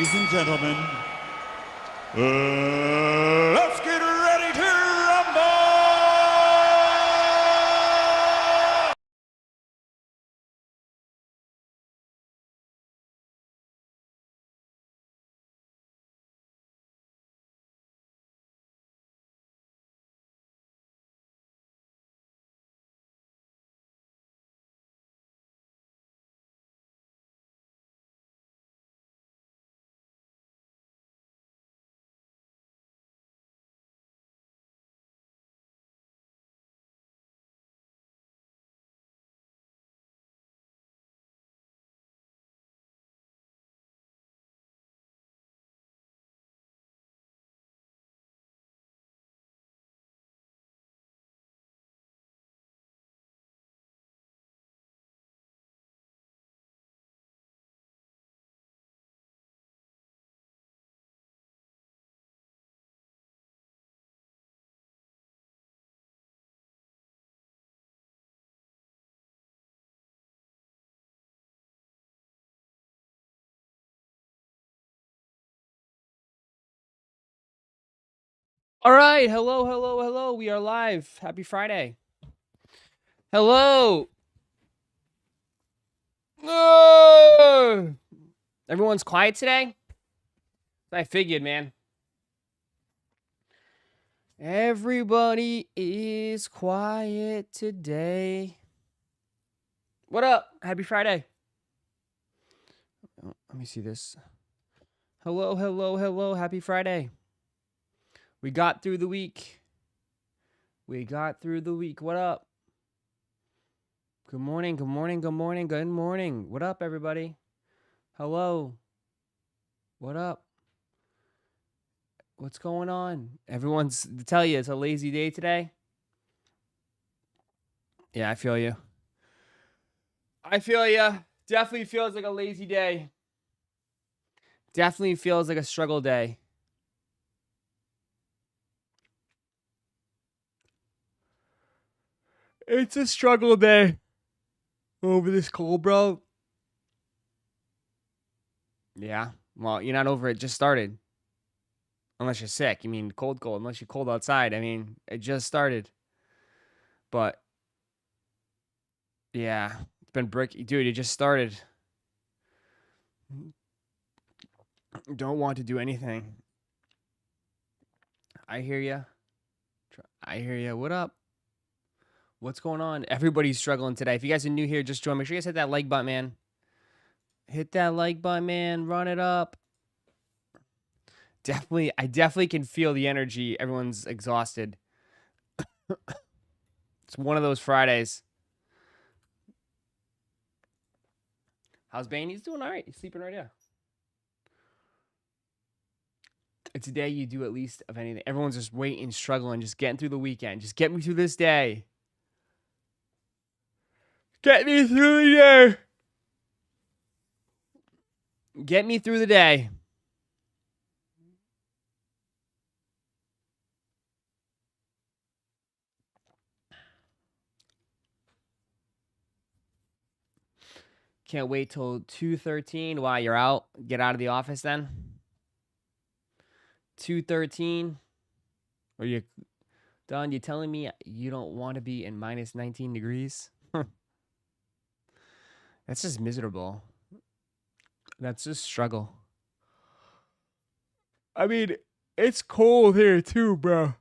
Ladies and gentlemen, let's get ready to rumble! All right. Hello, hello, hello. We are live. Happy Friday. Hello. Everyone's quiet today? I figured, man. Everybody is quiet today. What up? Happy Friday. Oh, let me see this. Hello, hello, hello. Happy Friday. We got through the week. What up? Good morning, good morning, good morning, good morning. What up, everybody? Hello. What up? What's going on? Everyone's to tell you it's a lazy day today. Yeah, I feel you. Definitely feels like a lazy day. Definitely feels like a struggle day. It's a struggle day over this cold, bro. Yeah. Well, you're not over it. Just started. Unless you're sick. I mean, cold. Unless you're cold outside. I mean, it just started. But yeah, it's been dude. It just started. Don't want to do anything. I hear you. What up? What's going on? Everybody's struggling today. If you guys are new here, just join. Make sure you guys hit that like button, man. Hit that like button, man. Run it up. I definitely can feel the energy. Everyone's exhausted. It's one of those Fridays. How's Bane? He's doing all right. He's sleeping right now. It's a day you do at least of anything. Everyone's just waiting, struggling, just getting through the weekend. Just get me through this day. Get me through the day. Get me through the day. Can't wait till 2:13. Why, you're out? Get out of the office then? 2:13. Are you done? You telling me you don't want to be in minus 19 degrees? That's just miserable. That's just struggle. I mean, it's cold here too, bro.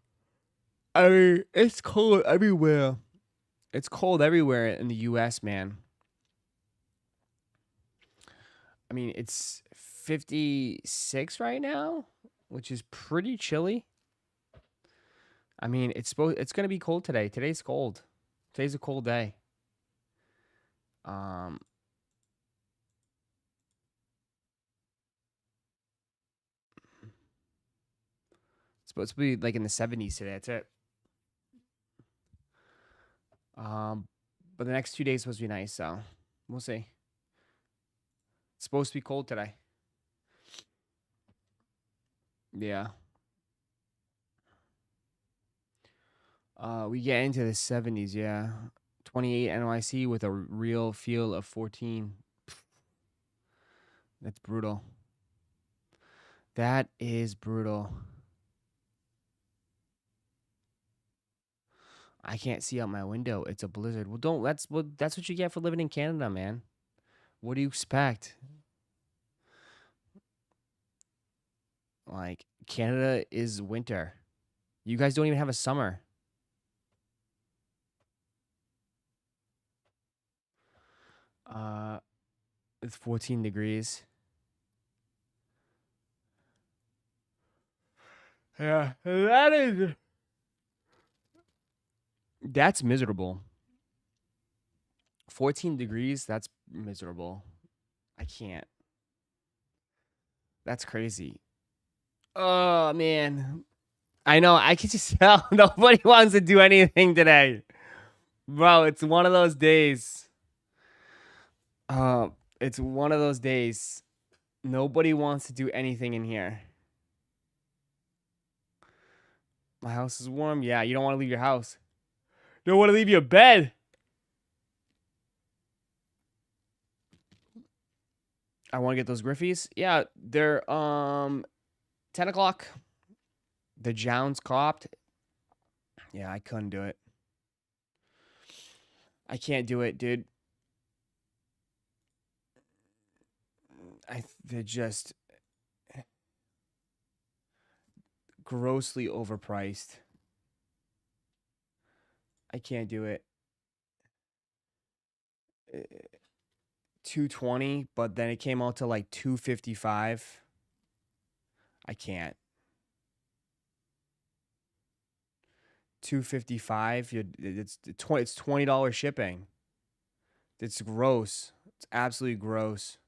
I mean, it's cold everywhere. It's cold everywhere in the US, man. I mean, it's 56 right now, which is pretty chilly. I mean, it's going to be cold today. Today's cold. Today's a cold day. It's supposed to be like in the 70s today. That's it. But the next 2 days supposed to be nice, so we'll see. It's supposed to be cold today. Yeah. We get into the 70s, yeah. 28 NYC with a real feel of 14. That's brutal. That is brutal. I can't see out my window. It's a blizzard. Well, don't. That's what you get for living in Canada, man. What do you expect? Like Canada is winter. You guys don't even have a summer. Uh, it's 14 degrees. Yeah, that's miserable. 14 degrees, that's miserable. I can't. That's crazy. Oh man. I know, I can just tell nobody wants to do anything today. Bro, it's one of those days. It's one of those days. Nobody wants to do anything in here. My house is warm. Yeah, you don't want to leave your house. You don't want to leave your bed. I want to get those Griffies. Yeah, they're 10 o'clock. The Jounds copped. Yeah, I couldn't do it. I can't do it, dude. They're just grossly overpriced. I can't do it. 220, but then it came out to like 255. I can't. 255. It's $20 shipping. It's gross. It's absolutely gross.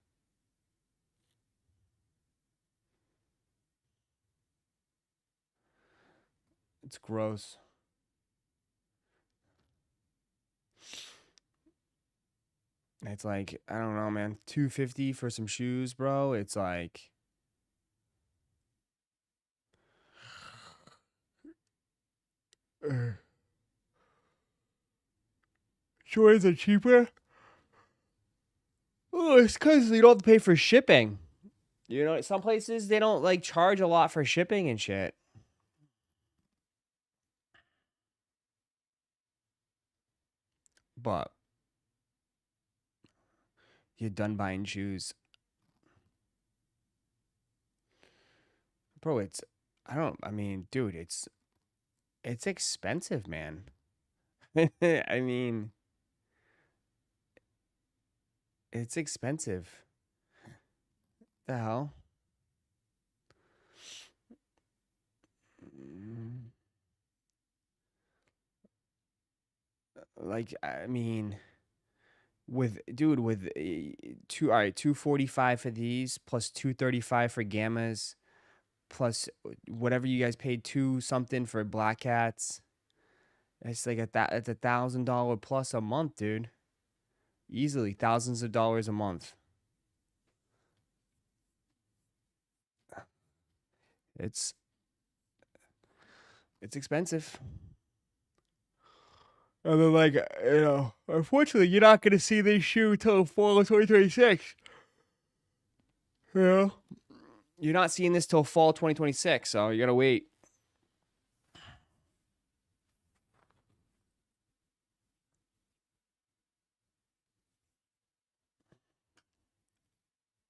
It's gross. It's like, I don't know, man. 250 for some shoes, bro. It's like Jordans are cheaper. Oh, it's because you don't have to pay for shipping. You know, some places they don't like charge a lot for shipping and shit. But you're done buying shoes. Bro, I mean, dude, it's expensive, man. I mean, it's expensive. The hell? Like, I mean, with 245 for these plus 235 for gammas plus whatever you guys paid, two something for black cats. It's like it's $1,000 plus a month, dude. Easily thousands of dollars a month. It's expensive. And then, like, unfortunately, you're not gonna see this shoe till fall of 2026. You know, you're not seeing this till fall 2026, so you gotta wait.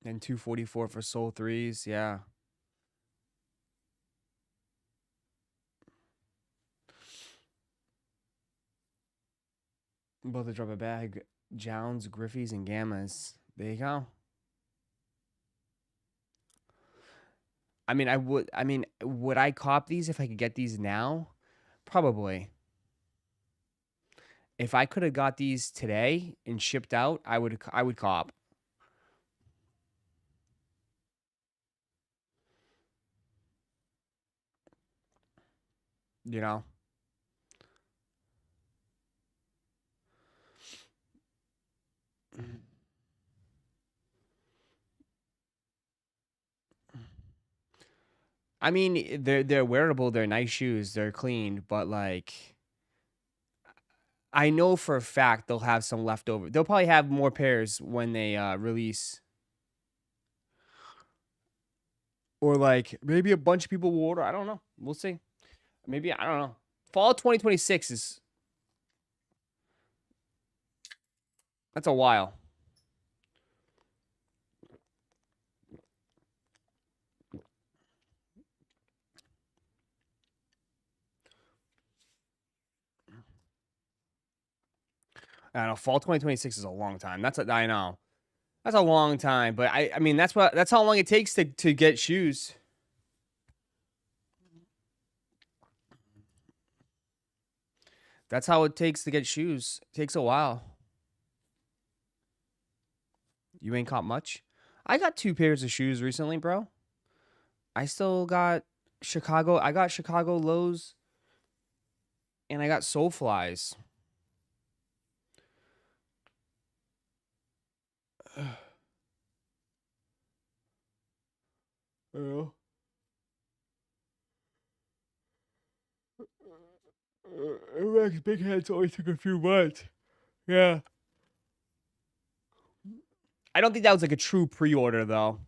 And 244 for Soul 3s, yeah. Both to drop a bag. Jounds, Griffeys, and Gammas. There you go. I mean, would I cop these if I could get these now? Probably. If I could have got these today and shipped out, I would cop. You know? I mean, they're wearable, they're nice shoes, they're clean, but like I know for a fact they'll have some left over. They'll probably have more pairs when they release. Or like maybe a bunch of people will order. I don't know. We'll see. Maybe I don't know. Fall 2026 is that's a while. I don't know. Fall 2026 is a long time. I know. That's a long time, but I mean that's how long it takes to get shoes. That's how it takes to get shoes. It takes a while. You ain't caught much? I got 2 pairs of shoes recently, bro. I still got Chicago. I got Chicago Lows and I got Soulflies. Yeah. Max Big Heads only took a few months. Yeah. I don't think that was like a true pre-order though.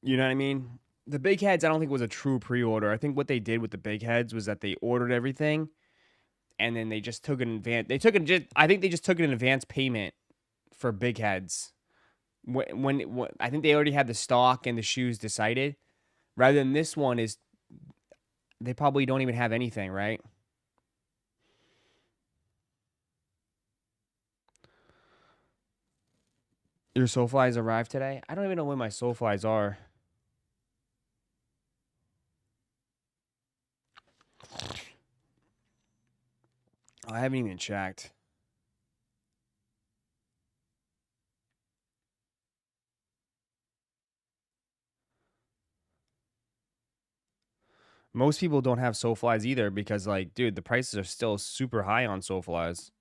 You know what I mean? The big heads, I don't think was a true pre-order. I think what they did with the big heads was that they ordered everything and then they just took an advance. I think they just took an advance payment for big heads. When I think they already had the stock and the shoes decided. Rather than this one is they probably don't even have anything, right? Your Soulflies arrived today? I don't even know when my Soulflies are. I haven't even checked. Most people don't have Soulflies either because, like, dude, the prices are still super high on Soulflies.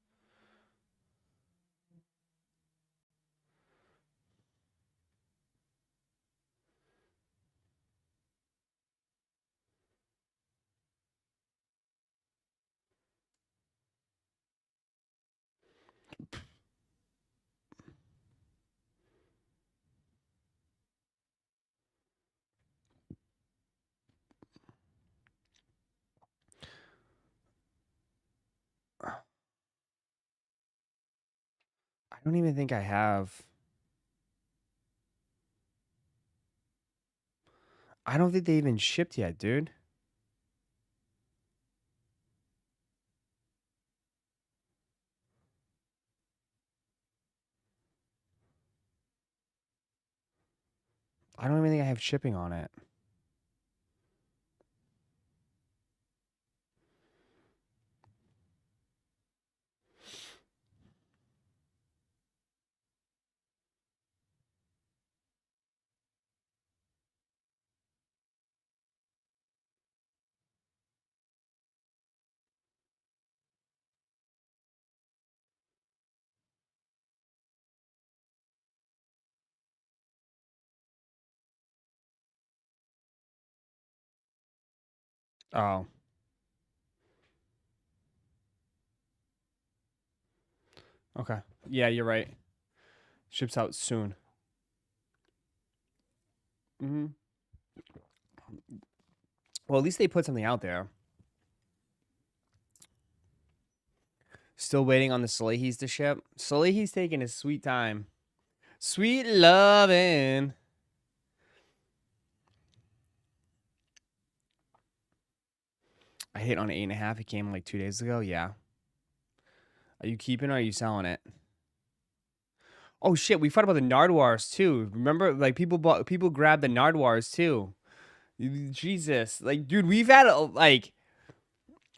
I don't even think I have. I don't think they even shipped yet, dude. I don't even think I have shipping on it. Oh, okay. Yeah, you're right. Ships out soon. Mm-hmm. Well, at least they put something out there. Still waiting on the Salehis to ship. Salehi's taking his sweet time. Sweet lovin'. I hit on 8.5. It came like 2 days ago. Yeah. Are you keeping it or are you selling it? Oh shit, we fought about the Nardwars too. Remember, like people grabbed the Nardwars too. Jesus, like dude, we've had like,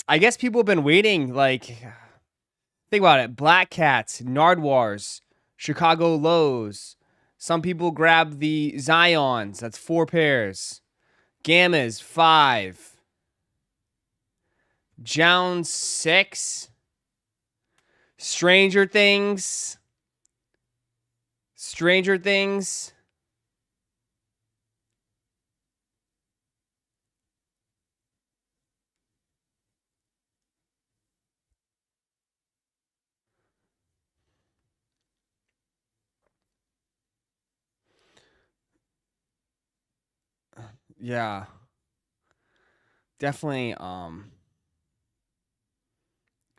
I guess people have been waiting. Like, think about it: Black Cats, Nardwars, Chicago Lows. Some people grab the Zions. That's 4 pairs. Gammas 5. Jones 6. Stranger Things. Stranger Things. Yeah. Definitely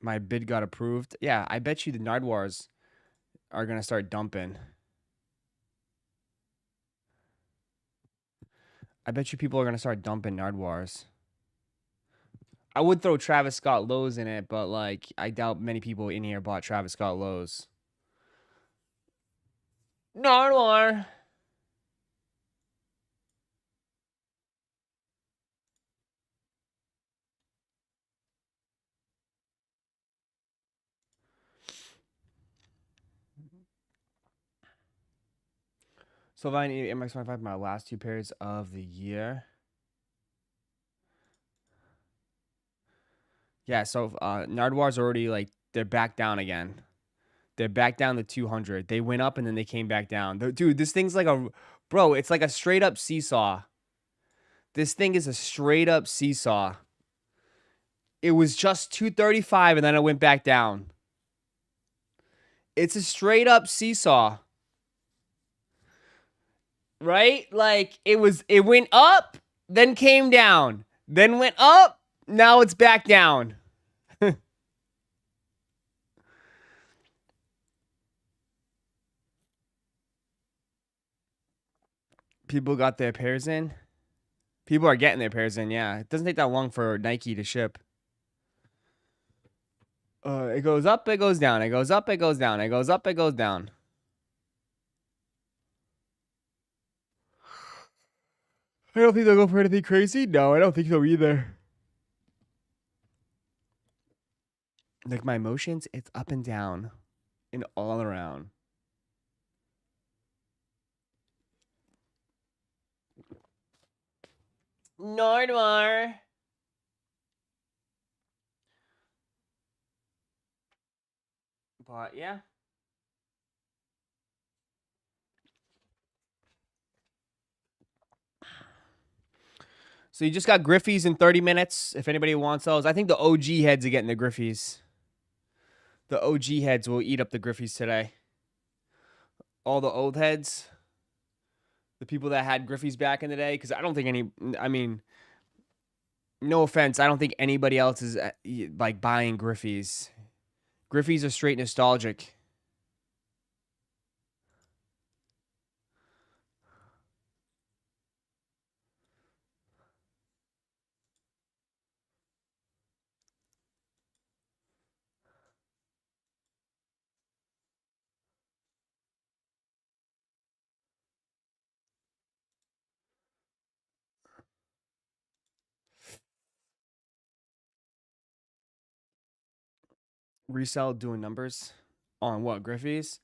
my bid got approved. Yeah, I bet you the Nardwars are gonna start dumping. I bet you people are gonna start dumping Nardwars. I would throw Travis Scott lows in it, but like I doubt many people in here bought Travis Scott lows. Nardwar. Sylvania MX25, my last two pairs of the year. Yeah, so Nardwar's already like they're back down again. They're back down to 200. They went up and then they came back down. Dude, this thing's like bro, it's like a straight up seesaw. This thing is a straight up seesaw. It was just 235 and then it went back down. It's a straight up seesaw. Right? Like it went up, then came down, then went up, now it's back down. People got their pairs in. People are getting their pairs in, yeah. It doesn't take that long for Nike to ship. It goes up, it goes down. It goes up, it goes down. It goes up, it goes down. I don't think they'll go for anything crazy. No, I don't think so either. Like my emotions, it's up and down and all around. Nardwar. But yeah. So you just got Griffey's in 30 minutes. If anybody wants those, I think the OG heads are getting the Griffey's. The OG heads will eat up the Griffey's today. All the old heads, the people that had Griffey's back in the day, because I don't think I mean, no offense, I don't think anybody else is like buying Griffey's. Griffey's are straight nostalgic. Resell doing numbers on what? Griffey's?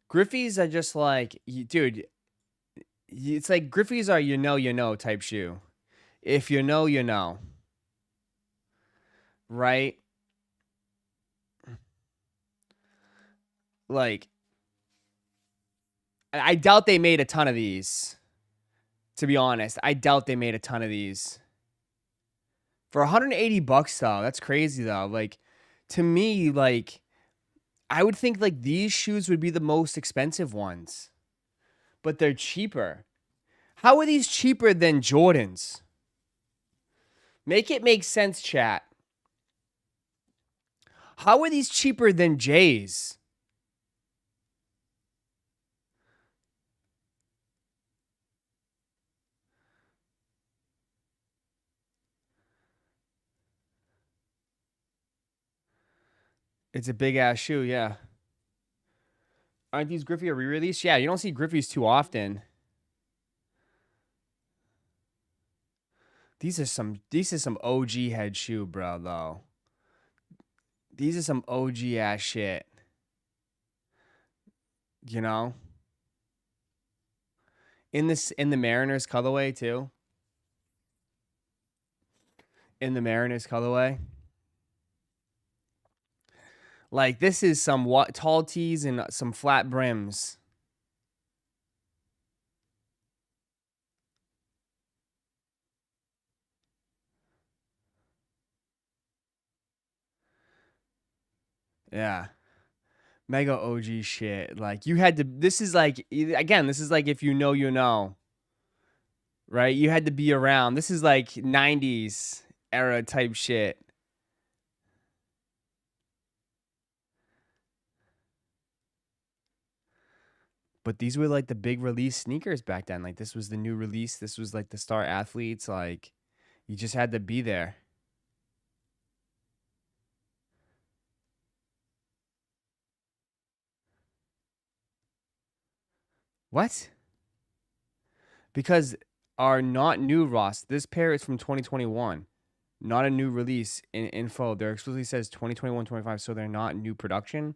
Griffey's are just like, dude, it's like Griffey's are you know type shoe. If you know, you know. Right? Like, I doubt they made a ton of these. To be honest, I doubt they made a ton of these. For $180 though, that's crazy though. Like, to me, like, I would think like these shoes would be the most expensive ones, but they're cheaper. How are these cheaper than Jordans? Make it make sense, chat. How are these cheaper than J's? It's a big ass shoe, yeah. Aren't these Griffey a re-release? Yeah, you don't see Griffey's too often. These are some OG head shoe, bro, though. These are some OG ass shit. You know? In the Mariners colorway too. In the Mariners colorway. Like this is some tall tees and some flat brims. Yeah. Mega OG shit. Like you had to this is like again, this is like if you know you know. right? You had to be around. This is like 90s era type shit. But these were like the big release sneakers back then. Like this was the new release. This was like the star athletes. Like you just had to be there. What? Because are not new, Ross. This pair is from 2021. Not a new release in info. There explicitly says 2021, 25, so they're not new production.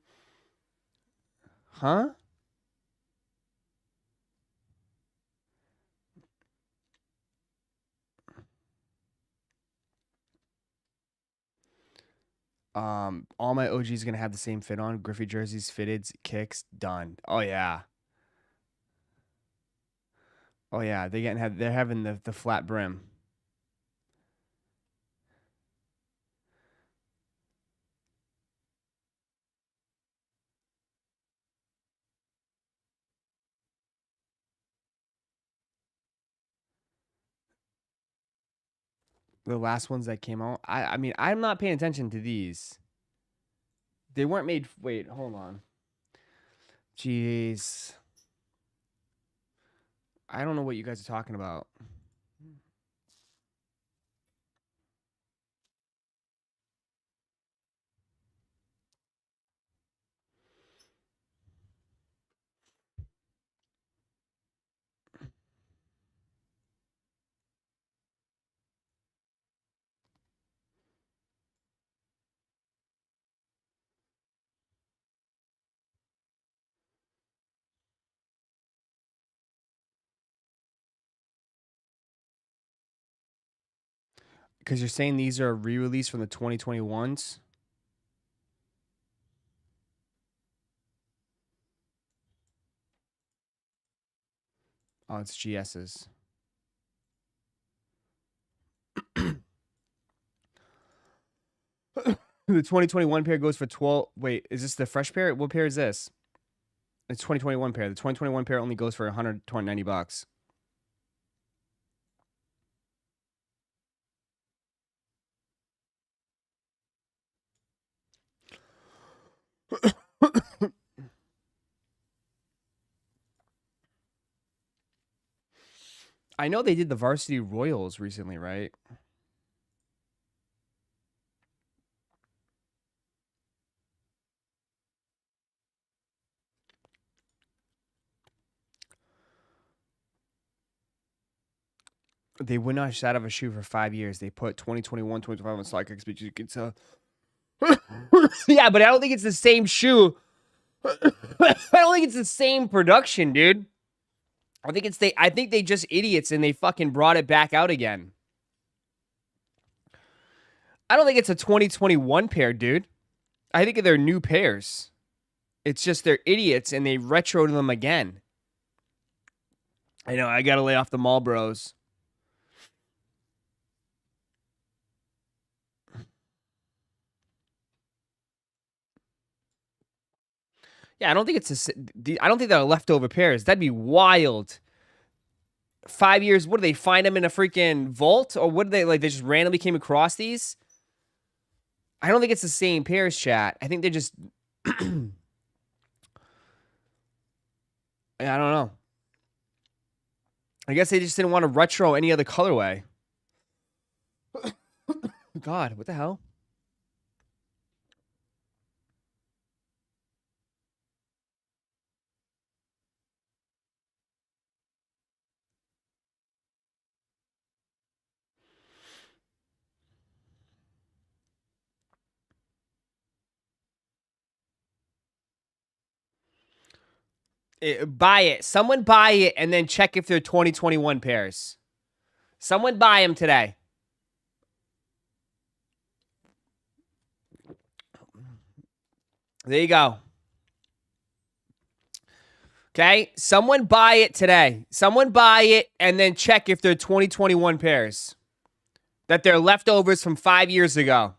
Huh? All my OGs are gonna have the same fit on. Griffey jerseys, fitted, kicks, done. Oh yeah. Oh yeah. They're having the flat brim. The last ones that came out. I mean, I'm not paying attention to these. They weren't made. Wait, hold on. Jeez. I don't know what you guys are talking about. Because you're saying these are re-release from the 2021s. Oh, it's GS's. The 2021 pair goes for 12. Wait, is this the fresh pair? What pair is this? It's 2021 pair. The 2021 pair only goes for $190. I know they did the Varsity Royals recently, right? They would not shut out of a shoe for 5 years. They put 2021, 2025 on StockX, but you can tell. Yeah, but I don't think it's the same shoe. I don't think it's the same production, dude. I think they just idiots and they fucking brought it back out again. I don't think it's a 2021 pair, dude. I think they're new pairs. It's just they're idiots and they retroed them again. I know, I gotta lay off the Marlboros. Yeah, I don't think I don't think they're leftover pairs. That'd be wild. 5 years, what do they find them in a freaking vault? Or what do they, like, they just randomly came across these? I don't think it's the same pairs, chat. I think they just... I don't know. I guess they just didn't want to retro any other colorway. God, what the hell? Buy it. Someone buy it and then check if they're 2021 pairs. Someone buy them today. There you go. Okay? Someone buy it today. Someone buy it and then check if they're 2021 pairs. That they're leftovers from 5 years ago.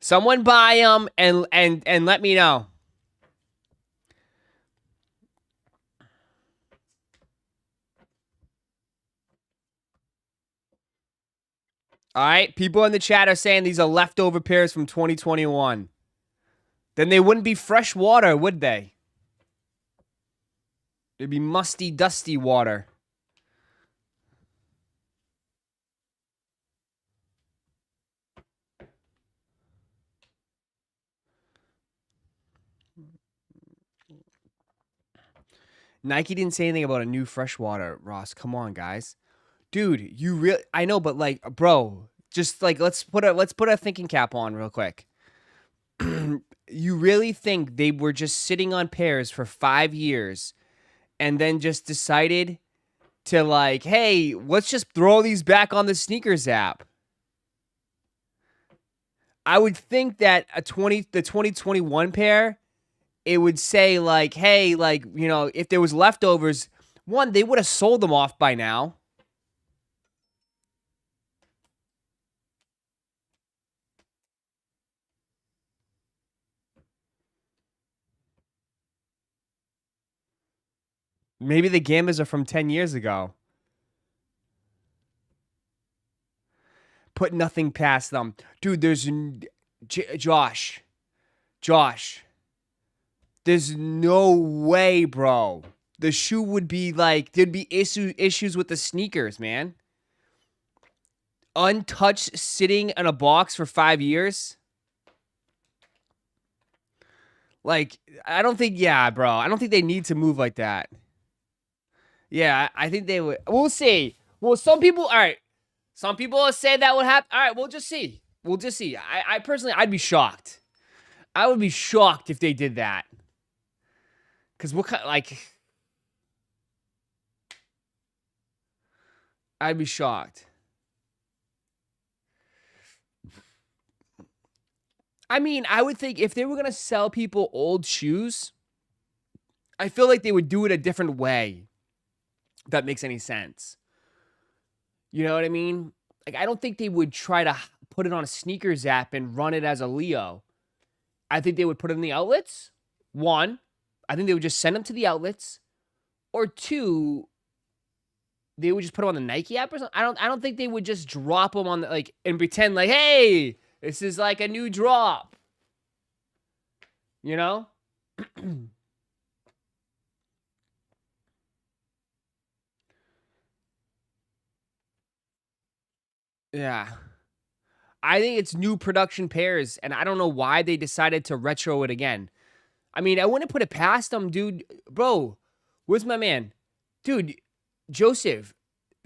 Someone buy them and let me know. All right, people in the chat are saying these are leftover pairs from 2021. Then they wouldn't be fresh water, would they? It'd be musty, dusty water. Nike didn't say anything about a new freshwater, Ross. Come on, guys. Dude, you really I know, but like, bro, just like let's put a thinking cap on real quick. You really think they were just sitting on pairs for 5 years and then just decided to like, hey, let's just throw these back on the sneakers app? I would think that the 2021 pair, it would say like, hey, like, you know, if there was leftovers, one, they would have sold them off by now. Maybe the Gambas are from 10 years ago. Put nothing past them. Dude, there's Josh. There's no way, bro. The shoe would be like, there'd be issues with the sneakers, man. Untouched, sitting in a box for 5 years. Like, I don't think, yeah, bro. I don't think they need to move like that. Yeah, I think they would. We'll see. Well, some people, all right. Some people say that would happen. All right, we'll just see. I personally, I'd be shocked. I would be shocked if they did that. Because what kind, like, I'd be shocked. I mean, I would think if they were going to sell people old shoes, I feel like they would do it a different way. If that makes any sense. You know what I mean? Like, I don't think they would try to put it on a sneakers app and run it as a Leo. I think they would put it in the outlets. One, I think they would just send them to the outlets. Or two, they would just put them on the Nike app or something. I don't think they would just drop them on the, like, and pretend like, hey, this is like a new drop. You know? Yeah. I think it's new production pairs, and I don't know why they decided to retro it again. I mean, I wouldn't put it past them, dude. Bro, where's my man? Dude, Joseph,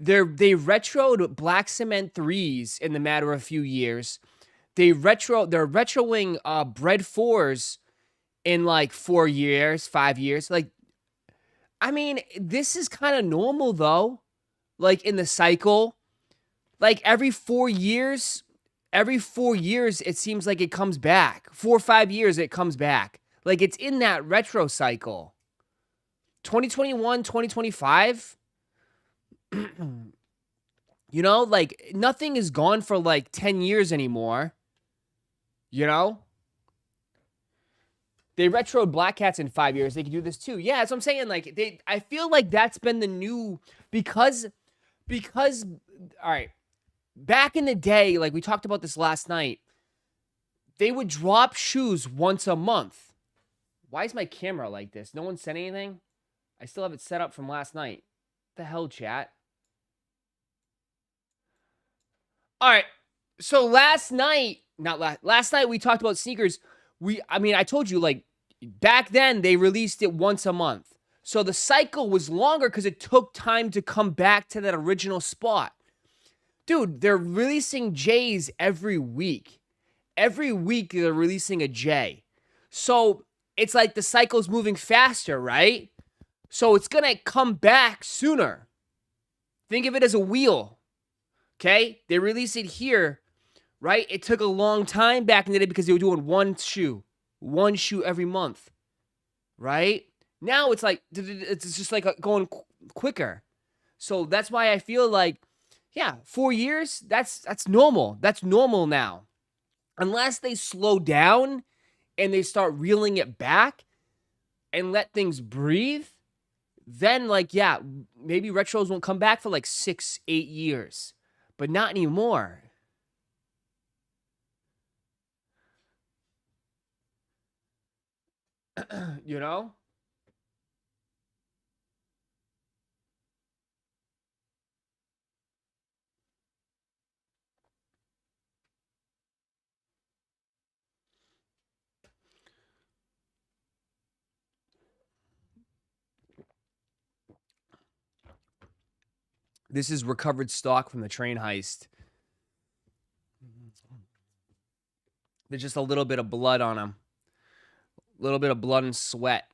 they retroed black cement 3s in the matter of a few years. They're retroing bread 4s in like 4 years, 5 years. Like, I mean, this is kind of normal though. Like in the cycle. Like every 4 years, it seems like it comes back. 4 or 5 years, it comes back. Like it's in that retro cycle. 2021, 2025. You know, like nothing is gone for like 10 years anymore. You know? They retroed Black Cats in 5 years. They can do this too. Yeah, that's what I'm saying. Like I feel like that's been the new because all right. Back in the day, like we talked about this last night, they would drop shoes once a month. Why is my camera like this? No one said anything? I still have it set up from last night. What the hell, chat? All right. So last night we talked about sneakers. I told you, like, back then they released it once a month. So the cycle was longer because it took time to come back to that original spot. Dude, they're releasing J's every week. Every week they're releasing a J. So it's like the cycle's moving faster, right? So it's going to come back sooner. Think of it as a wheel. Okay? They release it here, right? It took a long time back in the day because they were doing one shoe every month, right? Now it's like, it's just like going quicker. So that's why I feel like, yeah, 4 years, that's normal. That's normal now. Unless they slow down and they start reeling it back and let things breathe, then like, yeah, maybe retros won't come back for like 6-8 years. But not anymore. You know? This is recovered stock from the train heist. There's just a little bit of blood on them. A little bit of blood and sweat.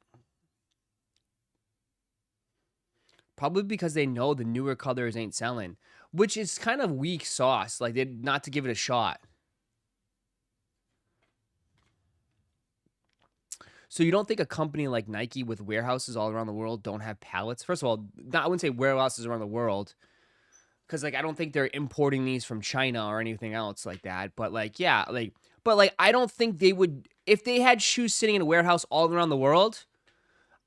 Probably because they know the newer colors ain't selling, which is kind of weak sauce. Like, they not to give it a shot. So you don't think a company like Nike with warehouses all around the world don't have pallets? First of all, I wouldn't say warehouses around the world, because like I don't think they're importing these from China or anything else like that. But like, yeah, like, but like I don't think they would, if they had shoes sitting in a warehouse all around the world.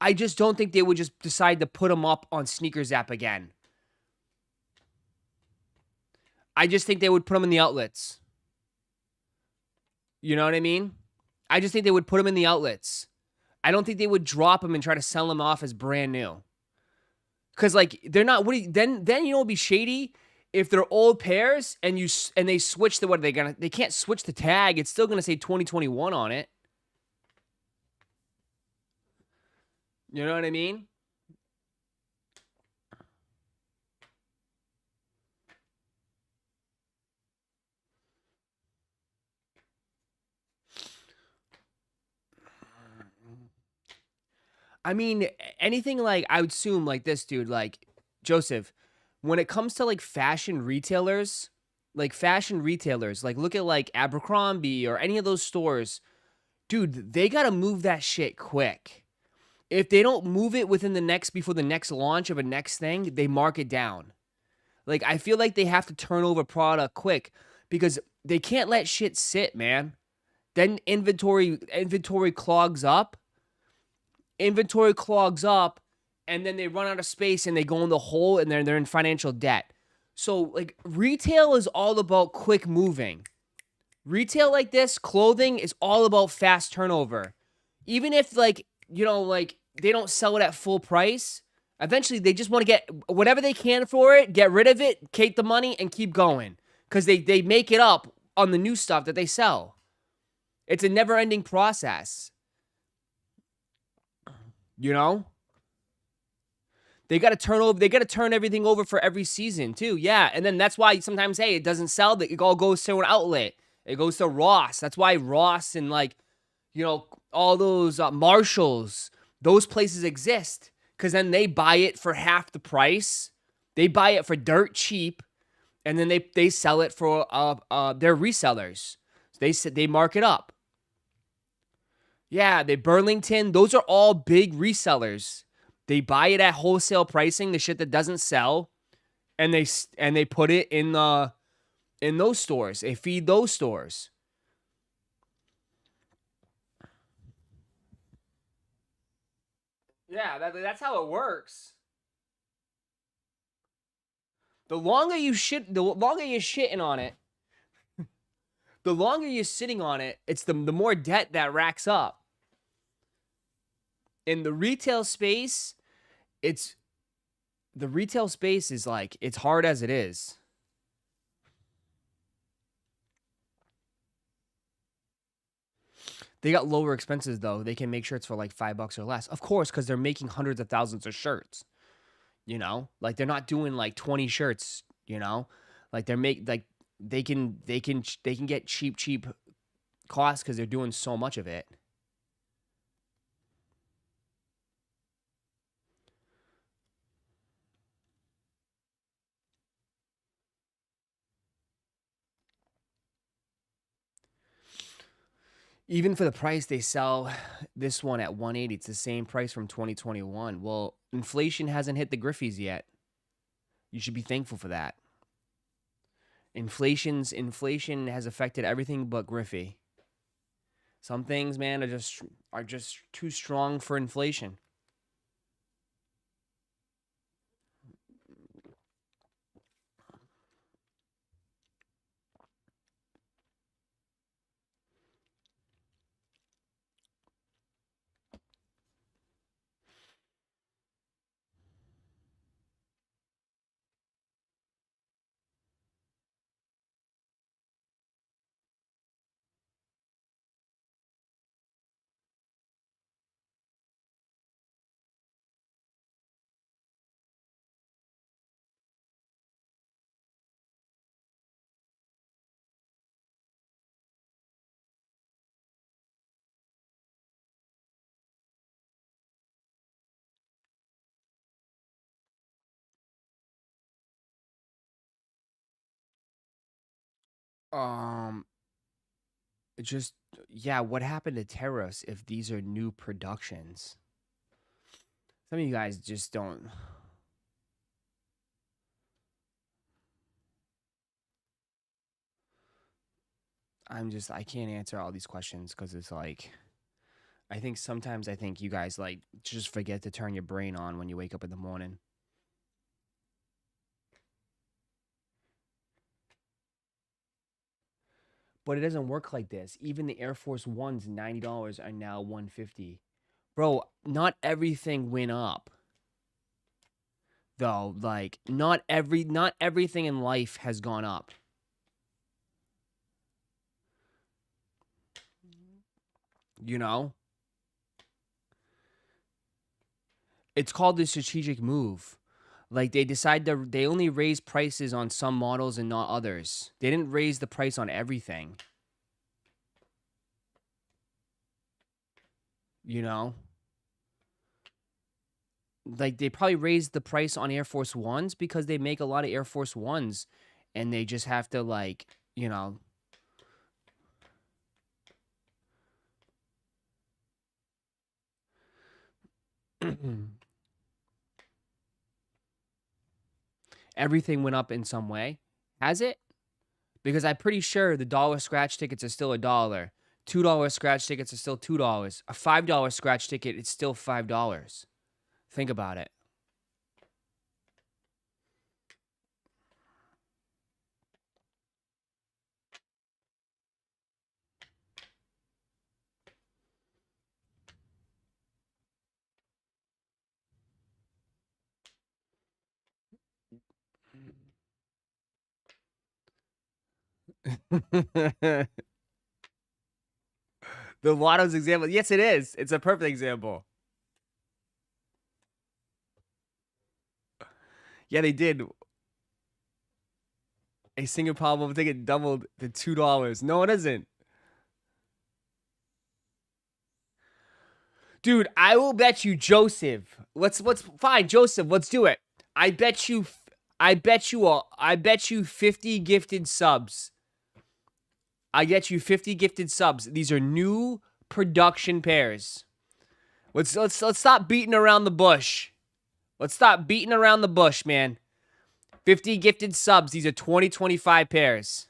I just don't think they would just decide to put them up on Sneakers app again. I just think they would put them in the outlets. You know what I mean? I just think they would put them in the outlets. I don't think they would drop them and try to sell them off as brand new. Cause like they're not. What do you, then you know it'd be shady if they're old pairs and they switch the what are they gonna? They can't switch the tag. It's still gonna say 2021 on it. You know what I mean? I mean, anything like I would assume like this, dude, like Joseph, when it comes to like fashion retailers, like look at like Abercrombie or any of those stores, dude, they gotta move that shit quick. If they don't move it within before the next launch of a next thing, they mark it down. Like I feel like they have to turn over product quick because they can't let shit sit, man. Then inventory clogs up, and then they run out of space and they go in the hole and they're in financial debt. So like retail is all about quick moving. Retail like this, clothing is all about fast turnover. Even if like, you know, like they don't sell it at full price, eventually they just want to get whatever they can for it, get rid of it, take the money and keep going cuz they make it up on the new stuff that they sell. It's a never-ending process. You know? They got to turn everything over for every season too. Yeah, and then that's why sometimes hey, it doesn't sell, that it all goes to an outlet. It goes to Ross. That's why Ross and like, you know, all those Marshalls, those places exist cuz then they buy it for half the price. They buy it for dirt cheap and then they sell it for their resellers. They mark it up. Yeah, Burlington, those are all big resellers. They buy it at wholesale pricing, the shit that doesn't sell, and they put it in those stores. They feed those stores. Yeah, that's how it works. The longer you're shitting on it, the longer you're sitting on it, it's the more debt that racks up. In the retail space, it's the retail space is like it's hard as it is. They got lower expenses though. They can make shirts for like $5 or less. Of course, because they're making hundreds of thousands of shirts. You know? Like they're not doing like 20 shirts, you know? Like they can get cheap costs because they're doing so much of it. Even for the price they sell this one at 180, it's the same price from 2021. Well, inflation hasn't hit the Griffies yet. You should be thankful for that. Inflation has affected everything but Griffey. Some things, man, are just too strong for inflation. Um, just yeah, what happened to tariffs if these are new productions? Some of you guys just don't. I can't answer all these questions because it's like, sometimes I think you guys like just forget to turn your brain on when you wake up in the morning. But it doesn't work like this. Even the Air Force Ones, $90 are now $150. Bro, not everything went up. Though, like, not everything in life has gone up. You know? It's called the strategic move. Like they only raise prices on some models and not others. They didn't raise the price on everything. You know? Like they probably raised the price on Air Force Ones because they make a lot of Air Force Ones and they just have to like, you know, everything went up in some way. Has it? Because I'm pretty sure the dollar scratch tickets are still $1. $2 scratch tickets are still $2. A $5 scratch ticket is still $5. Think about it. The Lotto's example. Yes, it is. It's a perfect example. Yeah, they did. A single Powerball ticket doubled to $2. No, it isn't. Dude, I will bet you Joseph. Let's fine, Joseph, let's do it. I bet you 50 gifted subs. I get you 50 gifted subs. These are new production pairs. Let's stop beating around the bush. Let's stop beating around the bush, man. 50 gifted subs. These are 2025 pairs.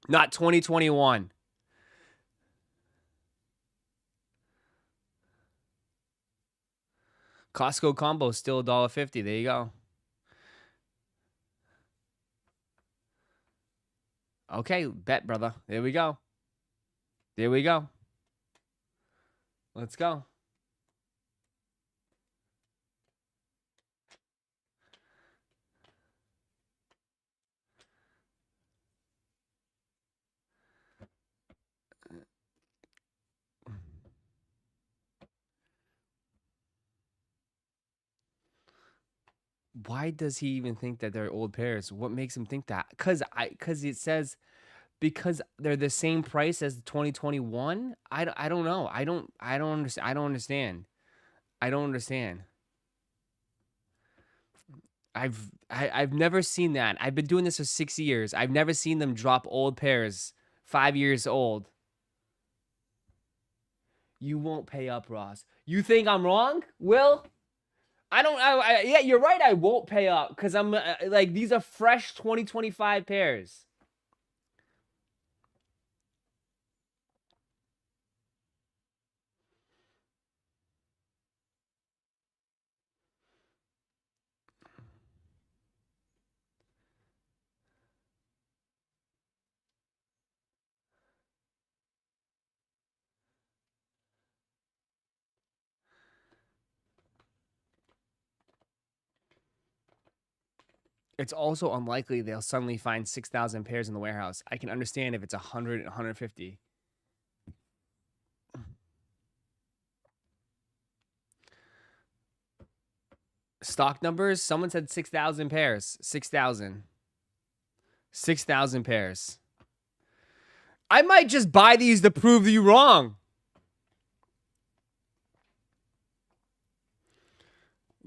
Not 2021. Costco combo still $1.50. There you go. Okay, bet, brother. There we go. There we go. Let's go. Why does he even think that they're old pairs? What makes him think that? Cause it says because they're the same price as the 2021. I don't know. I don't understand. I don't understand. I don't understand. I've never seen that. I've been doing this for 6 years. I've never seen them drop old pairs 5 years old. You won't pay up, Ross. You think I'm wrong, Will? Yeah, you're right. I won't pay up because I'm like these are fresh 2025 pairs. It's also unlikely they'll suddenly find 6,000 pairs in the warehouse. I can understand if it's 100 and 150. Stock numbers, someone said 6,000 pairs. 6,000. 6,000 pairs. I might just buy these to prove you wrong.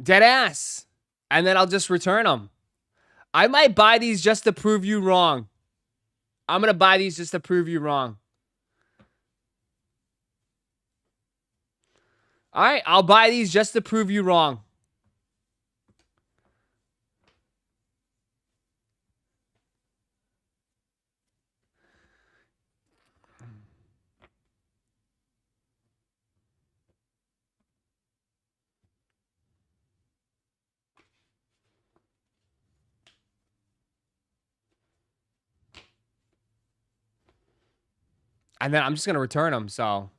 Dead ass. And then I'll just return them. I might buy these just to prove you wrong. I'm going to buy these just to prove you wrong. All right, I'll buy these just to prove you wrong. And then I'm just going to return them, so.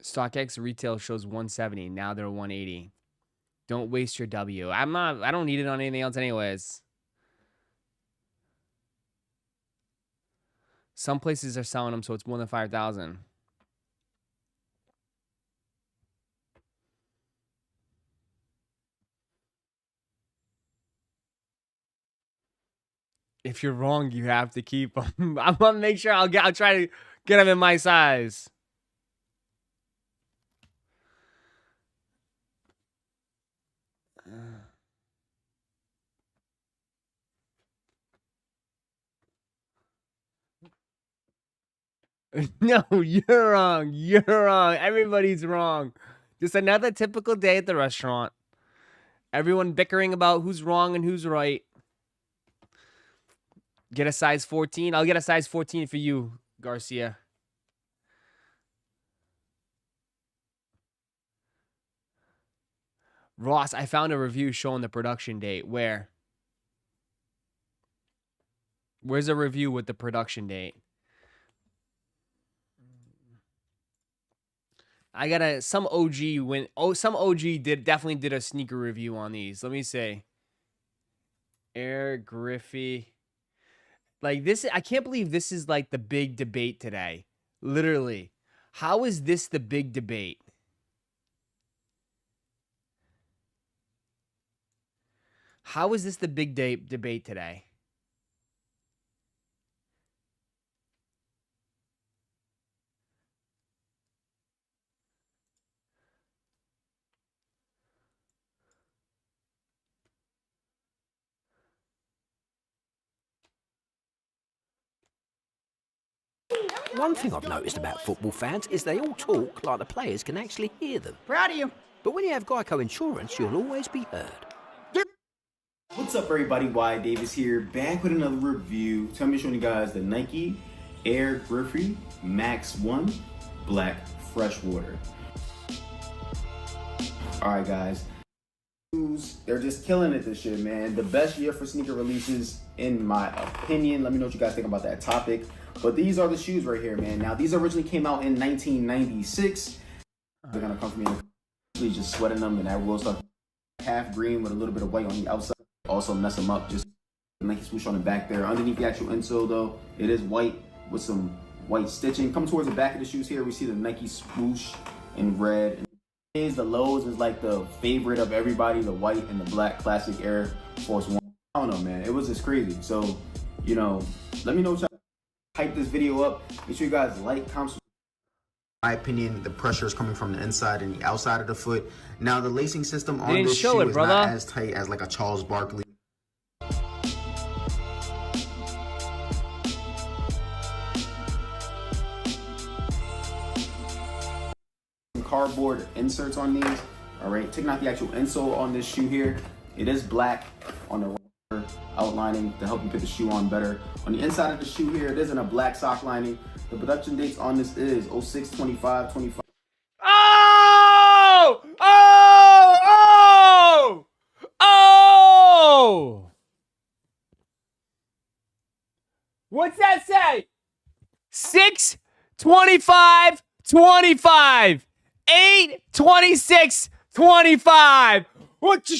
StockX retail shows 170. Now they're 180. Don't waste your W. I don't need it on anything else anyways. Some places are selling them so it's more than 5,000. If you're wrong, you have to keep them. I'm gonna make sure I'll try to get them in my size. No, you're wrong. You're wrong. Everybody's wrong. Just another typical day at the restaurant. Everyone bickering about who's wrong and who's right. Get a size 14. I'll get a size 14 for you, Garcia. Ross, I found a review showing the production date. Where? Where's a review with the production date? I got some OG went. Oh, some OG definitely did a sneaker review on these. Let me say. Air Griffey. Like this, I can't believe this is like the big debate today. Literally. How is this the big debate? How is this the big debate today? One thing I've noticed about football fans is they all talk like the players can actually hear them. Proud of you. But when you have Geico Insurance, you'll always be heard. What's up, everybody? Wyatt Davis here, back with another review. Tell me, showing you guys the Nike Air Griffey Max 1 Black Freshwater. Alright guys, they're just killing it this year, man. The best year for sneaker releases, in my opinion. Let me know what you guys think about that topic. But these are the shoes right here, man. Now, these originally came out in 1996. They're gonna come from me, please just sweating them, and that will start half green with a little bit of white on the outside. Also mess them up, just Nike swoosh on the back there. Underneath the actual insole though, it is white with some white stitching. Come towards the back of the shoes here, we see the Nike swoosh in red. The lows is like the favorite of everybody, the white and the black classic Air Force One. I don't know, man, it was just crazy. So, you know, let me know what y'all hype this video up. Make sure you guys like, comment. In my opinion, the pressure is coming from the inside and the outside of the foot. Now, the lacing system on this shoe is not as tight as like a Charles Barkley. Cardboard inserts on these. All right, taking out the actual insole on this shoe here. It is black on the outlining to help you put the shoe on better. On the inside of the shoe here, it is in a black sock lining. The production dates on this is 06/25/25. Oh! Oh! Oh! Oh! What's that say? 6/25/25. 8/26/25. What?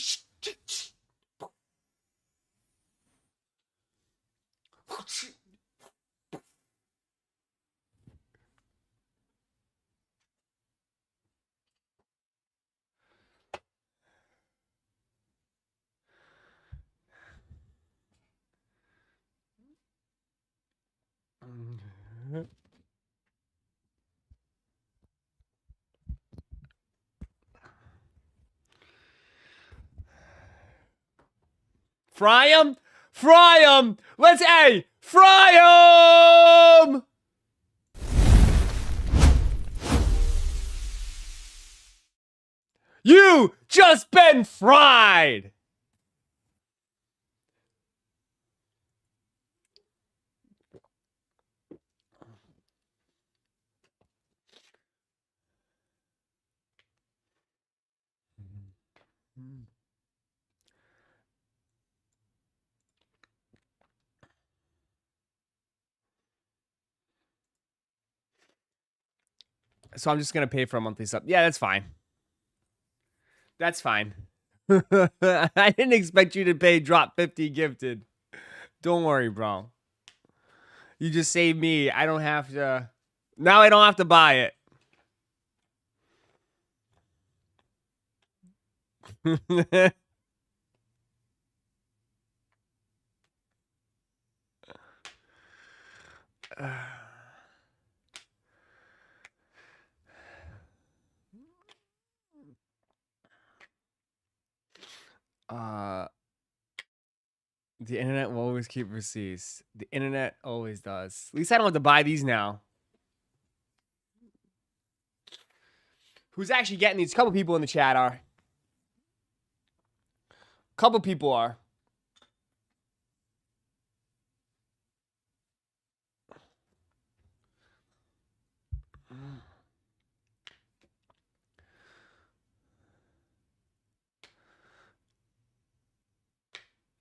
Fry 'em? Fry 'em! Let's, hey, fry 'em! You just been fried! So I'm just gonna pay for a monthly sub. Yeah, that's fine. That's fine. I didn't expect you to pay drop 50 gifted. Don't worry, bro. You just saved me. I don't have to. Now I don't have to buy it. The internet will always keep receipts. The internet always does. At least I don't have to buy these now. Who's actually getting these? A couple people in the chat are. Couple people are.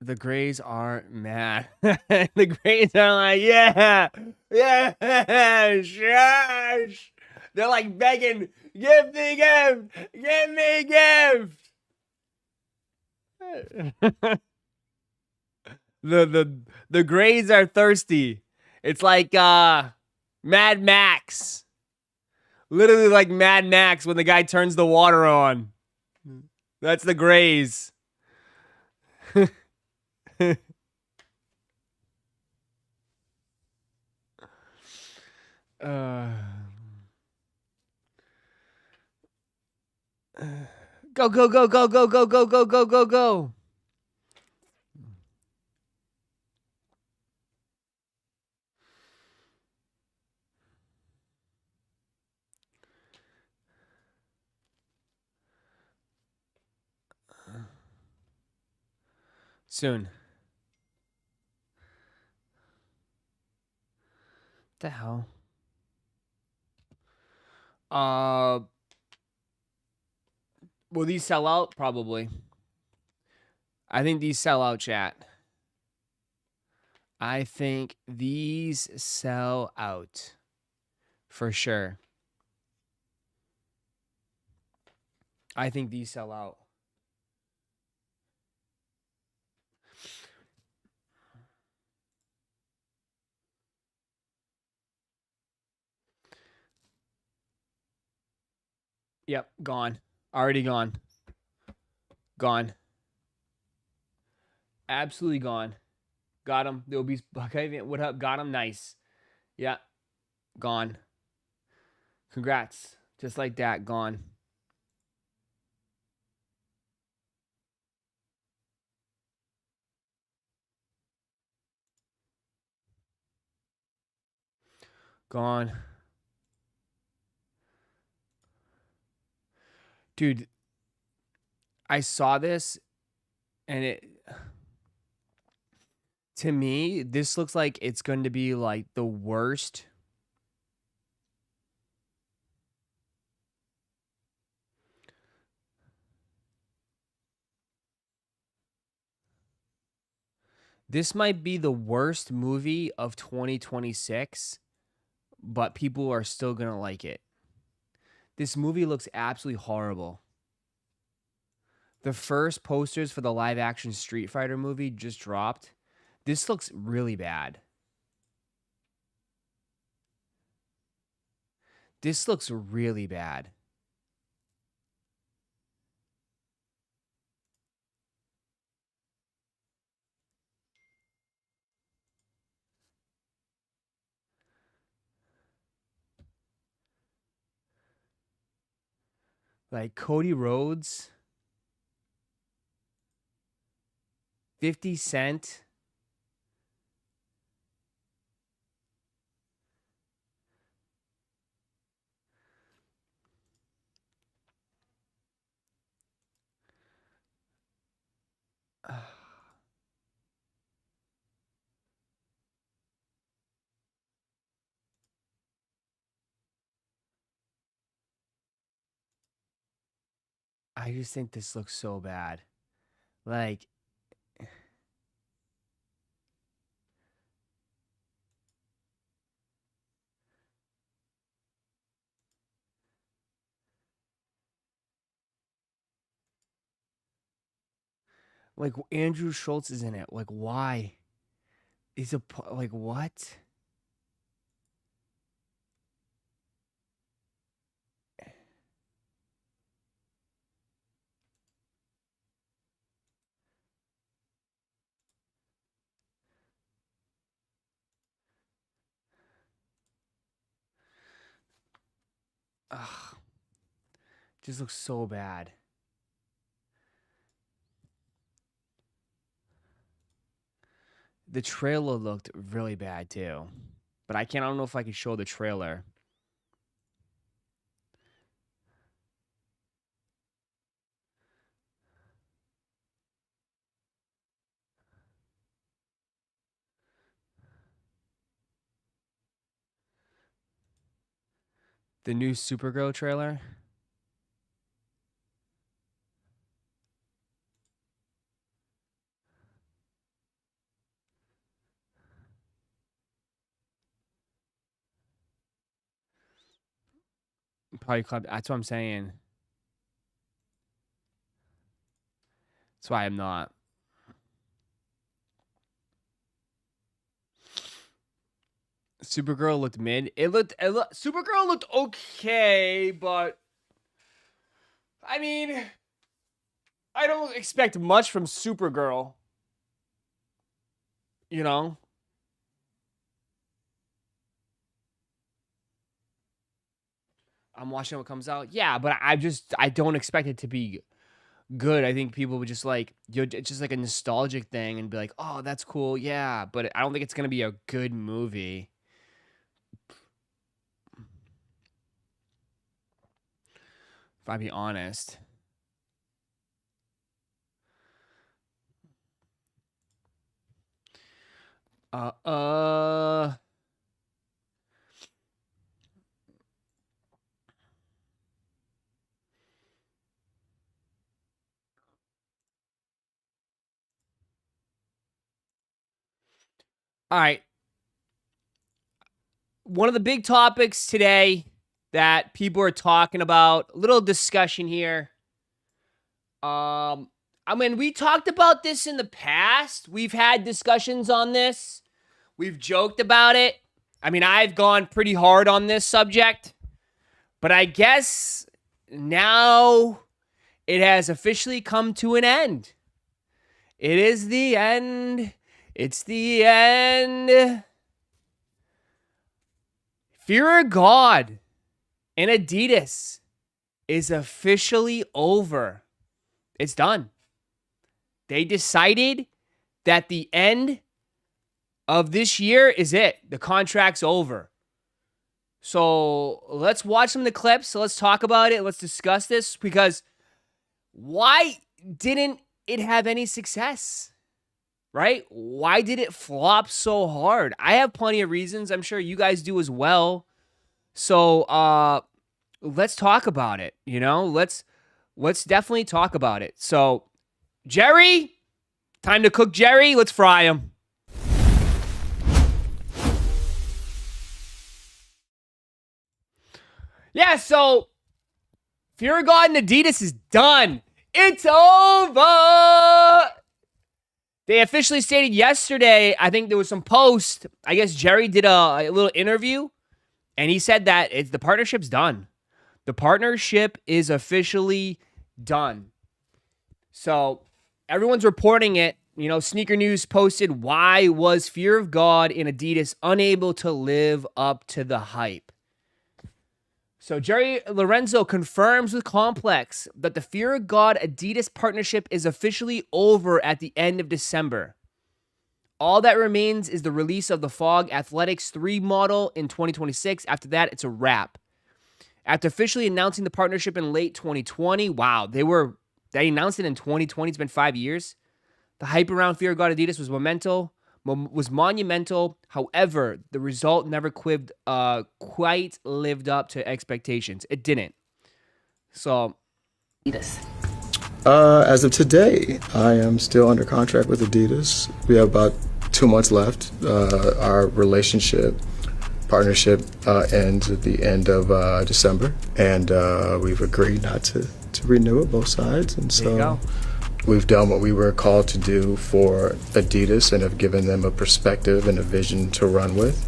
The Grays are mad. The Grays are like, yeah, yeah, shush. They're like begging, give me gift, give me gift. The Grays are thirsty. It's like Mad Max. Literally like Mad Max when the guy turns the water on. That's the Grays. Go, go, go, go, go, go, go, go, go, go, go. Soon. The hell? Will these sell out? Probably. I think these sell out, chat. I think these sell out. For sure. I think these sell out. Yep, gone. Already gone. Gone. Absolutely gone. Got him. The obese. Okay, what up? Got him. Nice. Yeah. Gone. Congrats. Just like that. Gone. Gone. Dude, I saw this and it, to me, this looks like it's going to be like the worst. This might be the worst movie of 2026, but people are still going to like it. This movie looks absolutely horrible. The first posters for the live action Street Fighter movie just dropped. This looks really bad. This looks really bad. Like Cody Rhodes, 50 Cent. I just think this looks so bad. Like, Andrew Schultz is in it. Like, why? He's like, what? Ugh. Just looks so bad. The trailer looked really bad too. But I don't know if I can show the trailer. The new Supergirl trailer. Probably club. That's what I'm saying. That's why I'm not. Supergirl looked mid. Supergirl looked okay, but I mean, I don't expect much from Supergirl. You know? I'm watching what comes out. Yeah, but I don't expect it to be good. I think people would just like, it's just like a nostalgic thing and be like, oh, that's cool. Yeah, but I don't think it's going to be a good movie. If I be honest. All right. One of the big topics today that people are talking about, a little discussion here. I mean, we talked about this in the past. We've had discussions on this. We've joked about it. I mean, I've gone pretty hard on this subject. But I guess now it has officially come to an end. It is the end. It's the end. Fear of God and Adidas is officially over. It's done. They decided that the end of this year is it. The contract's over. So let's watch some of the clips. Let's talk about it. Let's discuss this because why didn't it have any success? Right? Why did it flop so hard? I have plenty of reasons. I'm sure you guys do as well. So let's talk about it. You know, let's definitely talk about it. So Jerry, time to cook Jerry. Let's fry him. Yeah, so Fear of God and Adidas is done. It's over. They officially stated yesterday, I think there was some post, I guess Jerry did a little interview, and he said that the partnership's done. The partnership is officially done. So everyone's reporting it. You know, Sneaker News posted, why was Fear of God and Adidas unable to live up to the hype? So Jerry Lorenzo confirms with Complex that the Fear of God Adidas partnership is officially over at the end of December. All that remains is the release of the Fog Athletics 3 model in 2026. After that, it's a wrap. After officially announcing the partnership in late 2020, wow, they announced it in 2020. It's been 5 years. The hype around Fear of God Adidas was monumental. However, the result never quite lived up to expectations. It didn't. So, Adidas. As of today, I am still under contract with Adidas. We have about 2 months left. Our partnership ends at the end of December, and we've agreed not to renew it, both sides. And there you go. we've done what we were called to do for Adidas and have given them a perspective and a vision to run with.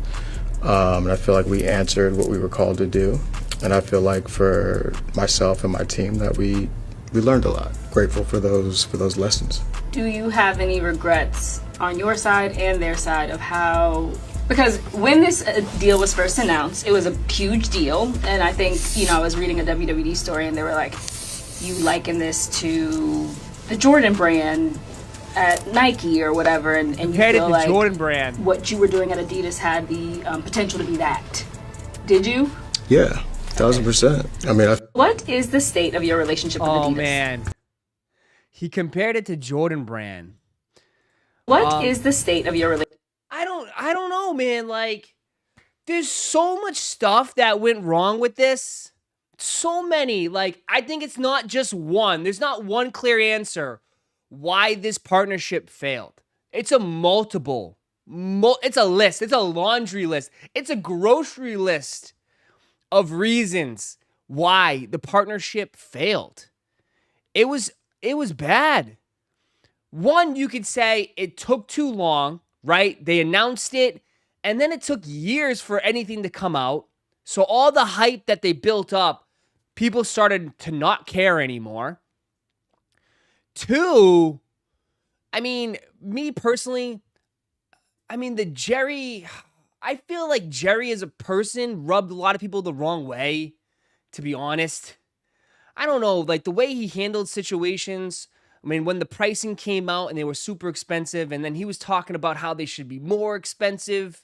And I feel like we answered what we were called to do. And I feel like for myself and my team that we learned a lot. Grateful for those lessons. Do you have any regrets on your side and their side of how, because when this deal was first announced, it was a huge deal. And I think, I was reading a WWE story and they were like, you liken this to the Jordan brand at Nike or whatever, and you feel like Jordan brand. What you were doing at Adidas had the potential to be that. Did you? Yeah, 1,000%. I mean, what is the state of your relationship with Adidas? Oh man, he compared it to Jordan brand. What is the state of your relationship? I don't know, man. Like, there's so much stuff that went wrong with this. So many. Like, I think it's not just one. There's not one clear answer why this partnership failed. It's a multiple. It's a list. It's a laundry list. It's a grocery list of reasons why the partnership failed. It was bad. One, you could say it took too long, right? They announced it, and then it took years for anything to come out. So all the hype that they built up, people started to not care anymore. Two, I mean, me personally, I feel like Jerry as a person rubbed a lot of people the wrong way, to be honest. I don't know, like the way he handled situations. I mean, when the pricing came out and they were super expensive, and then he was talking about how they should be more expensive.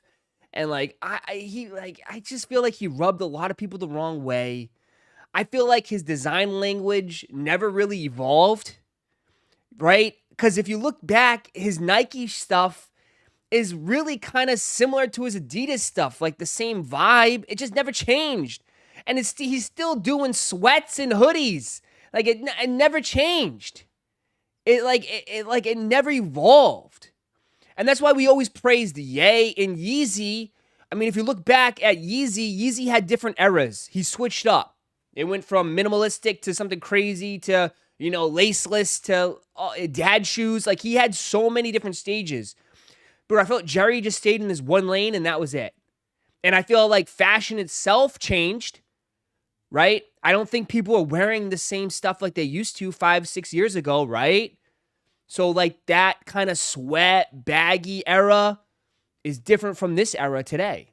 And like, I just feel like he rubbed a lot of people the wrong way. I feel like his design language never really evolved, right? Because if you look back, his Nike stuff is really kind of similar to his Adidas stuff, like the same vibe. It just never changed. And he's still doing sweats and hoodies. Like it never changed. It never evolved. And that's why we always praise the Ye and Yeezy. I mean, if you look back at Yeezy had different eras. He switched up. It went from minimalistic to something crazy to, laceless to dad shoes. Like, he had so many different stages. But I felt Jerry just stayed in this one lane and that was it. And I feel like fashion itself changed, right? I don't think people are wearing the same stuff like they used to 5-6 years ago, right? So like that kind of sweat, baggy era is different from this era today.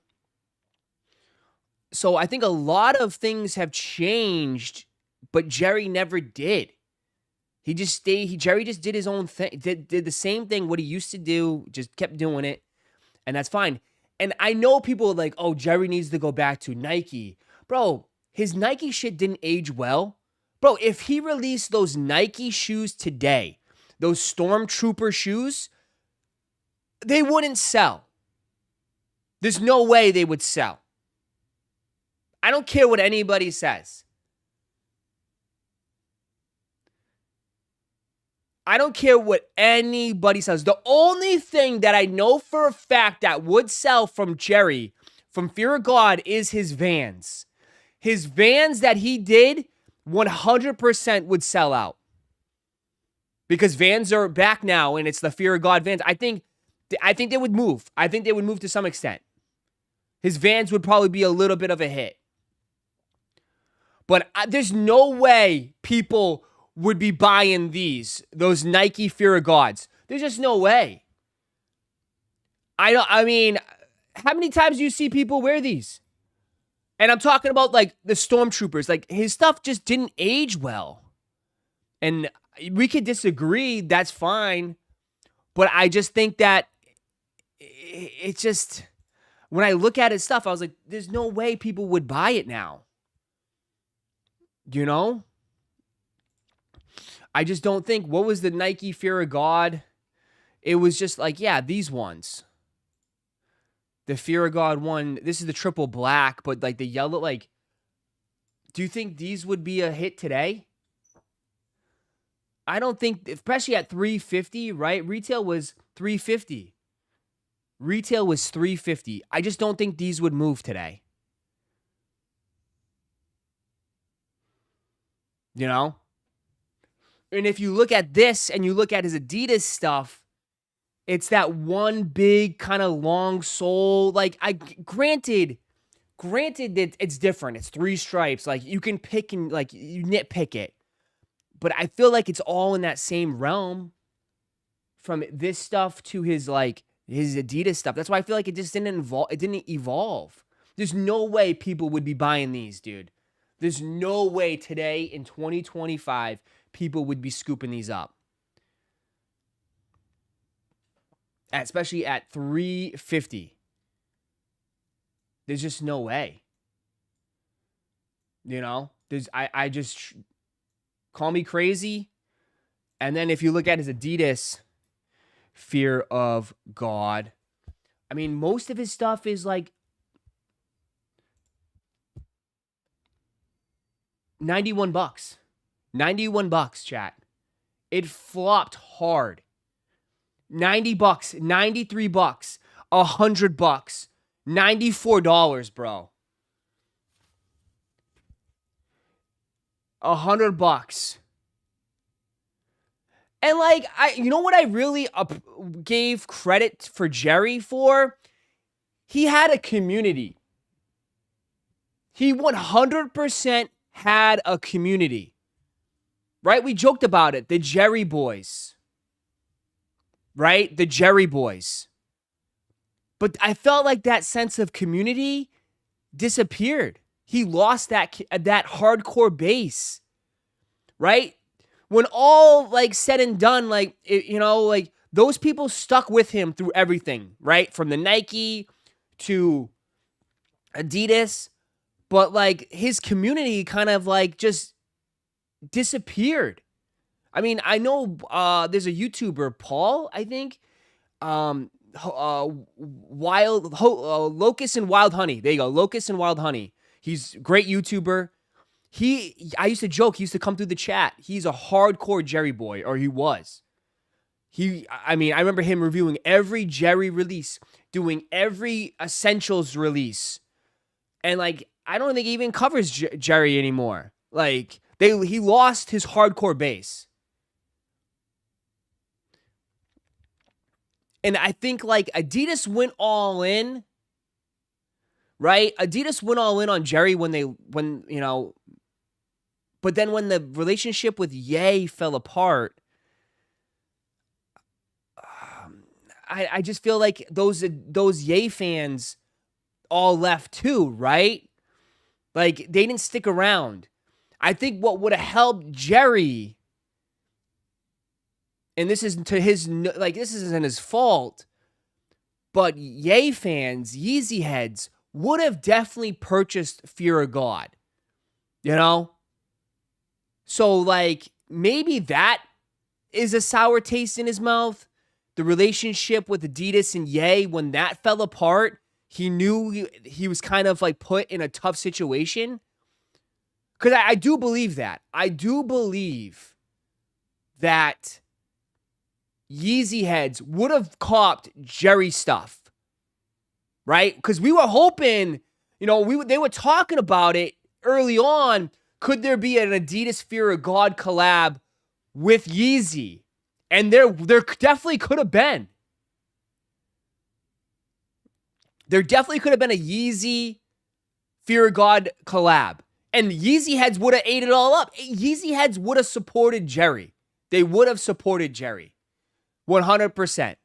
So I think a lot of things have changed, but Jerry never did. He just stayed. Jerry just did his own thing. Did the same thing what he used to do. Just kept doing it, and that's fine. And I know people are like, "Oh, Jerry needs to go back to Nike, bro." His Nike shit didn't age well, bro. If he released those Nike shoes today, those Stormtrooper shoes, they wouldn't sell. There's no way they would sell. I don't care what anybody says. I don't care what anybody says. The only thing that I know for a fact that would sell from Jerry, from Fear of God, is his Vans. His Vans that he did, 100% would sell out. Because Vans are back now, and it's the Fear of God Vans. I think they would move. I think they would move to some extent. His Vans would probably be a little bit of a hit. But there's no way people would be buying those Nike Fear of Gods. There's just no way. I mean, how many times do you see people wear these? And I'm talking about like the stormtroopers. Like his stuff just didn't age well. And we could disagree. That's fine. But I just think that it's just, when I look at his stuff, I was like, there's no way people would buy it now. You know? I just don't think, what was the Nike Fear of God? It was just like, yeah, these ones. The Fear of God one, this is the triple black, but like the yellow, like, do you think these would be a hit today? I don't think, especially at $350, right? Retail was $350. Retail was $350. I just don't think these would move today. You know? And if you look at this and you look at his Adidas stuff, it's that one big kind of long sole. Like, granted that it's different. It's 3 stripes. Like, you can pick and, like, you nitpick it. But I feel like it's all in that same realm, from this stuff to his, like, his Adidas stuff. That's why I feel like it just didn't evolve. There's no way people would be buying these, dude. There's no way today in 2025 people would be scooping these up. Especially at $350. There's just no way. You know? I just, call me crazy. And then if you look at his Adidas Fear of God, I mean, most of his stuff is like $91. $91, chat. It flopped hard. $90, $93, $100, $94, bro. $100. And like, you know what I really gave credit for Jerry for? He had a community. He 100% had a community. Right? We joked about it. The Jerry Boys. Right? The Jerry Boys. But I felt like that sense of community disappeared. He lost that hardcore base. Right? When all like said and done, like, you know, like those people stuck with him through everything, right? From the Nike to Adidas. But like his community kind of like just disappeared. I mean, I know there's a YouTuber, Paul, I think. Locust and Wild Honey. There you go. Locust and Wild Honey. He's a great YouTuber. I used to joke, he used to come through the chat. He's a hardcore Jerry boy, or he was. I remember him reviewing every Jerry release, doing every Essentials release. And like, I don't think he even covers Jerry anymore. Like, he lost his hardcore base. And I think like Adidas went all in, right? Adidas went all in on Jerry when you know, but then when the relationship with Ye fell apart, I just feel like those Ye fans all left too, right? Like, they didn't stick around. I think what would have helped Jerry, and this isn't this isn't his fault, but Ye fans, Yeezy heads, would have definitely purchased Fear of God. You know? So, like, maybe that is a sour taste in his mouth. The relationship with Adidas and Ye, when that fell apart, he knew he was kind of, like, put in a tough situation. Because I do believe that. I do believe that Yeezy heads would have copped Jerry stuff. Right? Because we were hoping, you know, they were talking about it early on. Could there be an Adidas Fear of God collab with Yeezy? And there definitely could have been. There definitely could have been a Yeezy Fear of God collab. And Yeezy heads would have ate it all up. Yeezy heads would have supported Jerry. They would have supported Jerry. 100%.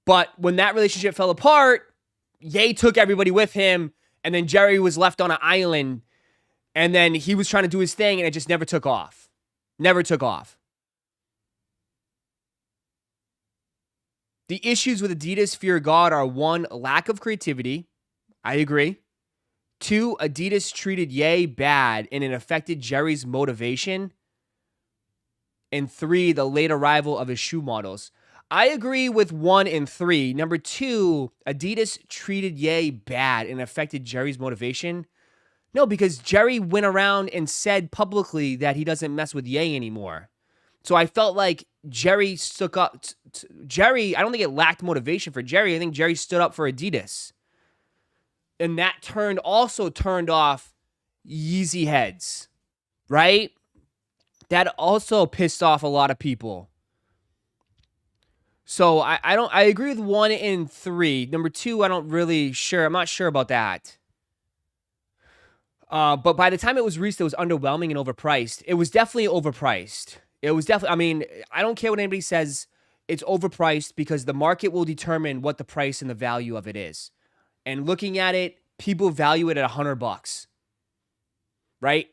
But when that relationship fell apart, Ye took everybody with him, and then Jerry was left on an island, and then he was trying to do his thing, and it just never took off. Never took off. The issues with Adidas Fear God are 1, lack of creativity. I agree. 2, Adidas treated Ye bad and it affected Jerry's motivation. And 3, the late arrival of his shoe models. I agree with 1 and 3. Number 2, Adidas treated Ye bad and affected Jerry's motivation. No, because Jerry went around and said publicly that he doesn't mess with Ye anymore. So I felt like Jerry stuck up. Jerry, I don't think it lacked motivation for Jerry. I think Jerry stood up for Adidas. And that also turned off Yeezy heads, right? That also pissed off a lot of people. So I agree with 1 and 3. Number 2, I'm not sure about that. But by the time it was released, it was underwhelming and overpriced. It was definitely overpriced. I mean, I don't care what anybody says. It's overpriced because the market will determine what the price and the value of it is. And looking at it, people value it at $100, right?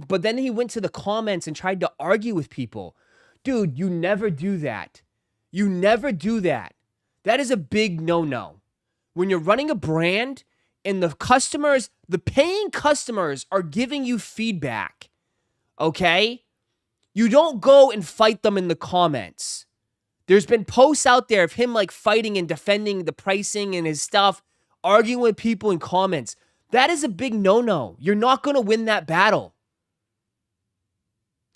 But then he went to the comments and tried to argue with people. Dude, you never do that. You never do that. That is a big no-no. When you're running a brand and the paying customers are giving you feedback, okay? You don't go and fight them in the comments. There's been posts out there of him like fighting and defending the pricing and his stuff, arguing with people in comments. That is a big no-no. You're not going to win that battle.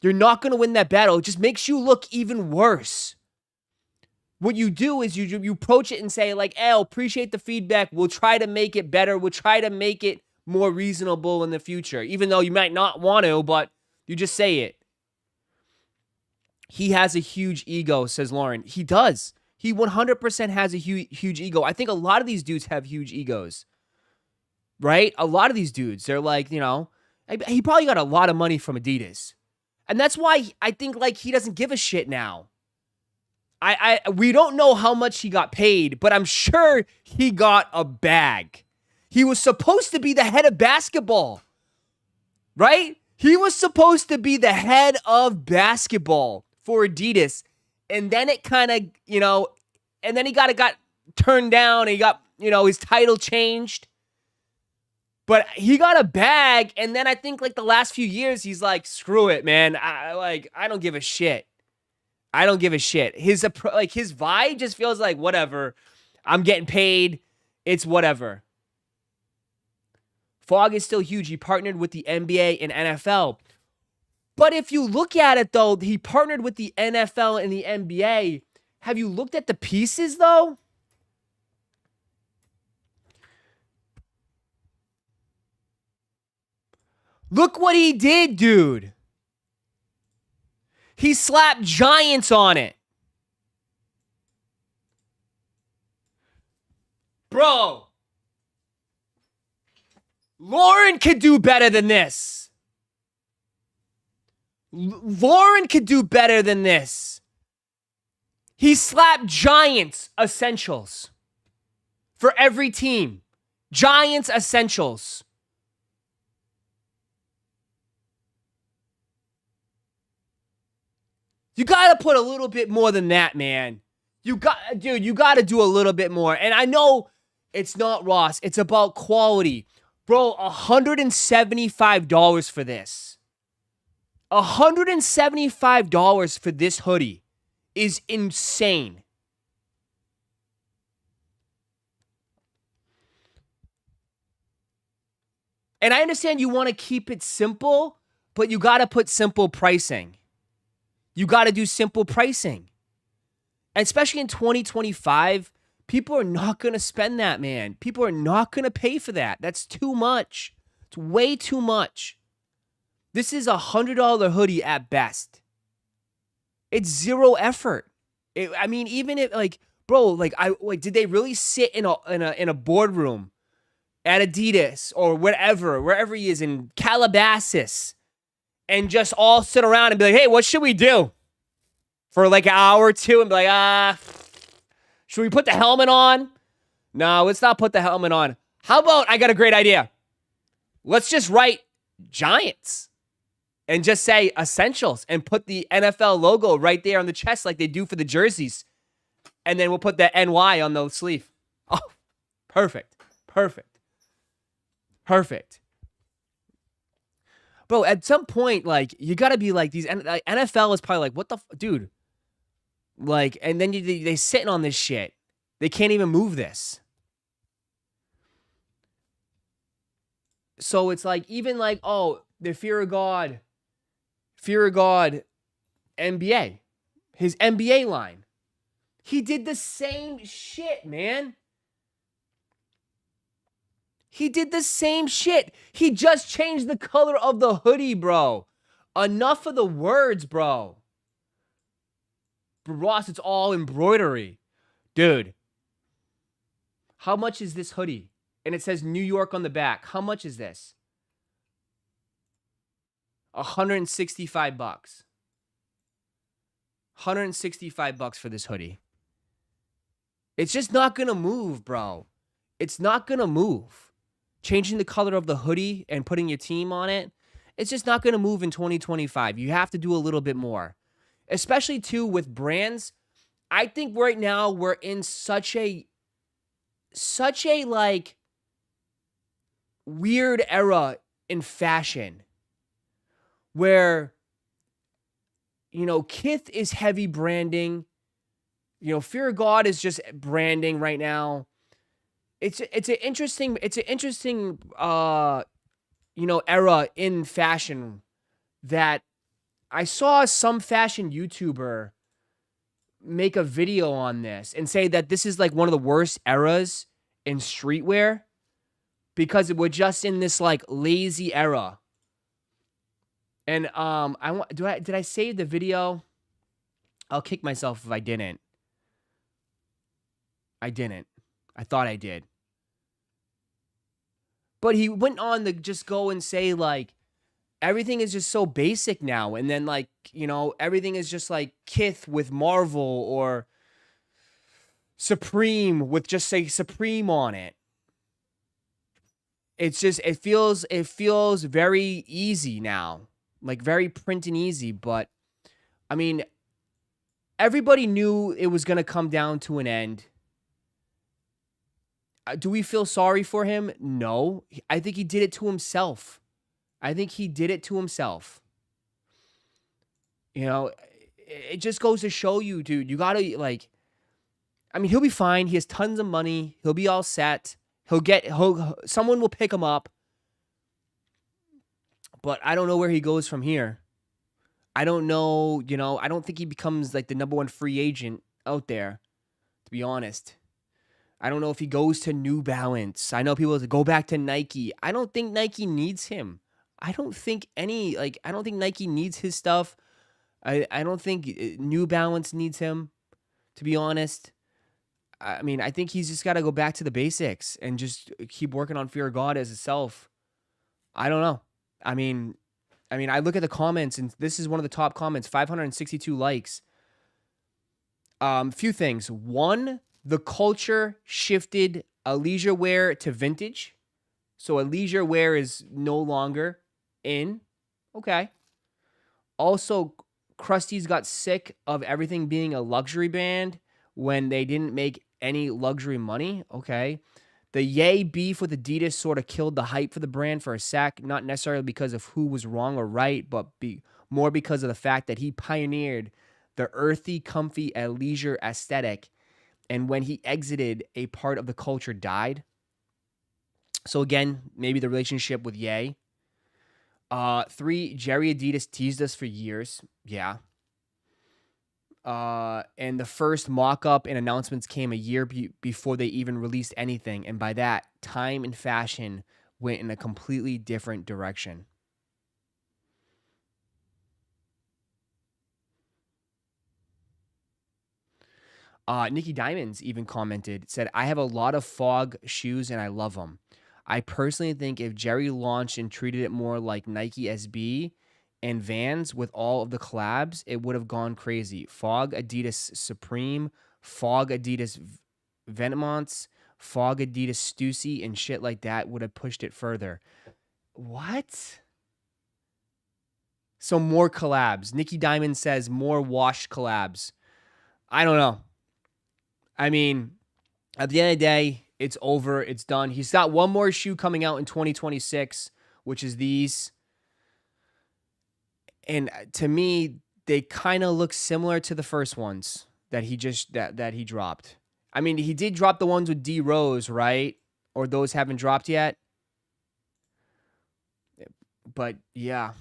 You're not going to win that battle. It just makes you look even worse. What you do is you approach it and say like, hey, I appreciate the feedback. We'll try to make it better. We'll try to make it more reasonable in the future. Even though you might not want to, but you just say it. He has a huge ego, says Lauren. He does. He 100% has a huge ego. I think a lot of these dudes have huge egos, right? A lot of these dudes, they're like, you know, he probably got a lot of money from Adidas. And that's why I think like he doesn't give a shit now. We don't know how much he got paid, but I'm sure he got a bag. He was supposed to be the head of basketball, right? He was supposed to be the head of basketball for Adidas. And then it kind of, you know, and then he got turned down. And he got, you know, his title changed. But he got a bag. And then I think like the last few years, he's like, screw it, man. I don't give a shit. I don't give a shit. His vibe just feels like whatever. I'm getting paid. It's whatever. Fogg is still huge. He partnered with the NBA and NFL. But if you look at it, though, he partnered with the NFL and the NBA. Have you looked at the pieces, though? Look what he did, dude. He slapped Giants on it. Bro. Lauren could do better than this. Lauren could do better than this. He slapped Giants essentials for every team. Giants essentials. You got to put a little bit more than that, man. You got to do a little bit more. And I know it's not Ross. It's about quality. Bro, $175 for this. $175 for this hoodie is insane. And I understand you want to keep it simple, but you got to put simple pricing. You got to do simple pricing. And especially in 2025, people are not going to spend that, man. People are not going to pay for that. That's too much. It's way too much. This is $100 hoodie at best. It's zero effort. Even if did they really sit in a boardroom at Adidas or wherever he is in Calabasas, and just all sit around and be like, hey, what should we do? For like an hour or two and be like, should we put the helmet on? No, let's not put the helmet on. How about, I got a great idea. Let's just write Giants and just say Essentials and put the NFL logo right there on the chest like they do for the jerseys. And then we'll put the NY on the sleeve. Oh, perfect. Perfect. Perfect. Bro, at some point, like, you got to be like, these NFL is probably like, what the dude? Like, and then they sitting on this shit. They can't even move this. So it's like, even like, oh, the Fear of God NBA, his NBA line. He did the same shit, man. He did the same shit. He just changed the color of the hoodie, bro. Enough of the words, bro. Ross, it's all embroidery. Dude, how much is this hoodie? And it says New York on the back. How much is this? $165. $165 for this hoodie. It's just not going to move, bro. It's not going to move. Changing the color of the hoodie and putting your team on it, it's just not going to move in 2025. You have to do a little bit more. Especially, too, with brands. I think right now we're in such a like weird era in fashion where, you know, Kith is heavy branding. You know, Fear of God is just branding right now. It's an interesting you know, era in fashion that I saw some fashion YouTuber make a video on this and say that this is like one of the worst eras in streetwear because we're just in this like lazy era. And did I save the video? I'll kick myself if I didn't. I didn't. I thought I did. But he went on to just go and say like everything is just so basic now, and then like, you know, everything is just like Kith with Marvel or Supreme with just say Supreme on it. It's just it feels very easy now. Like very print and easy, but I mean everybody knew it was going to come down to an end. Do we feel sorry for him? No. I think he did it to himself. You know, it just goes to show you, dude, you got to like, I mean, he'll be fine. He has tons of money. He'll be all set. Someone will pick him up. But I don't know where he goes from here. I don't know, you know, I don't think he becomes like the #1 free agent out there, to be honest. I don't know if he goes to New Balance. I know people go back to Nike. I don't think Nike needs him. I don't think Nike needs his stuff. I don't think New Balance needs him, to be honest. I mean, I think he's just got to go back to the basics and just keep working on Fear of God as itself. I don't know. I mean, I look at the comments, and this is one of the top comments, 562 likes. Few things. One, the culture shifted athleisure wear to vintage. So athleisure wear is no longer in. Okay. Also, Krusty's got sick of everything being a luxury brand when they didn't make any luxury money. Okay. The Ye beef with Adidas sort of killed the hype for the brand for a sec, not necessarily because of who was wrong or right, but more because of the fact that he pioneered the earthy, comfy, athleisure aesthetic. And when he exited, a part of the culture died. So again, maybe the relationship with Ye. 3, Jerry Adidas teased us for years. Yeah. And the first mock-up and announcements came a year before they even released anything. And by that, time and fashion went in a completely different direction. Nikki Diamonds even commented, said, I have a lot of Fog shoes and I love them. I personally think if Jerry launched and treated it more like Nike SB and Vans with all of the collabs, it would have gone crazy. Fog Adidas Supreme, Fog Adidas Venomance, Fog Adidas Stussy and shit like that would have pushed it further. What? So more collabs. Nikki Diamond says more washed collabs. I don't know. I mean, at the end of the day, it's over. It's done. He's got one more shoe coming out in 2026, which is these. And to me, they kind of look similar to the first ones that he just that he dropped. I mean, he did drop the ones with D Rose, right? Or those haven't dropped yet. But yeah.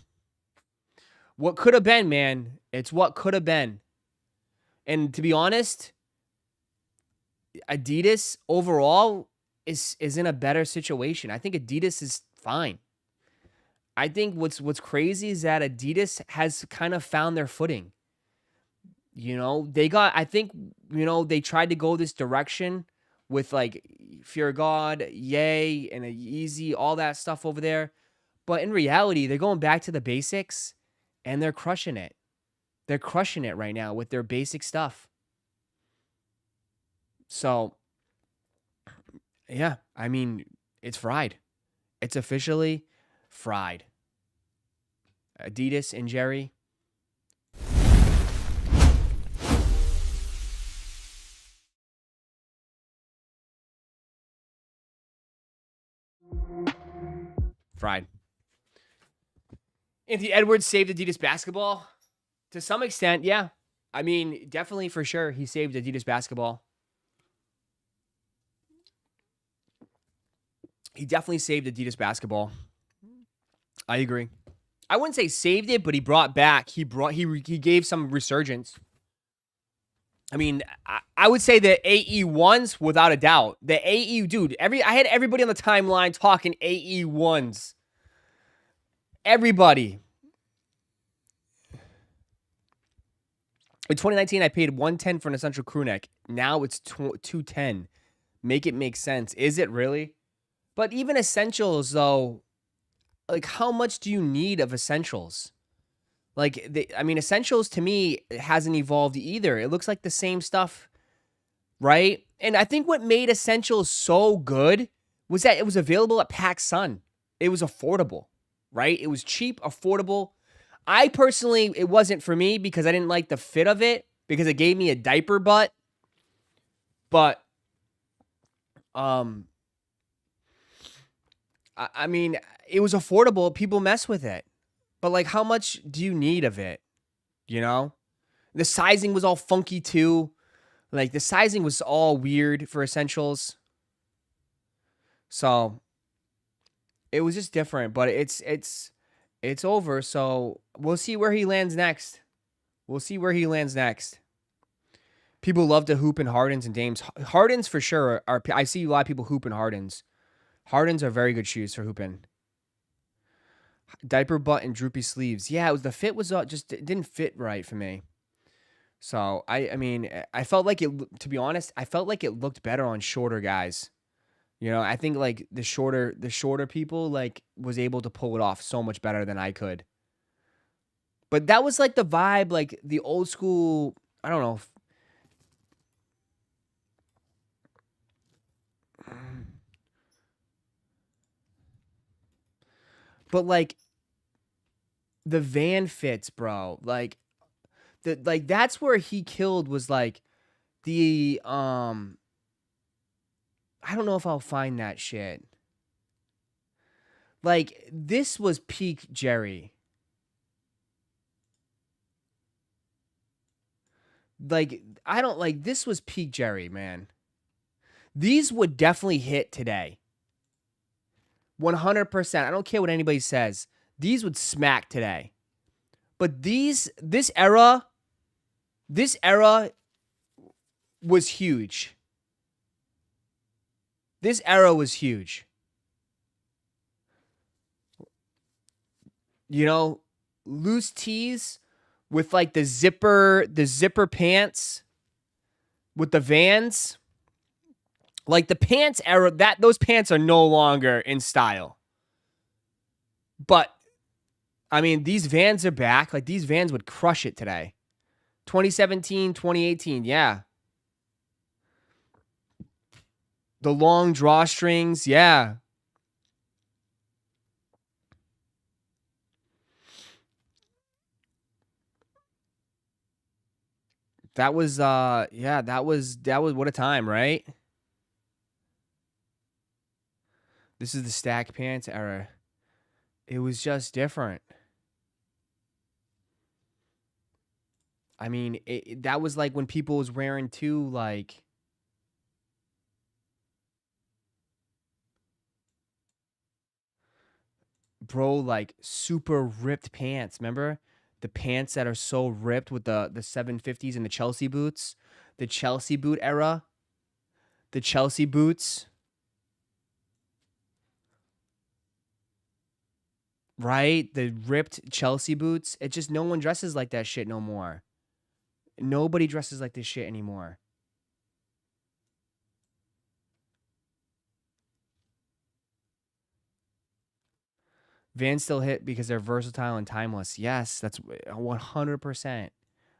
What could have been, man. It's what could have been. And to be honest, Adidas overall is in a better situation. I think Adidas is fine. I think what's crazy is that Adidas has kind of found their footing. You know, they tried to go this direction with like Fear God, Yay, and a Yeezy, all that stuff over there. But in reality, they're going back to the basics and they're crushing it. They're crushing it right now with their basic stuff. So, yeah, I mean, it's fried. It's officially fried. Adidas and Jerry. Fried. Anthony Edwards saved Adidas basketball. To some extent, yeah. I mean, definitely for sure, he saved Adidas basketball. He definitely saved Adidas basketball. I agree. I wouldn't say saved it, but he brought back. He gave some resurgence. I mean, I would say the AE ones without a doubt. The AE, dude. I had everybody on the timeline talking AE ones. Everybody. In 2019, I paid $110 for an essential crew neck. Now it's $210. Make it make sense. Is it really? But even essentials, though, like how much do you need of essentials? Like, essentials to me hasn't evolved either. It looks like the same stuff, right? And I think what made essentials so good was that it was available at PacSun. It was affordable, right? It was cheap, affordable. I personally, it wasn't for me because I didn't like the fit of it because it gave me a diaper butt. But, I mean, it was affordable. People mess with it. But, like, how much do you need of it? You know? The sizing was all funky, too. Like, the sizing was all weird for essentials. So, it was just different. But it's over. So, we'll see where he lands next. People love to hoop in Hardens and Dames. Hardens, for sure, are. I see a lot of people hoop in Hardens. Hardens are very good shoes for hooping. Diaper butt and droopy sleeves. Yeah, the fit was just it didn't fit right for me. So I mean, I felt like it. To be honest, I felt like it looked better on shorter guys. You know, I think like the shorter people like was able to pull it off so much better than I could. But that was like the vibe, like the old school. I don't know. But like the Van fits, bro. Like that's where he killed was like the I don't know if I'll find that shit. Like this was peak Jerry. Like I don't like this was peak Jerry, man. These would definitely hit today. 100%. I don't care what anybody says. These would smack today. But this era was huge. This era was huge. You know, loose tees with like the zipper pants with the Vans. Like the pants era, those pants are no longer in style. But, I mean, these Vans are back. Like, these Vans would crush it today. 2017, 2018, yeah. The long drawstrings, yeah. That was yeah, that was what a time, right? This is the stack pants era. It was just different. I mean, that was like when people was wearing too, like, bro, like super ripped pants. Remember the pants that are so ripped with the 750s and the Chelsea boots, the Chelsea boot era, the Chelsea boots, right? The ripped Chelsea boots. It just no one dresses like that shit no more. Nobody dresses like this shit anymore. Vans still hit because they're versatile and timeless. Yes, that's 100%.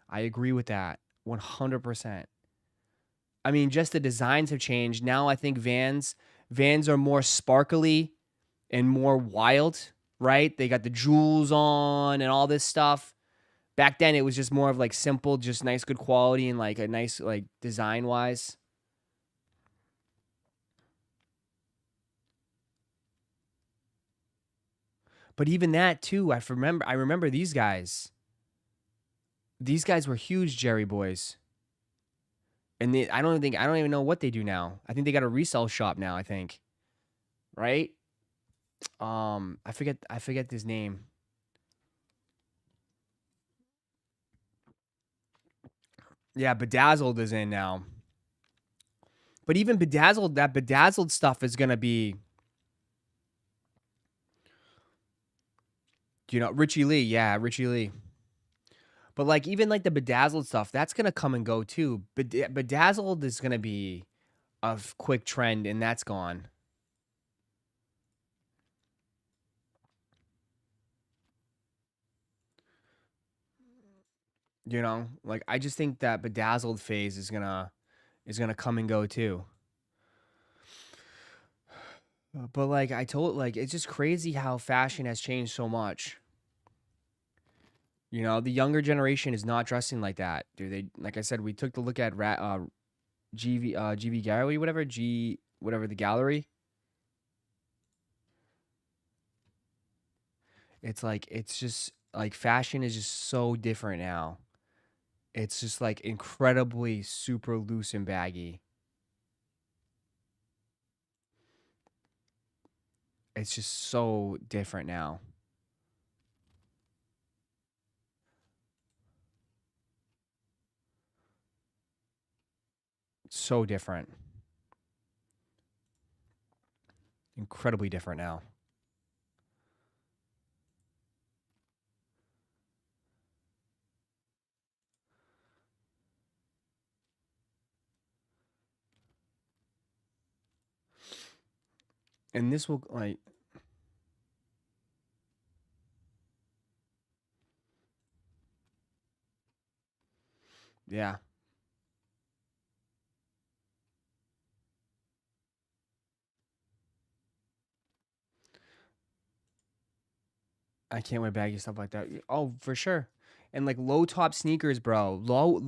I agree with that. 100%. I mean, just the designs have changed. Now I think Vans are more sparkly and more wild, right? They got the jewels on and all this stuff. Back then it was just more of like simple, just nice good quality and like a nice like design wise. But even that too, I remember these guys. These guys were huge Jerry boys. And I don't even know what they do now. I think they got a resale shop now, I think. Right? I forget his name. Yeah, Bedazzled is in now. But even Bedazzled, that Bedazzled stuff is gonna be, Richie Lee. Yeah, Richie Lee. But like even like the Bedazzled stuff, that's gonna come and go too. Bedazzled is gonna be a quick trend, and that's gone. Like I just think that Bedazzled phase is gonna come and go too. But like like it's just crazy how fashion has changed so much. The younger generation is not dressing like that, dude. They like I said, we took the look at GV Gallery, whatever the gallery. It's just like fashion is just so different now. It's just like incredibly super loose and baggy. It's just so different now. So different. Incredibly different now. And this will like yeah. I can't wear baggy stuff like that. Oh, for sure. And like low top sneakers, bro. Low,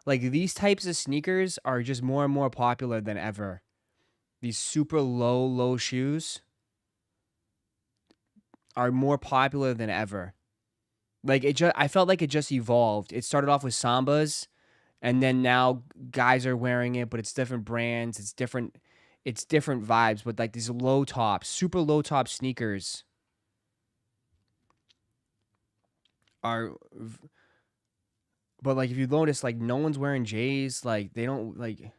like these types of sneakers are just more and more popular than ever. These super low shoes are more popular than ever. Like I felt like it just evolved. It started off with Sambas, and then now guys are wearing it, but it's different brands. It's different vibes. But like these low top, super low top sneakers are. But like if you notice, like no one's wearing J's. Like they don't like.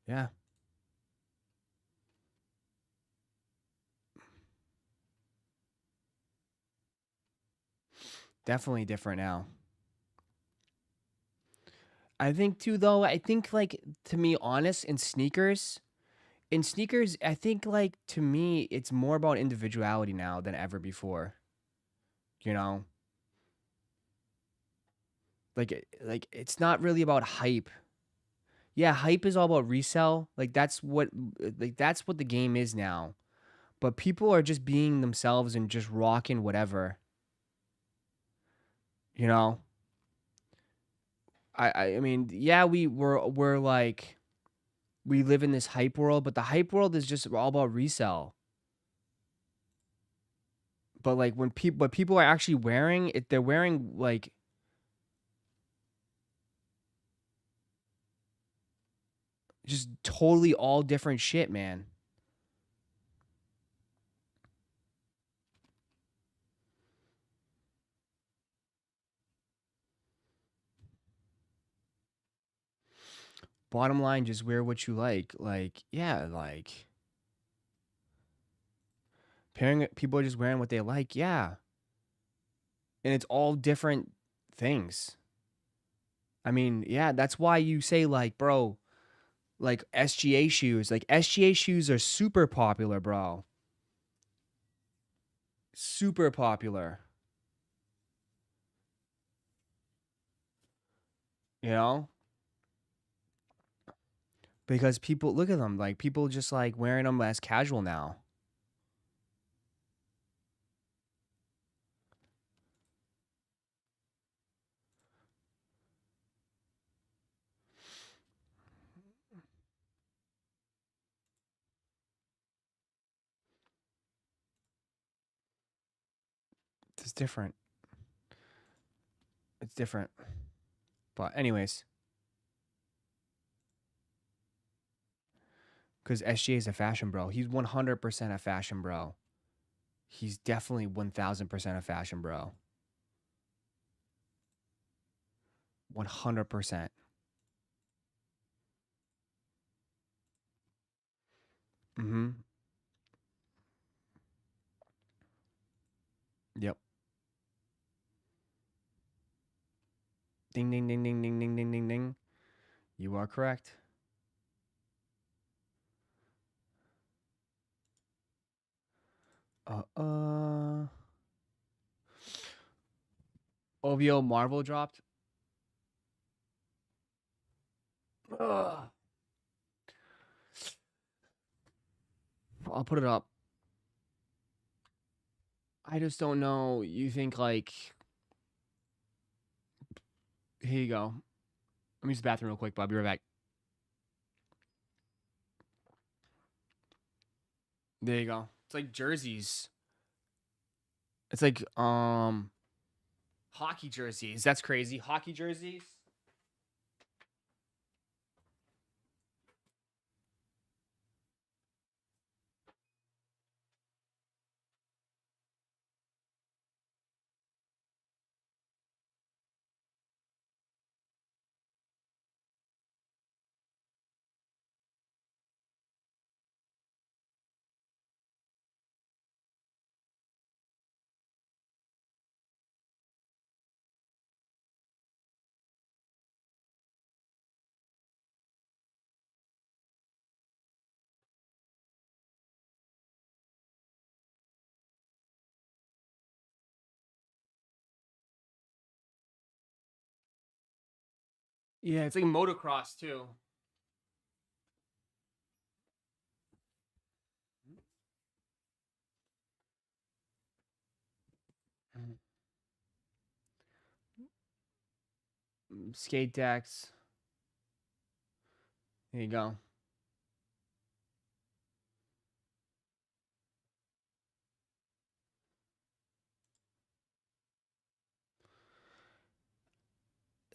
Yeah, definitely different now. I think too, though. I think like to me, honest, in sneakers, I think like to me, it's more about individuality now than ever before. you know? Like it's not really about hype. Yeah, hype is all about resell. That's what the game is now. But people are just being themselves and just rocking whatever. You know? I mean, yeah, we're like we live in this hype world, but the hype world is just all about resell. But like when people are actually wearing it, they're wearing like just totally all different shit, man. Bottom line, just wear what you like. Like, yeah, like pairing people are just wearing what they like, yeah. And it's all different things. I mean, yeah, that's why you say like, bro, like SGA shoes. Like SGA shoes are super popular, bro. Super popular. You know? Because people look at them, like people just like wearing them as casual now. It's different. It's different. But anyways, because SGA is a fashion bro. He's 100% a fashion bro. He's definitely 1000% a fashion bro. 100%. Mm-hmm. Yep. Ding ding ding ding ding ding ding ding ding. You are correct. OVO Marvel dropped. Ugh. I'll put it up. I just don't know. You think like, here you go. Let me use the bathroom real quick, but I'll be right back. There you go. It's like jerseys. It's like hockey jerseys. That's crazy. Hockey jerseys. Yeah, it's like motocross too. Skate decks. There you go.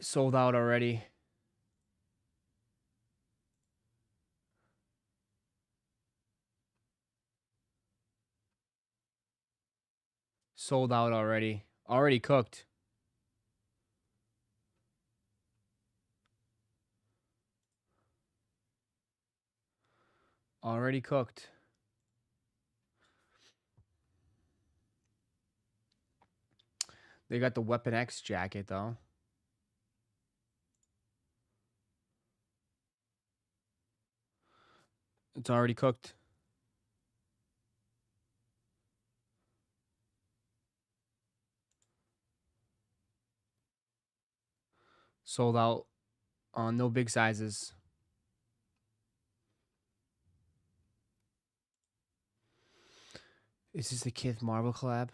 Sold out already. Sold out already. Already cooked. Already cooked. They got the Weapon X jacket though. It's already cooked. Sold out on no big sizes. Is this the Kith Marvel collab?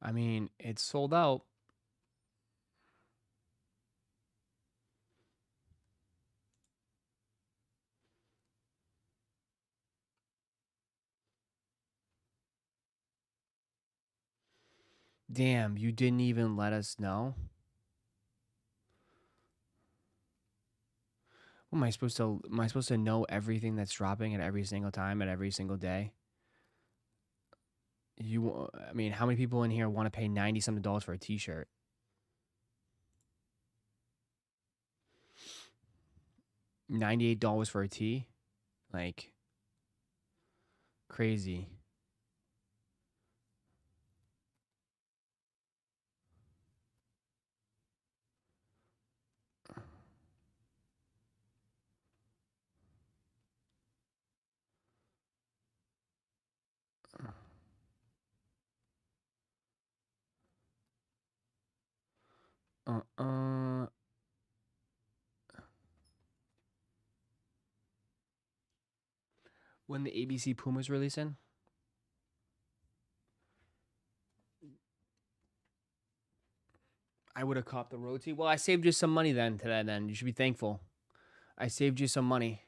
I mean, it's sold out. Damn, you didn't even let us know? What am I supposed to know everything that's dropping at every single time at every single day? I mean, how many people in here want to pay $90 something for a t-shirt? $98 for a tee? Like, crazy. When the ABC Puma's releasing? I would have copped the roti. Well, I saved you some money then today. Then you should be thankful. I saved you some money.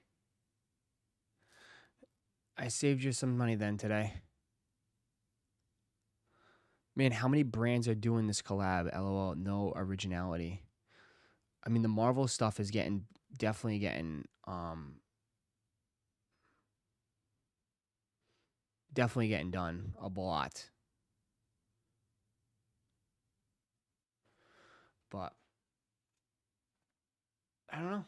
I saved you some money then today. Man, how many brands are doing this collab? LOL, no originality. I mean, the Marvel stuff is definitely getting done a lot. But I don't know.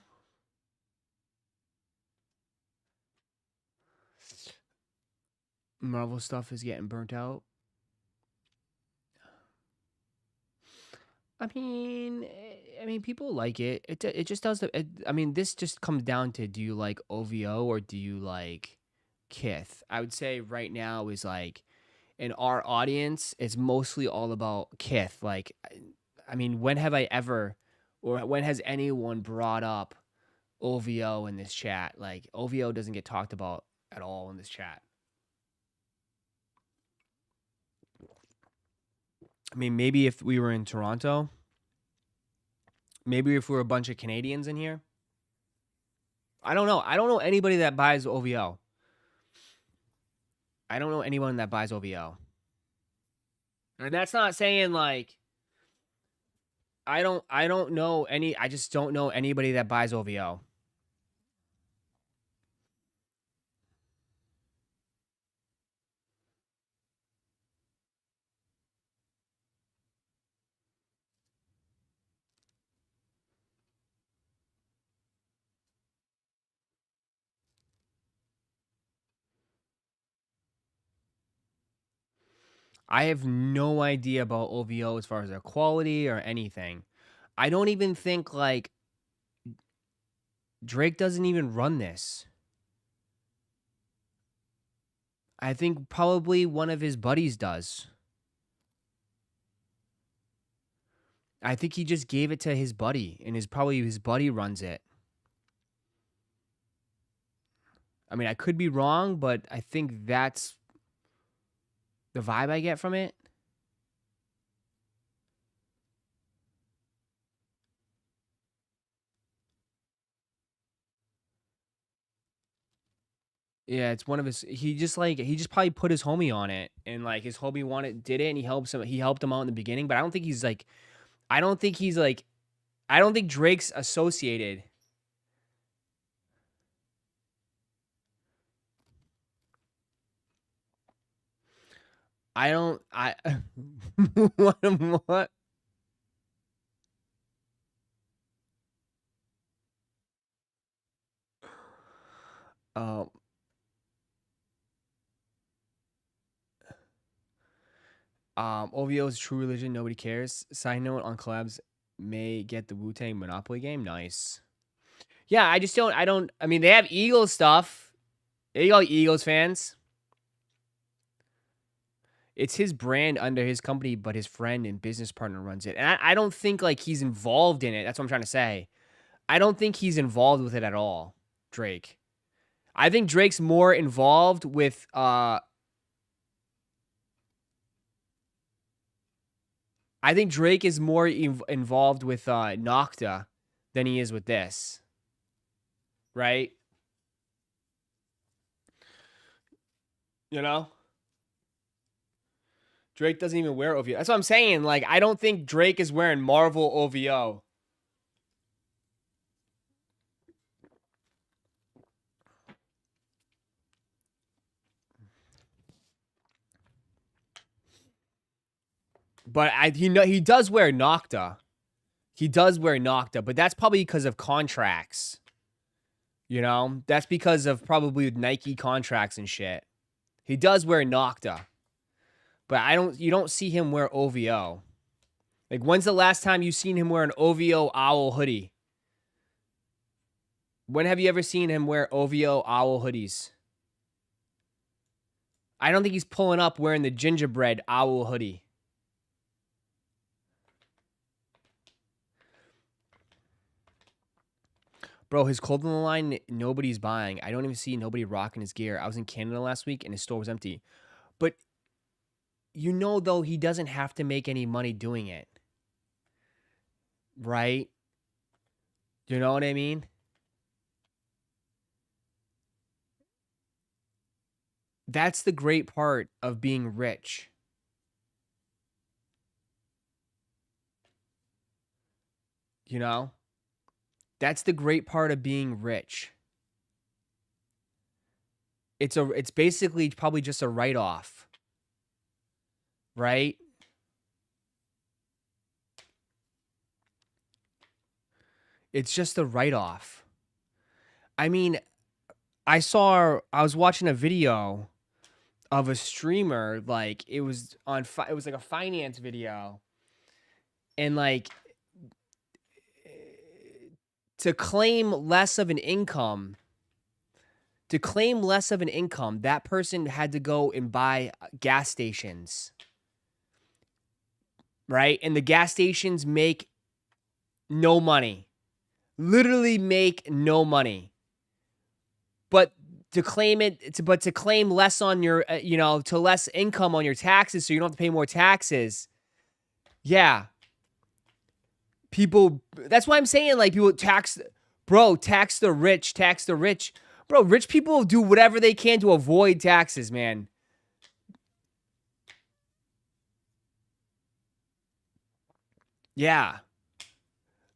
Marvel stuff is getting burnt out. I mean, people like it. It just does. I mean, this just comes down to, do you like OVO or do you like Kith? I would say right now is like, in our audience, it's mostly all about Kith. Like, I mean, when have I ever, or when has anyone brought up OVO in this chat? Like, OVO doesn't get talked about at all in this chat. I mean, maybe if we were in Toronto, maybe if we were a bunch of Canadians in here. I don't know. I don't know anybody that buys OVO. I don't know anyone that buys OVO. And that's not saying like I don't know any, I just don't know anybody that buys OVO. I have no idea about OVO as far as their quality or anything. I don't even think like Drake doesn't even run this. I think probably one of his buddies does. I think he just gave it to his buddy, and his buddy runs it. I mean, I could be wrong, but I think that's the vibe I get from it. Yeah, it's one of his. He just probably put his homie on it, and like his homie did it, and he helped him out in the beginning. But I don't think he's like, I don't think Drake's associated. What? OVO's true religion, nobody cares. Side note on collabs may get the Wu-Tang Monopoly game. Nice. Yeah, I mean, they have Eagles stuff. There you go, Eagles fans. It's his brand under his company, but his friend and business partner runs it. And I don't think like he's involved in it. That's what I'm trying to say. I don't think he's involved with it at all, Drake. I think Drake's more involved with I think Drake is more involved with Nocta than he is with this. Right? You know? Drake doesn't even wear OVO. That's what I'm saying. Like, I don't think Drake is wearing Marvel OVO. But he does wear Nocta. He does wear Nocta, but that's probably because of contracts. You know? That's because of probably Nike contracts and shit. He does wear Nocta. But you don't see him wear OVO. Like, when's the last time you seen him wear an OVO owl hoodie? When have you ever seen him wear OVO owl hoodies? I don't think he's pulling up wearing the gingerbread owl hoodie. Bro, his clothing line, nobody's buying. I don't even see nobody rocking his gear. I was in Canada last week and his store was empty. But you know, though, he doesn't have to make any money doing it. Right? You know what I mean? That's the great part of being rich. You know? That's the great part of being rich. It's basically probably just a write-off. Right? It's just a write-off. I mean, I was watching a video of a streamer, like it was like a finance video. And like to claim less of an income, that person had to go and buy gas stations. Right? And the gas stations make no money. Literally make no money. But to claim less on your, to less income on your taxes so you don't have to pay more taxes. Yeah. People, that's why I'm saying, like, people tax the rich. Bro, rich people do whatever they can to avoid taxes, man. Yeah.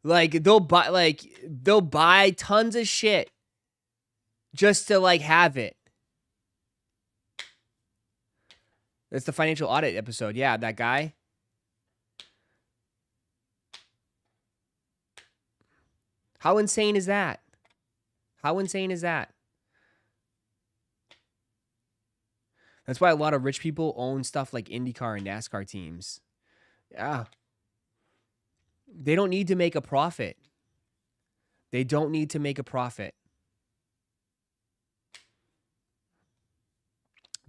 Like they'll buy tons of shit just to like have it. That's the financial audit episode. Yeah, that guy. How insane is that? That's why a lot of rich people own stuff like IndyCar and NASCAR teams. Yeah. They don't need to make a profit. The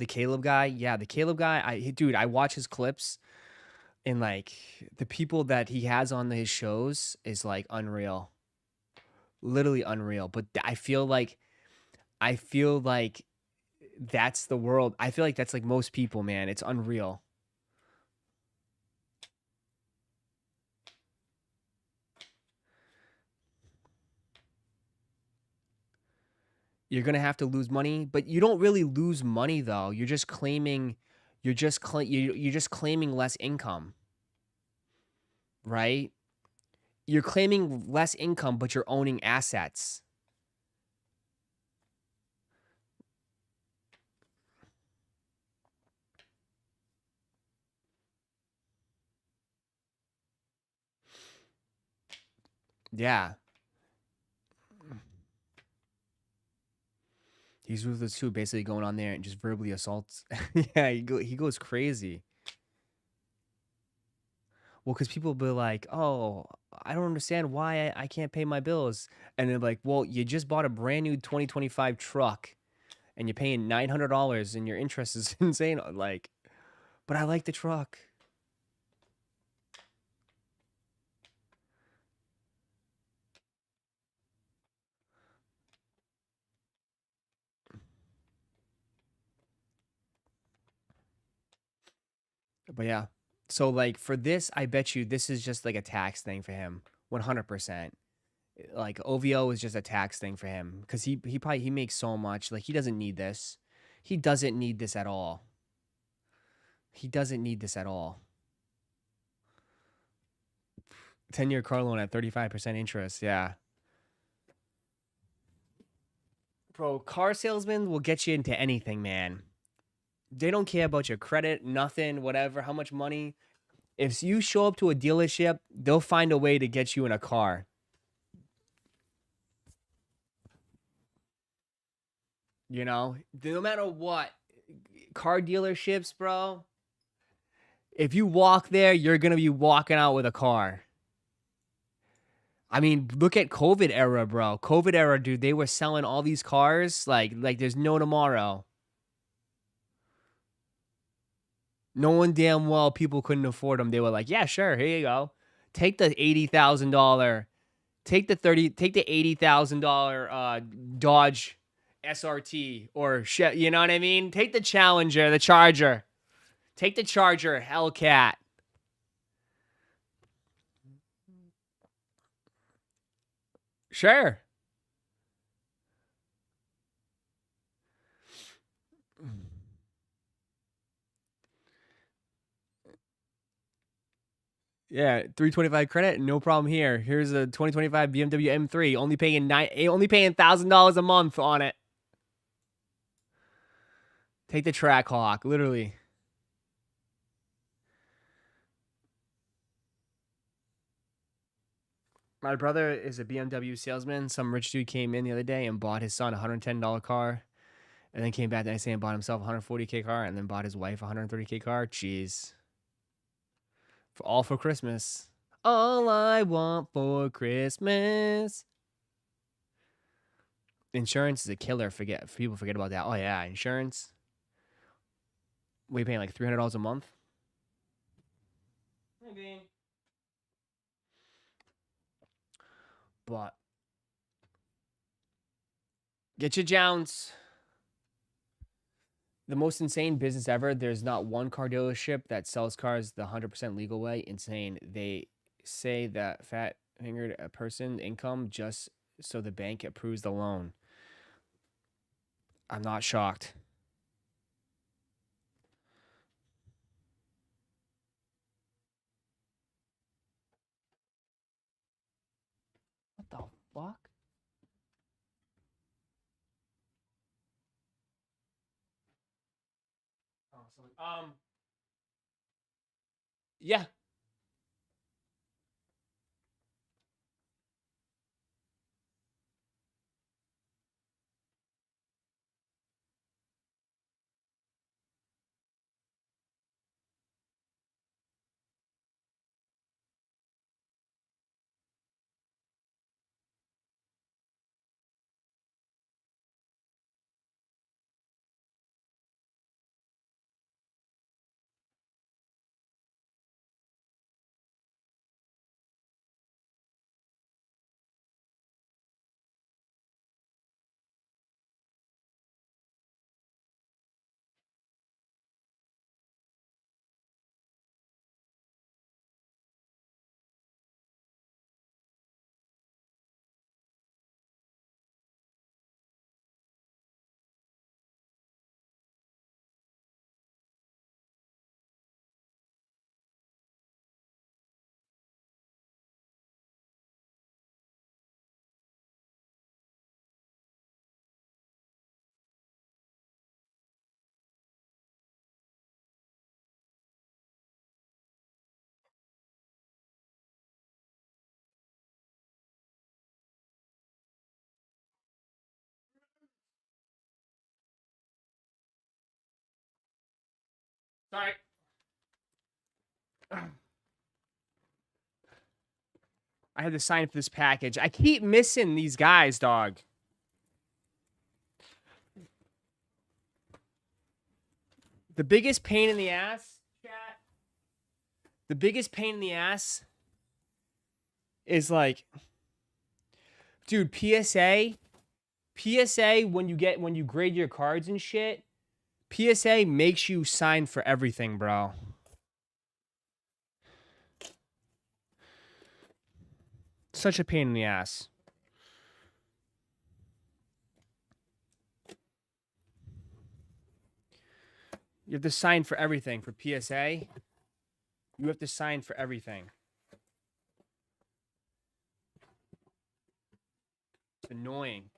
Caleb guy, I watch his clips, and like the people that he has on his shows is like unreal. Literally unreal. But I feel like that's the world. I feel like that's like most people, man. It's unreal. You're going to have to lose money, but you don't really lose money though. You're just claiming less income. Right? You're claiming less income, but you're owning assets. Yeah. He's ruthless too, basically going on there and just verbally assaults. Yeah, he goes crazy. Well, because people be like, oh, I don't understand why I can't pay my bills. And they're like, well, you just bought a brand new 2025 truck and you're paying $900 and your interest is insane. Like, But I like the truck. But yeah. So like for this, I bet you this is just like a tax thing for him. 100%. Like OVO is just a tax thing for him cuz he probably he makes so much. Like he doesn't need this. He doesn't need this at all. He doesn't need this at all. 10-year car loan at 35% interest. Yeah. Bro, car salesmen will get you into anything, man. They don't care about your credit, nothing, whatever, how much money. If you show up to a dealership, they'll find a way to get you in a car. You know, no matter what, car dealerships, bro. If you walk there, you're going to be walking out with a car. I mean, look at COVID era, bro. COVID era, dude, they were selling all these cars like there's no tomorrow. No one damn well people couldn't afford them. They were like, yeah, sure, here you go. Take the $80,000, take the $80,000 Dodge SRT or shit, you know what I mean? Take the Challenger, the Charger. Take the Charger, Hellcat. Sure. Yeah, 325 credit, no problem here. Here's a 2025 BMW M3, only paying $1,000 a month on it. Take the Trackhawk, literally. My brother is a BMW salesman. Some rich dude came in the other day and bought his son a $110 car, and then came back the next day and bought himself a $140K car, and then bought his wife a $130K car. Jeez. All for Christmas. All I want for Christmas. Insurance is a killer. People forget about that. Oh yeah, insurance. We paying like $300 a month. Maybe. But get your Jounce. The most insane business ever. There's not one car dealership that sells cars the 100% legal way. Insane. They say that fat fingered a person income just so the bank approves the loan. I'm not shocked. What the fuck? Yeah. Sorry. I had to sign for this package. I keep missing these guys, dog. The biggest pain in the ass. The biggest pain in the ass is like, dude, PSA, when you grade your cards and shit, PSA makes you sign for everything, bro. Such a pain in the ass. You have to sign for everything. For PSA, you have to sign for everything. It's annoying.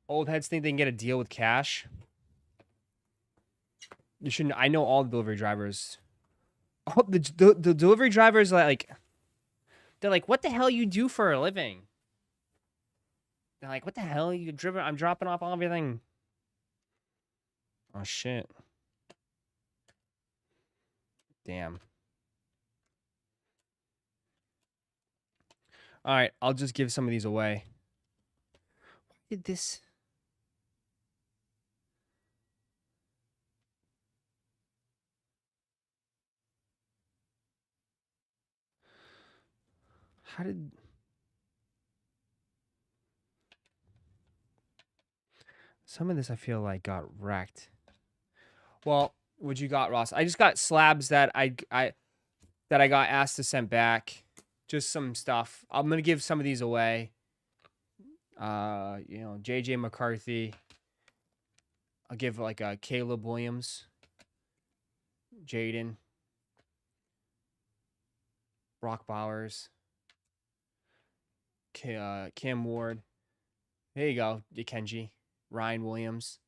Old heads think they can get a deal with cash. You shouldn't. I know all the delivery drivers. All the delivery drivers like, they're like, what the hell you do for a living? They're like, what the hell you driven? I'm dropping off everything. Oh shit. Damn. All right, I'll just give some of these away. Why did this? How did... Some of this I feel like got wrecked. Well, what you got, Ross? I just got slabs that I got asked to send back. Just some stuff. I'm gonna give some of these away. You know, JJ McCarthy. I'll give like a Caleb Williams. Jaden. Brock Bowers. Cam Ward. There you go, Kenji. Ryan Williams.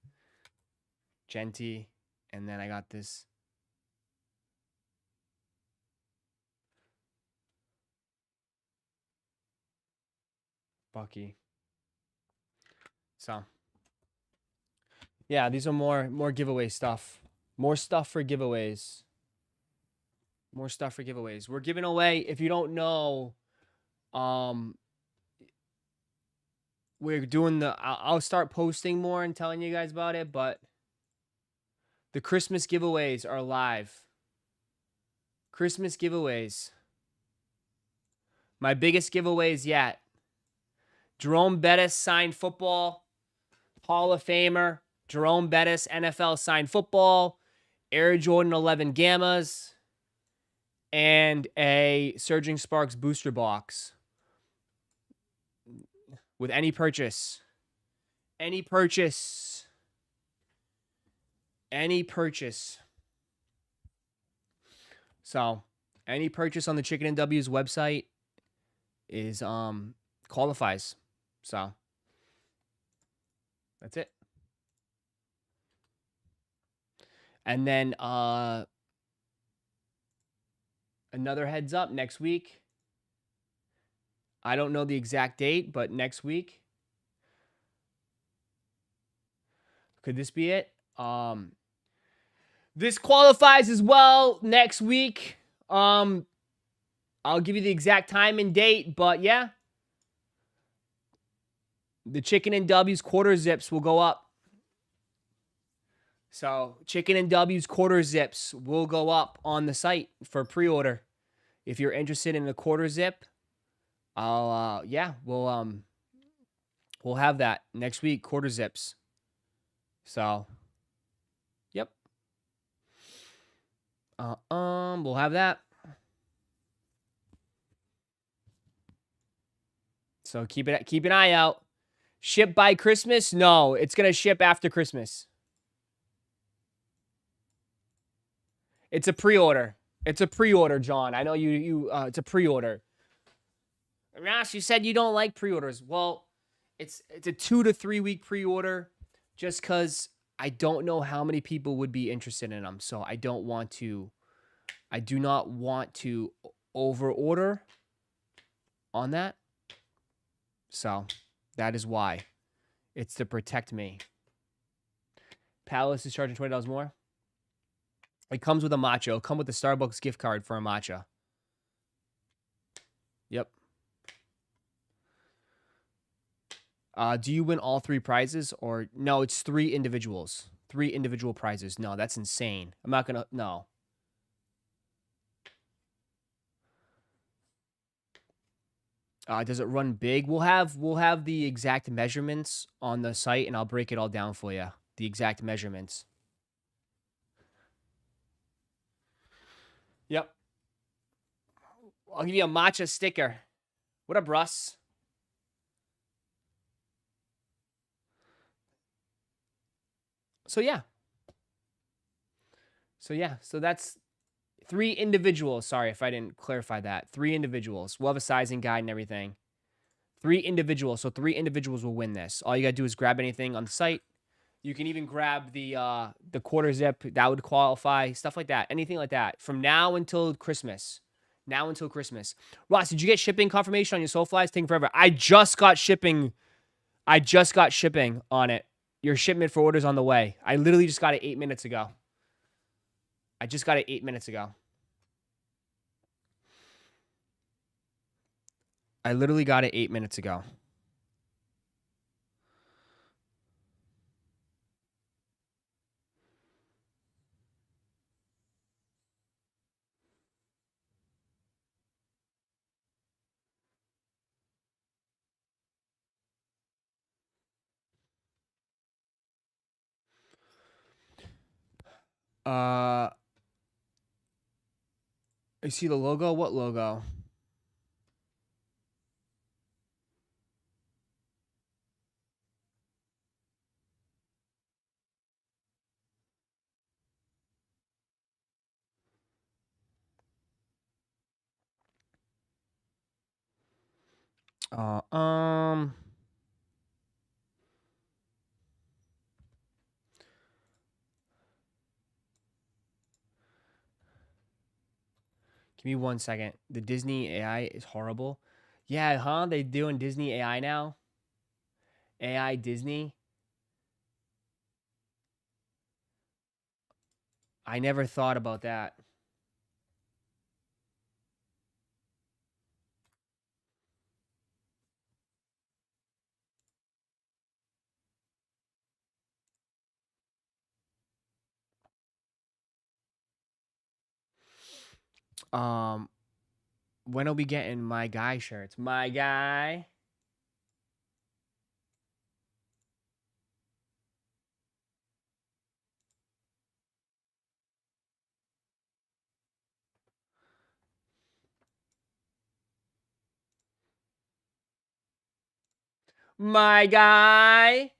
Genty. And then I got this. Bucky. So. Yeah, these are more giveaway stuff. More stuff for giveaways. More stuff for giveaways. We're giving away, if you don't know, we're doing the, I'll start posting more and telling you guys about it, but the Christmas giveaways are live. Christmas giveaways. My biggest giveaways yet. Jerome Bettis signed football. Hall of Famer. Jerome Bettis NFL signed football. Air Jordan 11 Gammas. And a Surging Sparks booster box. With any purchase. Any purchase. Any purchase. So, any purchase on the Chicken and W's website is qualifies. So, that's it. And then another heads up next week. I don't know the exact date, but next week. Could this be it? This qualifies as well next week. I'll give you the exact time and date, but yeah. The Chicken and W's quarter zips will go up. So, Chicken and W's quarter zips will go up on the site for pre-order. If you're interested in a quarter zip, we'll have that next week, quarter zips. So, yep. We'll have that. So keep an eye out. Ship by Christmas? No, it's gonna ship after Christmas. It's a pre-order. It's a pre-order, John. I know it's a pre-order. Ross, you said you don't like pre-orders. Well, it's a 2 to 3 week pre-order just because I don't know how many people would be interested in them. So I do not want to over-order on that. So that is why. It's to protect me. Palace is charging $20 more. It comes with a matcha. It'll come with the Starbucks gift card for a matcha. Yep. Do you win all 3 prizes or no? It's 3 individuals. 3 individual prizes. No, that's insane. I'm not gonna. No. Does it run big? We'll have the exact measurements on the site, and I'll break it all down for you. The exact measurements. Yep. I'll give you a matcha sticker. What up, Russ? So yeah. So that's 3 individuals. Sorry if I didn't clarify that. 3 individuals. We'll have a sizing guide and everything. 3 individuals. So 3 individuals will win this. All you gotta do is grab anything on the site. You can even grab the quarter zip. That would qualify. Stuff like that. Anything like that. From now until Christmas. Now until Christmas. Ross, did you get shipping confirmation on your Soulfly? It's taking forever. I just got shipping on it. Your shipment for orders on the way. I literally just got it 8 minutes ago. I just got it 8 minutes ago. I literally got it 8 minutes ago. You see the logo? What logo? Um. Give me 1 second. The Disney AI is horrible. Yeah, huh? They doing Disney AI now? AI Disney? I never thought about that. When are we getting my guy shirts? My guy. My guy.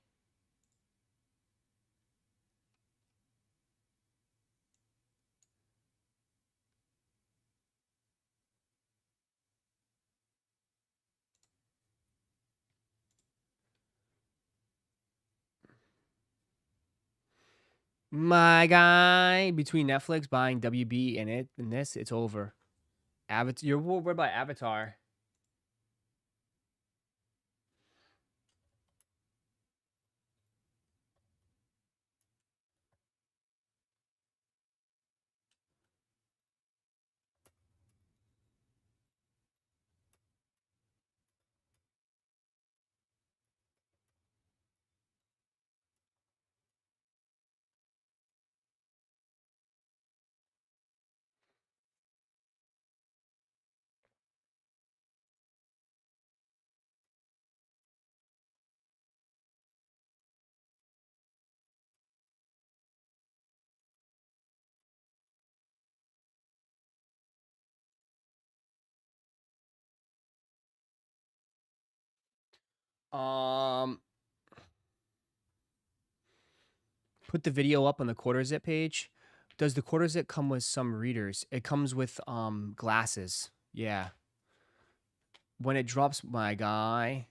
My guy. Between Netflix buying WB and this, it's over. Avatar. You're worried about Avatar. Put the video up on the quarter zip page. Does the quarter zip come with some readers? It comes with glasses. Yeah. When it drops, my guy.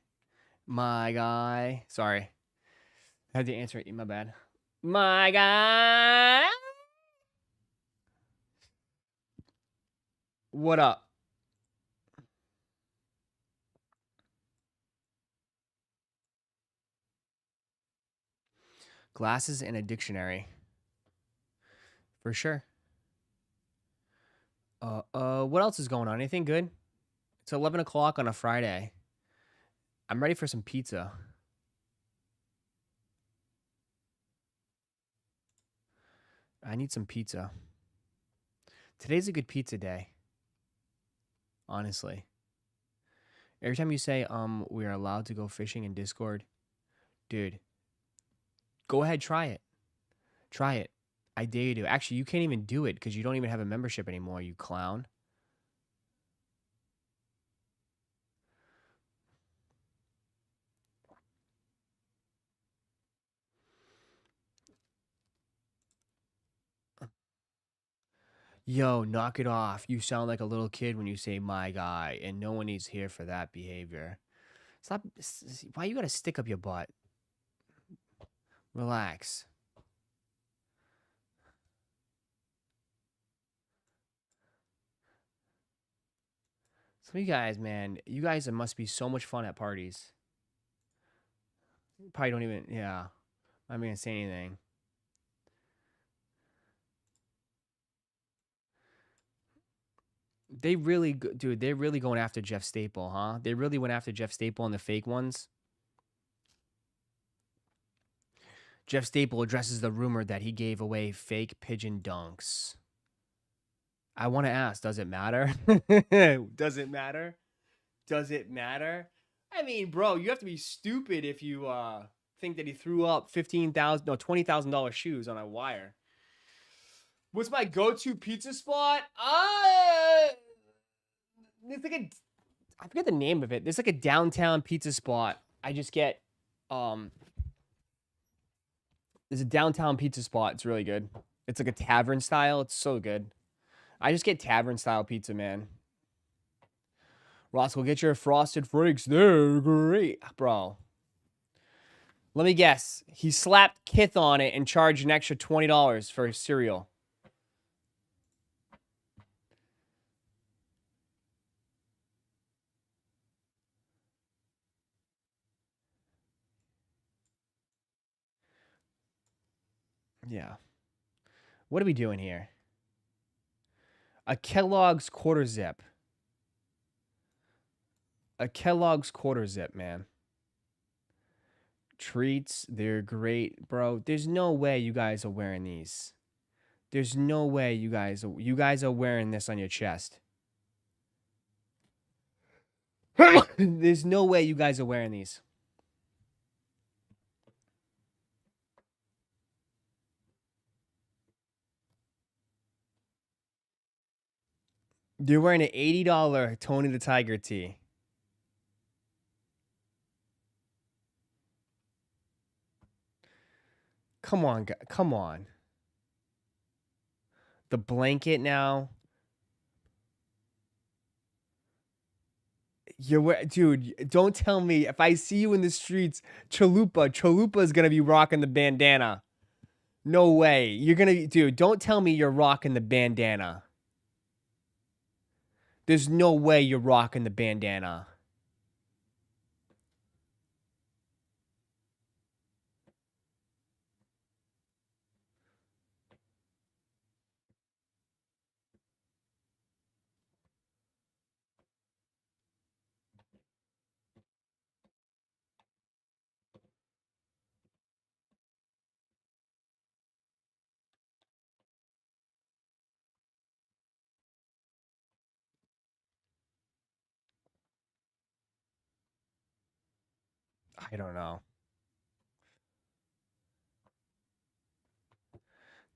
Sorry. I had to answer it. My bad. My guy. What up? Glasses and a dictionary. For sure. What else is going on? Anything good? It's 11 o'clock on a Friday. I'm ready for some pizza. I need some pizza. Today's a good pizza day. Honestly. Every time you say, we are allowed to go fishing in Discord, dude, go ahead, try it. Try it. I dare you to. Actually, you can't even do it because you don't even have a membership anymore, you clown. Yo, knock it off. You sound like a little kid when you say my guy, and no one is here for that behavior. Stop. Why you gotta stick up your butt? Relax. Some of you guys, man, you guys must be so much fun at parties. Probably don't even, yeah. I'm not gonna say anything. They really, dude, they're really going after Jeff Staple, huh? They really went after Jeff Staple and the fake ones. Jeff Staple addresses the rumor that he gave away fake pigeon dunks. I want to ask, does it matter? Does it matter? Does it matter? I mean, bro, you have to be stupid if you think that he threw up $20,000 shoes on a wire. What's my go-to pizza spot? It's like I forget the name of it. There's like a downtown pizza spot. I just get there's a downtown pizza spot. It's really good. It's like a tavern style. It's so good. I just get tavern style pizza, man. Roszko, get your frosted flakes. They're great, bro. Let me guess. He slapped Kith on it and charged an extra $20 for his cereal. Yeah. What are we doing here? A Kellogg's quarter zip. A Kellogg's quarter zip, man. Treats, they're great, bro. There's no way you guys are wearing these. There's no way you guys are wearing this on your chest. There's no way you guys are wearing these. You're wearing an $80 Tony the Tiger tee. Come on, come on. The blanket now. Dude, don't tell me if I see you in the streets, Chalupa is gonna be rocking the bandana. No way. You're gonna be, dude, don't tell me you're rocking the bandana. There's no way you're rocking the bandana. I don't know.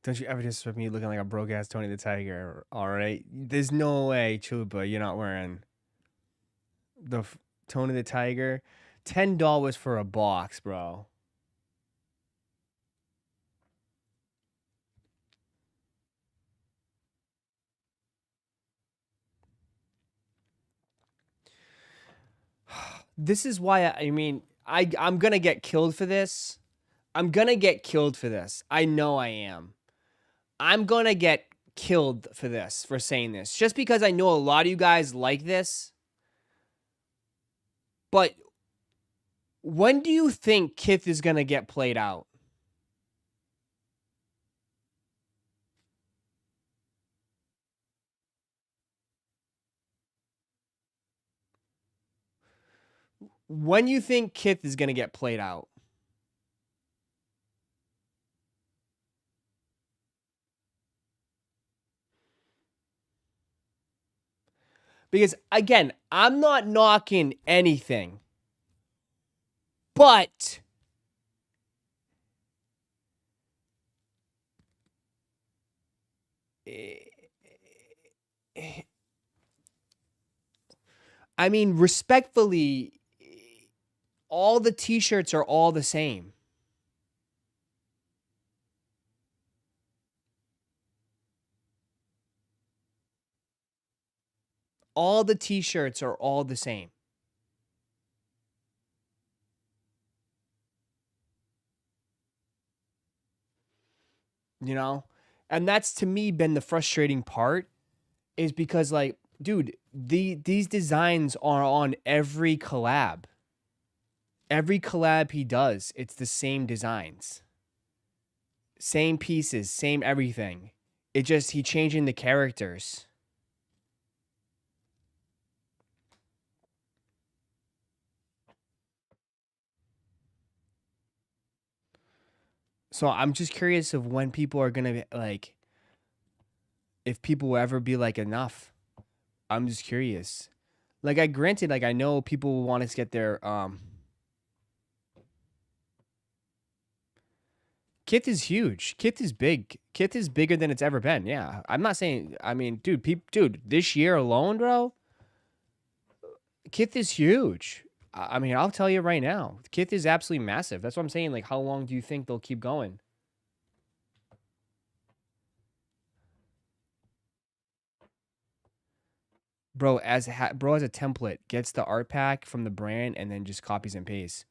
Don't you ever disrespect me looking like a broke ass Tony the Tiger? All right, there's no way, Chalupa, you're not wearing the Tony the Tiger. $10 for a box, bro. This is why I'm gonna get killed for this. I'm gonna get killed for this. I know I am. I'm gonna get killed for this, for saying this. Just because I know a lot of you guys like this. But when do you think Kith is gonna get played out? When you think Kith is gonna get played out? Because again, I'm not knocking anything. But I mean, respectfully, all the t-shirts are all the same. All the t-shirts are all the same. You know? And that's to me been the frustrating part is because like, dude, these designs are on every collab. Every collab he does, it's the same designs. Same pieces, same everything. It just he changing the characters. So I'm just curious of when people are gonna be like, if people will ever be like enough. I'm just curious. Like I granted, like I know people want to get their Kith is huge. Kith is big. Kith is bigger than it's ever been. Yeah. I'm not saying I mean, dude, this year alone, bro, Kith is huge. I mean, I'll tell you right now. Kith is absolutely massive. That's what I'm saying. Like, how long do you think they'll keep going? Bro, as a template, gets the art pack from the brand and then just copies and pastes.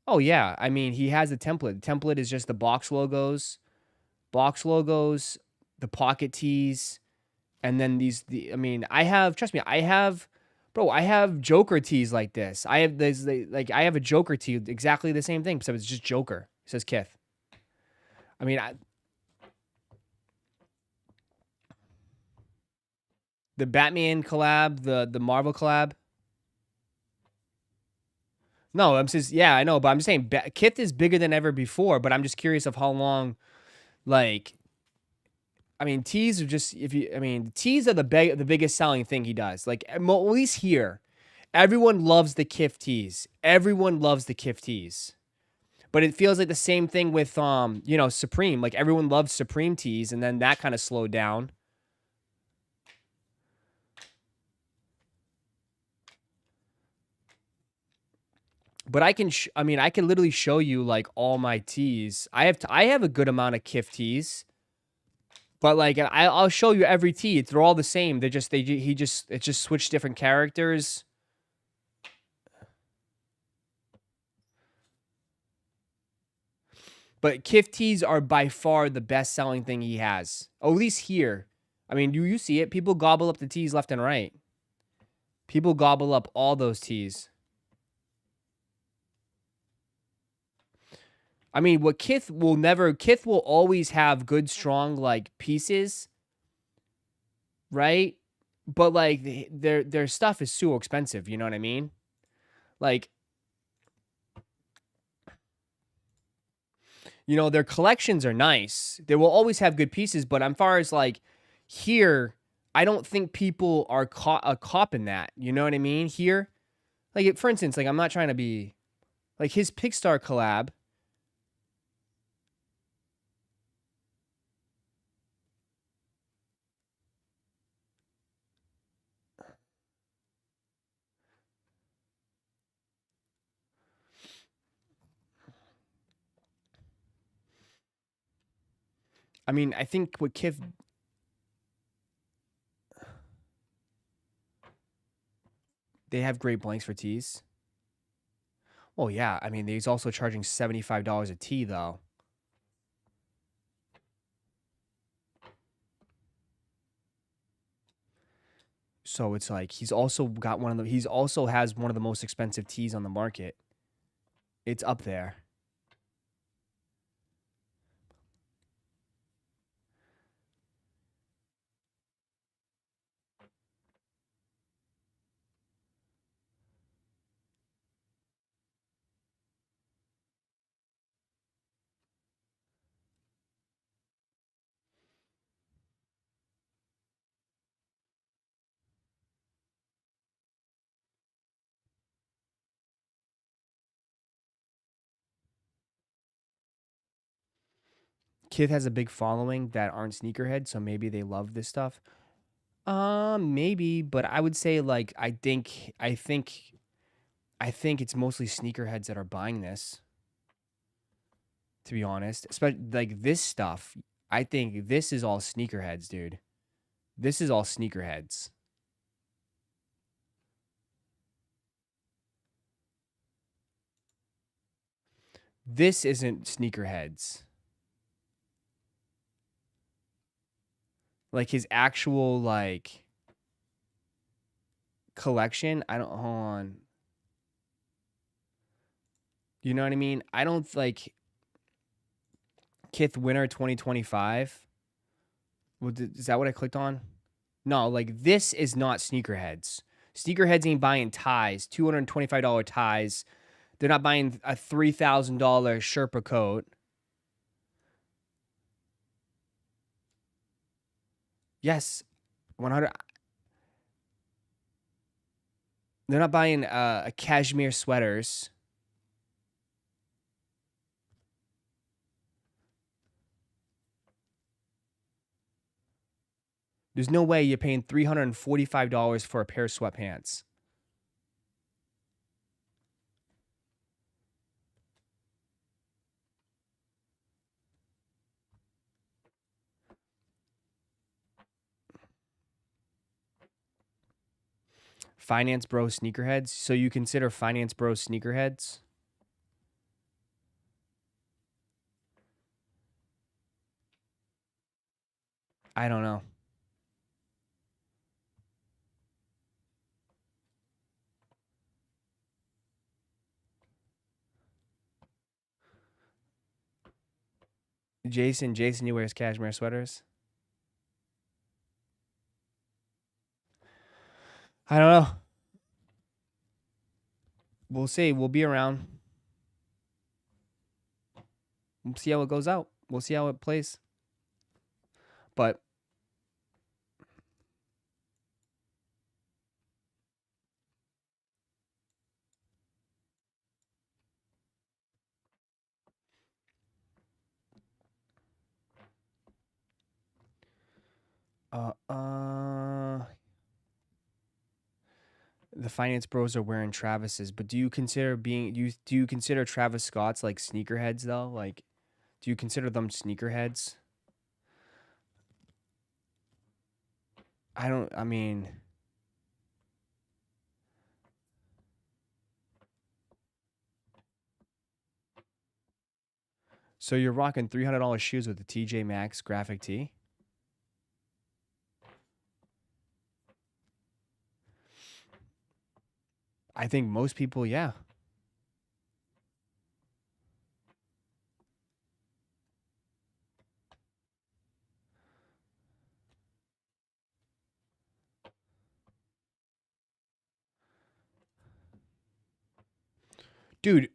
Oh yeah, I mean he has the template. The template is just the box logos, the pocket tees, and then I mean, I have trust me, I have Joker tees like this. I have this like I have a Joker tee exactly the same thing, except it's just Joker. It says Kith. I mean, the Batman collab, the Marvel collab. No, I'm just yeah, I know, but I'm just saying Kith is bigger than ever before. But I'm just curious of how long, like, I mean, tees are just tees are the biggest selling thing he does. Like at least here, everyone loves the Kith tees. Everyone loves the Kith tees. But it feels like the same thing with Supreme. Like everyone loved Supreme tees, and then that kind of slowed down. But I can, I can literally show you like all my tees. I have a good amount of Kith tees, but like I'll show you every tee. They're all the same. It just switched different characters. But Kith tees are by far the best selling thing he has. At least here. I mean, you see it? People gobble up the tees left and right. People gobble up all those tees. I mean, Kith will always have good, strong, like, pieces, right? But, like, their stuff is so expensive, you know what I mean? Like, their collections are nice. They will always have good pieces, but as far as, like, here, I don't think people are copping that, you know what I mean? Here, like, for instance, like, I'm not trying to be, like, his Pixar collab, I mean, I think what Kith, they have great blanks for tees. Oh yeah, I mean, he's also charging $75 a tee though. So it's like he's also has one of the most expensive tees on the market. It's up there. Kith has a big following that aren't sneakerheads, so maybe they love this stuff. Maybe, but I would say like I think it's mostly sneakerheads that are buying this, to be honest. Especially like this stuff. I think this is all sneakerheads, dude. This is all sneakerheads. This isn't sneakerheads. Like his actual like collection, I don't hold on. You know what I mean? I don't like Kith Winter 2025. Is that what I clicked on? No, like this is not sneakerheads. Sneakerheads ain't buying ties, $225 ties. They're not buying a $3,000 Sherpa coat. Yes, 100. They're not buying a cashmere sweaters. There's no way you're paying $345 for a pair of sweatpants. Finance Bro sneakerheads. So you consider Finance Bro sneakerheads? I don't know. Jason, he wears cashmere sweaters. I don't know. We'll see. We'll be around. We'll see how it goes out. We'll see how it plays. But the Finance Bros are wearing Travis's, but do you consider Travis Scott's like sneakerheads though? Like, do you consider them sneakerheads? I mean, so you're rocking $300 shoes with the TJ Maxx graphic tee? I think most people, yeah. Dude,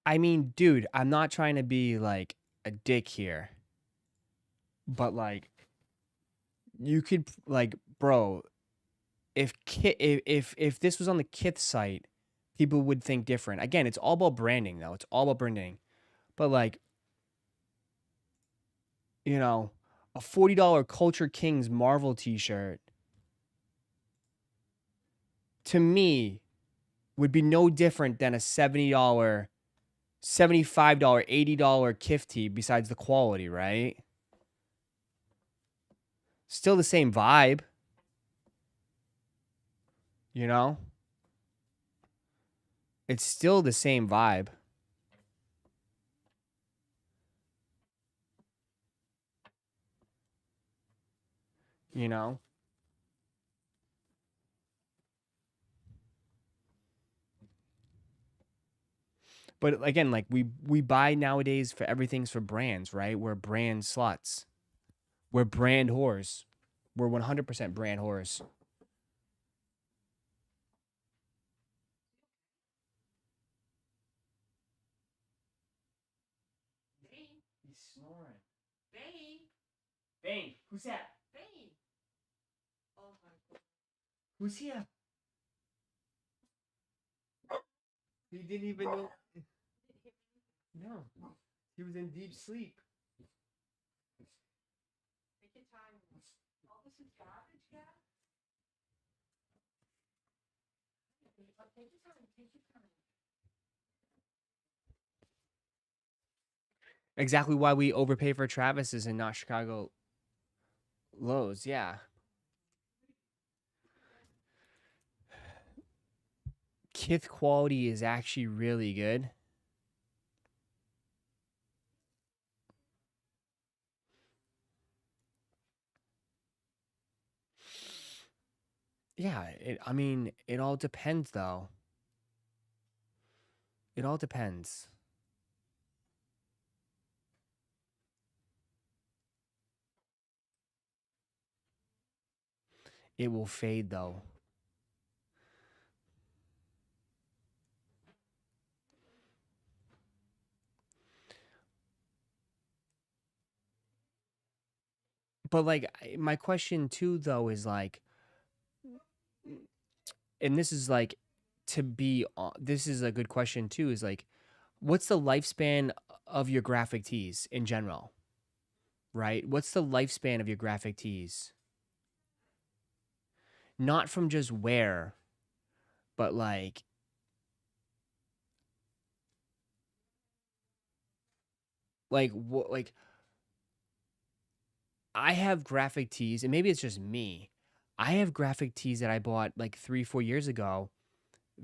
I mean, dude, I'm not trying to be like a dick here, but like you could like, bro, if this was on the Kith site, people would think different. Again, it's all about branding though. It's all about branding. But like, you know, a $40 Culture Kings Marvel t-shirt to me would be no different than a $70, $75, $80 Kith tee besides the quality, right? Still the same vibe. You know? It's still the same vibe. You know? But again, like we buy nowadays for everything's for brands, right? We're brand sluts. We're brand whores. We're 100% brand whores. Bane, who's that? Bane. Oh my god. Who's here? He didn't even know. No. He was in deep sleep. Take your time. All this is garbage, yeah? Take your time. Take your time. Exactly why we overpay for Travis's and not Chicago Lows, yeah. Kith quality is actually really good. Yeah, I mean, it all depends though. It all depends. It will fade though. But like my question too though is like, and this is like this is a good question too, is like, what's the lifespan of your graphic tees in general? Right? What's the lifespan of your graphic tees? Not from just wear, but like like I have graphic tees, and maybe it's just me. I have graphic tees that I bought like 3, 4 years ago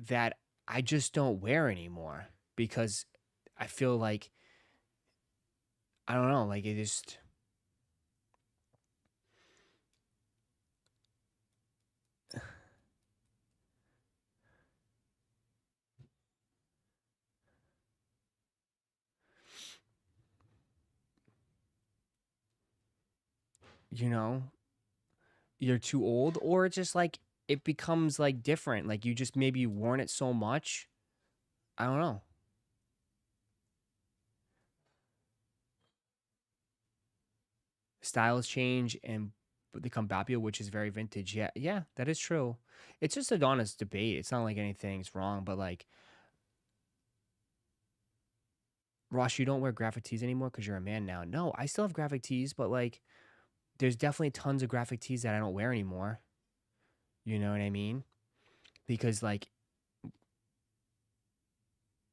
that I just don't wear anymore because I feel like, I don't know, like it just, you know, you're too old, or it's just like it becomes like different. Like you just maybe worn it so much. I don't know. Styles change and become Babio, which is very vintage. Yeah, yeah, that is true. It's just an honest debate. It's not like anything's wrong, but like, Ross, you don't wear graphic tees anymore because you're a man now. No, I still have graphic tees, but like, there's definitely tons of graphic tees that I don't wear anymore. You know what I mean? Because like,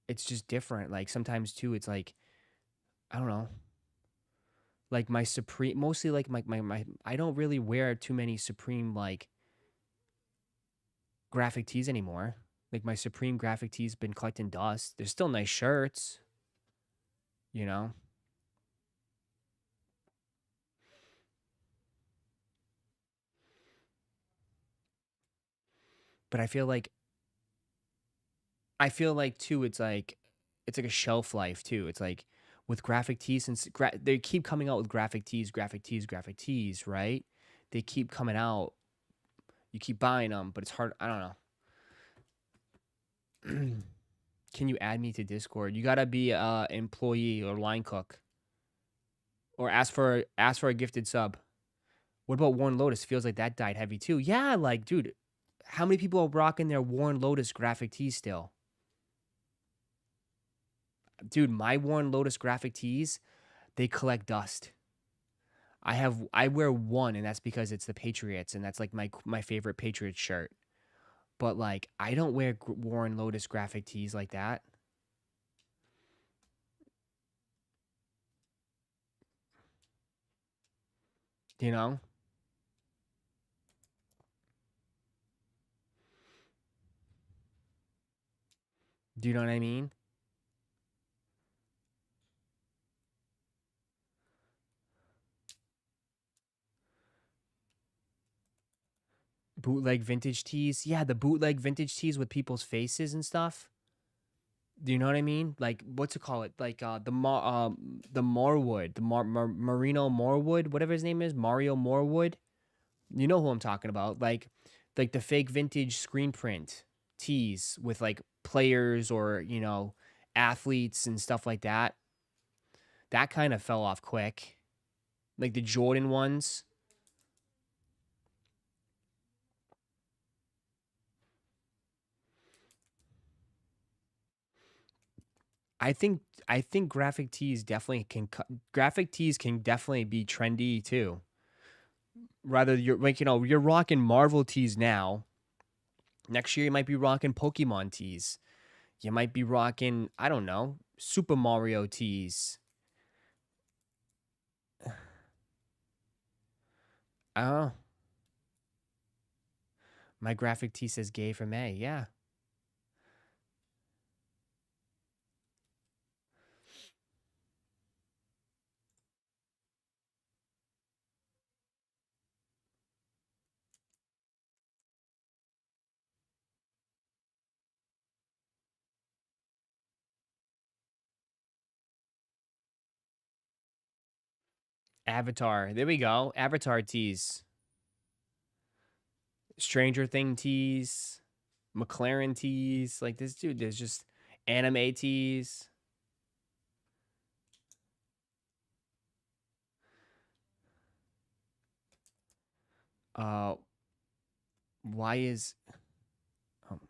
it's just different. Like sometimes too, it's like, I don't know. Like my Supreme, mostly like my I don't really wear too many Supreme like graphic tees anymore. Like my Supreme graphic tees been collecting dust. They're still nice shirts, you know? But I feel like too, it's like a shelf life too. It's like with graphic tees, since they keep coming out with graphic tees, right? They keep coming out. You keep buying them, but it's hard. I don't know. Can you add me to Discord? You gotta be a employee or line cook, or ask for a gifted sub. What about Warren Lotus? Feels like that died heavy too. Yeah, like dude, how many people are rocking their Warren Lotus graphic tees still? Dude, my Warren Lotus graphic tees, they collect dust. I wear one, and that's because it's the Patriots, and that's like my favorite Patriots shirt. But like, I don't wear Warren Lotus graphic tees like that. You know? Do you know what I mean? Bootleg vintage tees. Yeah, the bootleg vintage tees with people's faces and stuff. Do you know what I mean? Like what's it called? Like the Morwood, Marino Morwood, whatever his name is, Mario Morwood. You know who I'm talking about? Like the fake vintage screen print tees with like players or, athletes and stuff like that. That kind of fell off quick. like the Jordan ones. I think graphic tees can definitely be trendy too. Rather you're like you're rocking Marvel tees now. Next year you might be rocking Pokemon tees. You might be rocking, I don't know, Super Mario tees. Oh, my graphic tee says gay for May. Yeah. Avatar. There we go. Avatar tees. Stranger Thing tees. McLaren tees. Like this dude, there's just anime tees. Uh why is oh,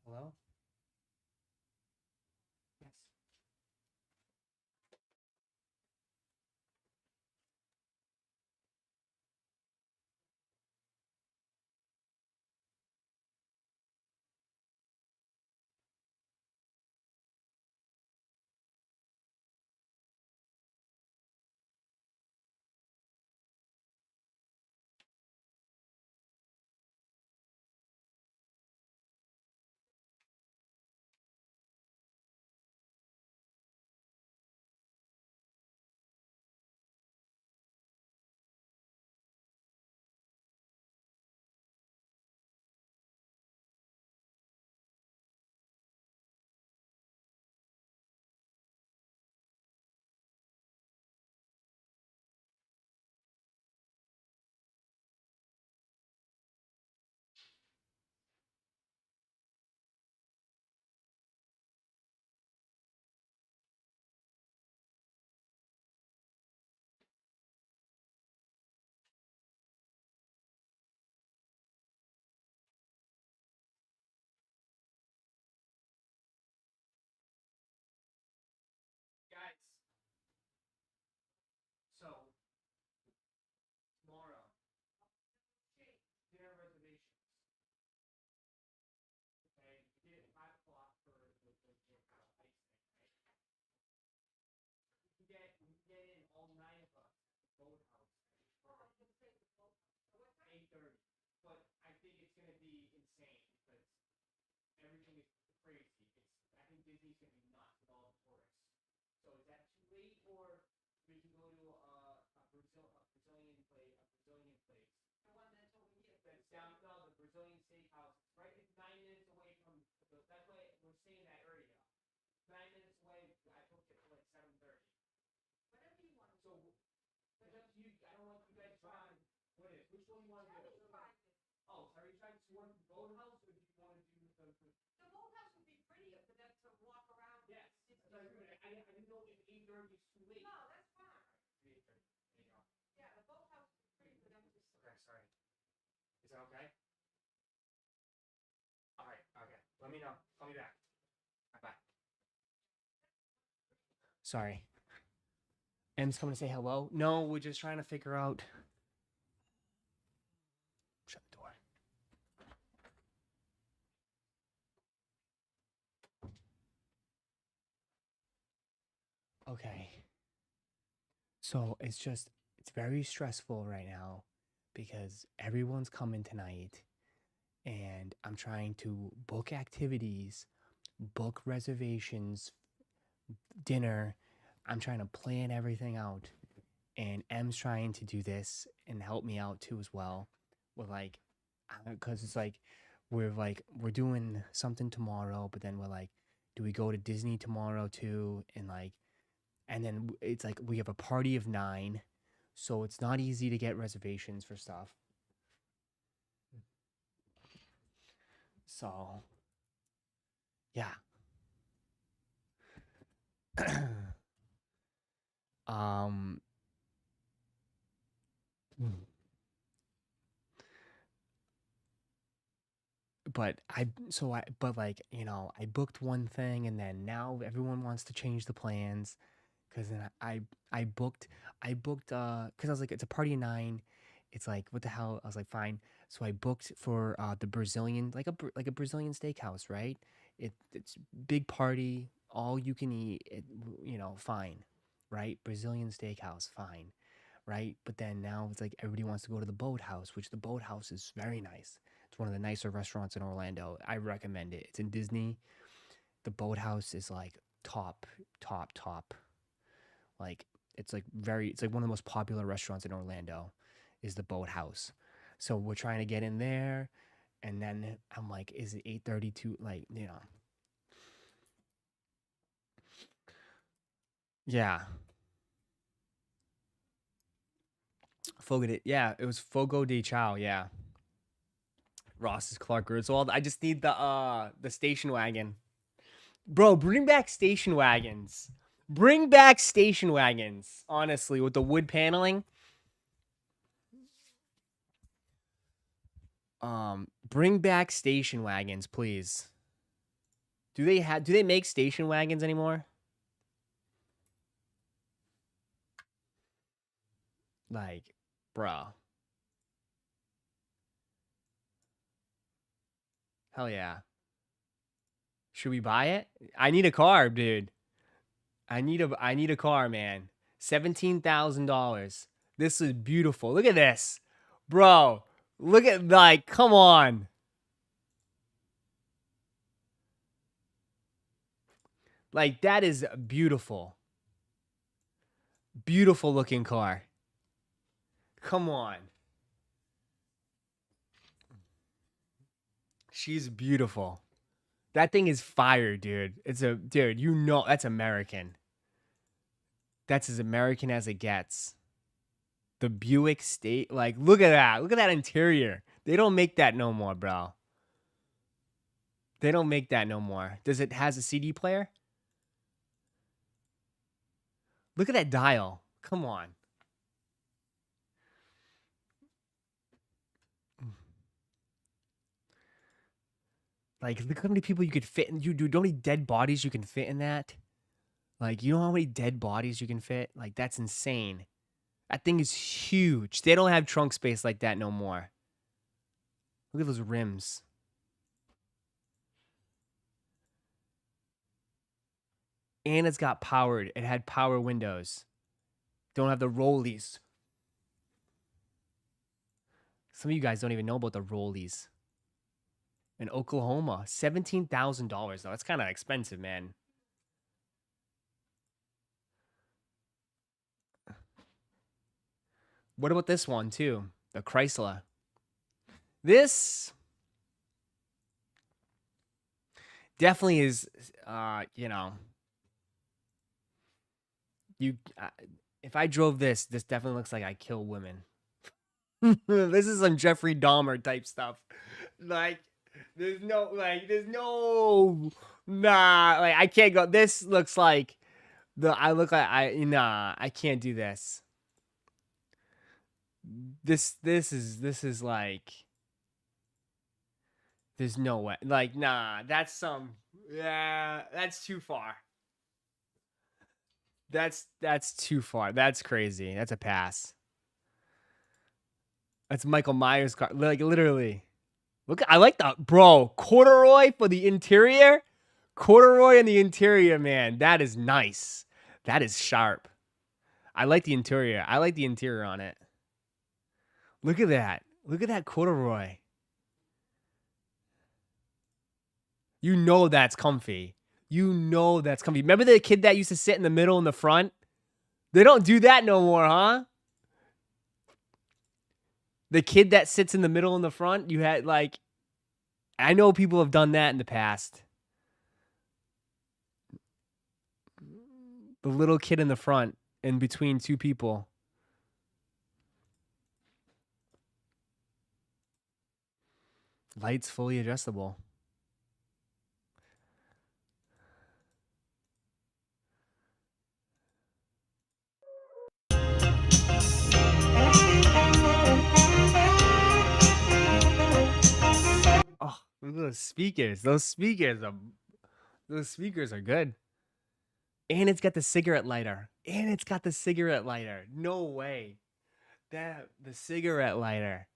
hello? Yes. Guys, so tomorrow, dinner reservations. Okay, we did it 5 o'clock for the ice thing, right? We can get in all 9 of us at the boathouse at 8:30. But I think it's gonna be insane because everything is crazy. I think Disney's gonna be nuts with all the tourists. So is that too late, or we can go to a Brazilian place? The one that's over here. That's down. No, the Brazilian steakhouse. It's right. It's 9 minutes away from. That's why we're saying that area. 9 minutes away. I booked it for like 7:30. Whatever you want. So it's up to you. I don't want you guys trying. What is? Which one you want to do? Oh, so are you trying to work the boathouse, or do you want to do the? The boathouse would be prettier for them to walk around. Yes. I didn't know if 8:30 is too late. No, that's fine. 8:30. There you go. Yeah, the boathouse would be pretty for them to. Okay, sorry. Is that okay? All right. Okay. Let me know. Call me back. Bye. Sorry. M's coming to say hello. No, we're just trying to figure out. Shut the door. Okay. So it's very stressful right now because everyone's coming tonight and I'm trying to book activities, book reservations, dinner. I'm trying to plan everything out. And M's trying to do this and help me out too as well. With like, because it's like, we're doing something tomorrow, but then we're like, do we go to Disney tomorrow too? And then it's like we have a party of 9, so it's not easy to get reservations for stuff. So, yeah. um, But but like, I booked one thing and then now everyone wants to change the plans because then I booked because I was like, it's a party of 9. It's like, what the hell? I was like, fine. So I booked for the Brazilian, like a Brazilian steakhouse, right? It's big party, all you can eat, fine, right? Brazilian steakhouse, fine, right? But then now it's like everybody wants to go to the Boathouse, which the Boathouse is very nice. It's one of the nicer restaurants in Orlando. I recommend it. It's in Disney. The Boathouse is like top, top, top. Like it's like one of the most popular restaurants in Orlando is the Boathouse. So we're trying to get in there, and then I'm like, is it 8:32? Like, yeah. Yeah, it was Fogo de Chao, yeah. Ross is Clark Griswold. I just need the station wagon. Bro, bring back station wagons. Bring back station wagons, honestly, with the wood paneling. Bring back station wagons, please. Do they make station wagons anymore? Like, bro. Hell yeah. Should we buy it? I need a car, dude. I need a car, man. $17,000. This is beautiful. Look at this. Bro, look at, like, come on. Like, that is beautiful. Beautiful looking car. Come on. She's beautiful. That thing is fire, dude. Dude, that's American. That's as American as it gets. The Buick State, like, look at that. Look at that interior. They don't make that no more, bro. They don't make that no more. Does it has a CD player? Look at that dial. Come on. Like, look how many people you could fit in. You do how many dead bodies you can fit in that? Like, you know how many dead bodies you can fit? Like, that's insane. That thing is huge. They don't have trunk space like that no more. Look at those rims. And it's got powered. It had power windows. Don't have the rollies. Some of you guys don't even know about the rollies. In Oklahoma, $17,000 though. That's kind of expensive, man. What about this one too? The Chrysler. This definitely is, if I drove this definitely looks like I kill women. This is some Jeffrey Dahmer type stuff. Like, I can't go. This looks like I can't do this. This is like, there's no way. Like, nah, that's too far. That's too far. That's crazy. That's a pass. That's Michael Myers' car. Like, literally. Look, I like that, bro. Corduroy for the interior. Corduroy in the interior, man. That is nice. That is sharp. I like the interior. I like the interior on it. Look at that. Look at that corduroy. You know that's comfy. You know that's comfy. Remember the kid that used to sit in the middle in the front? They don't do that no more, huh? The kid that sits in the middle in the front, you had, like, I know people have done that in the past. The little kid in the front, in between two people. Lights fully adjustable. those speakers. Those speakers are good. And it's got the cigarette lighter. No way. The cigarette lighter.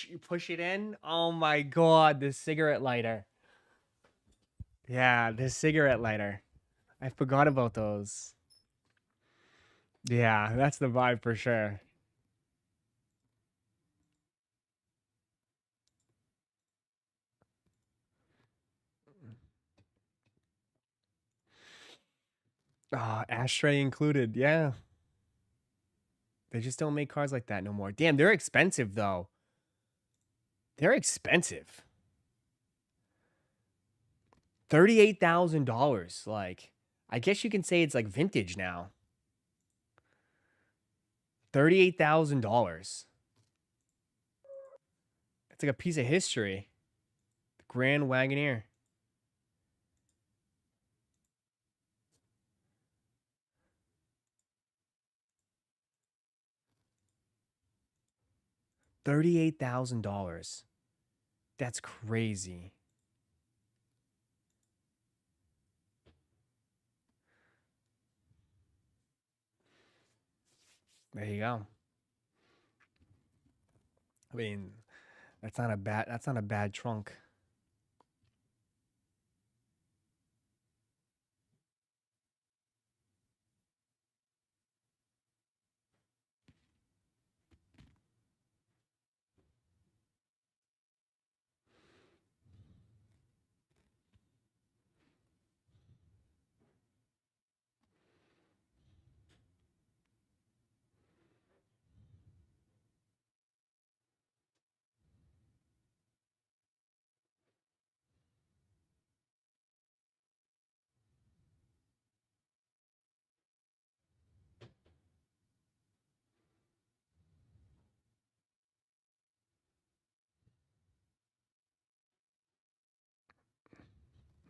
You push it in. Oh my god, the cigarette lighter. Yeah, the cigarette lighter. I forgot about those. Yeah, that's the vibe for sure. Ashtray included. Yeah. They just don't make cars like that no more. Damn, they're expensive though. They're expensive. $38,000. Like, I guess you can say it's like vintage now. $38,000. It's like a piece of history. The Grand Wagoneer. $38,000. That's crazy. There you go. I mean, that's not a bad trunk.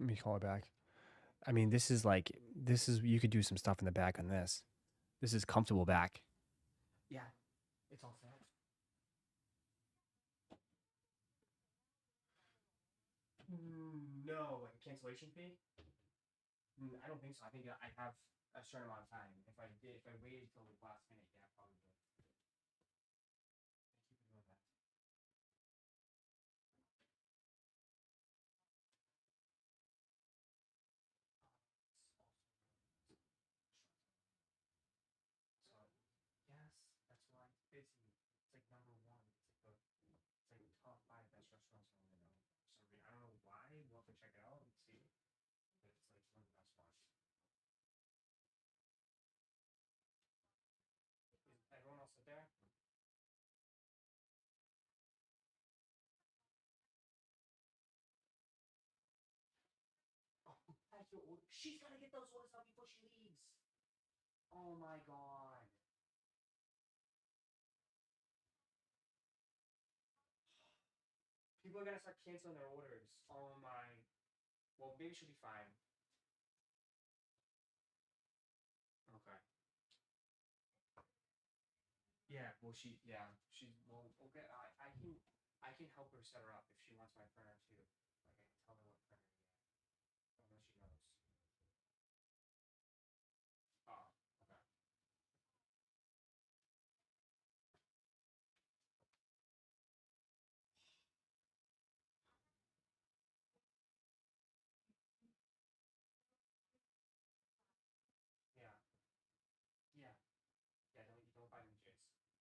Let me call it back. I mean, this is you could do some stuff in the back on this. This is comfortable back. Yeah, it's all set. No, like a cancellation fee? I don't think so. I think I have a certain amount of time. If I waited till the last minute, yeah, probably would. Thank you for doing that. So, yes, that's why it's like number one. It's like the top 5 best restaurants in Orlando. So I don't know why. We'll have to check it out and see. But it's like one of the best spots. Is everyone else sit there? She's gotta get those orders out before she leaves. Oh my god. People are gonna start canceling their orders. Oh my. Well, maybe she'll be fine. Okay. Yeah. Well, okay. I can help her set her up if she wants my printer too. Like I can tell her what printer to get. Unless she knows. Oh. Okay. Yeah. Yeah. Yeah. Don't buy them jids. I'm sorry.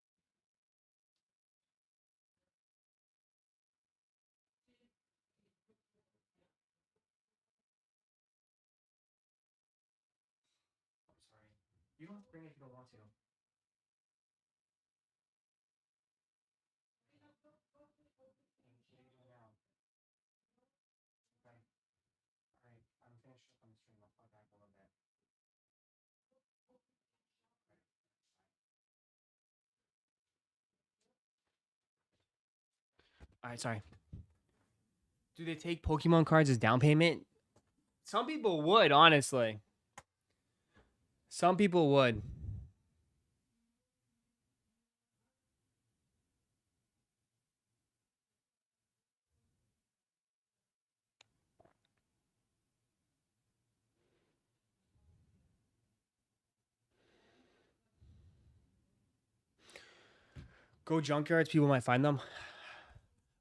You don't have to bring it if you don't want to. And you can't do it now. Okay. All right. I'm finished up on the stream. I'll call back a little bit. All right, sorry. Do they take Pokemon cards as down payment? Some people would, honestly. Some people would. Go junkyards. People might find them.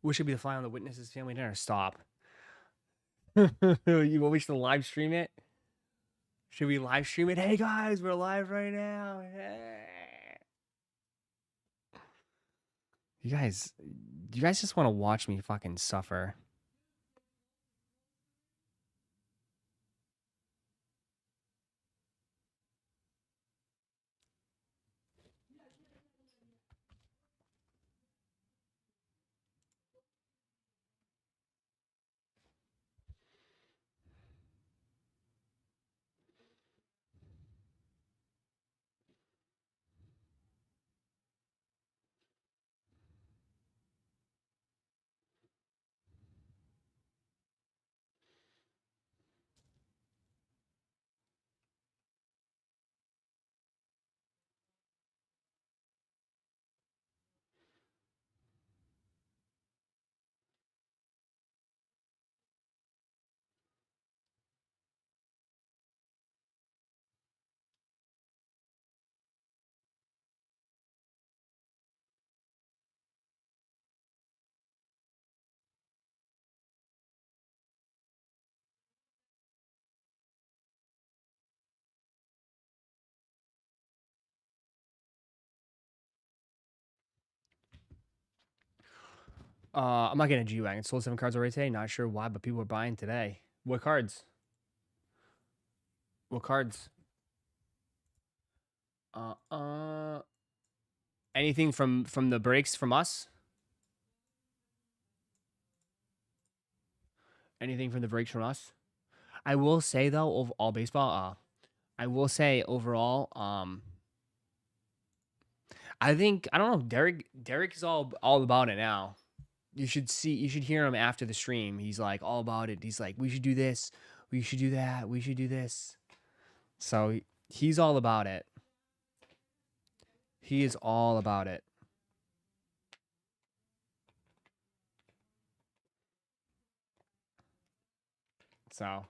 Wish it'd be the fly on the witness's family dinner. Stop. You want me to live stream it? Should we live stream it? Hey guys, we're live right now. You guys just want to watch me fucking suffer. I'm not getting a G-Wagon. Sold 7 cards already today. Not sure why, but people are buying today. What cards? What cards? Anything from the breaks from us? Anything from the breaks from us? I will say though, of all baseball, I will say overall, I think I don't know. Derek is all about it now. You should hear him after the stream. He's like all about it. He's like, we should do this, we should do that, we should do this. So he's all about it. He is all about it. So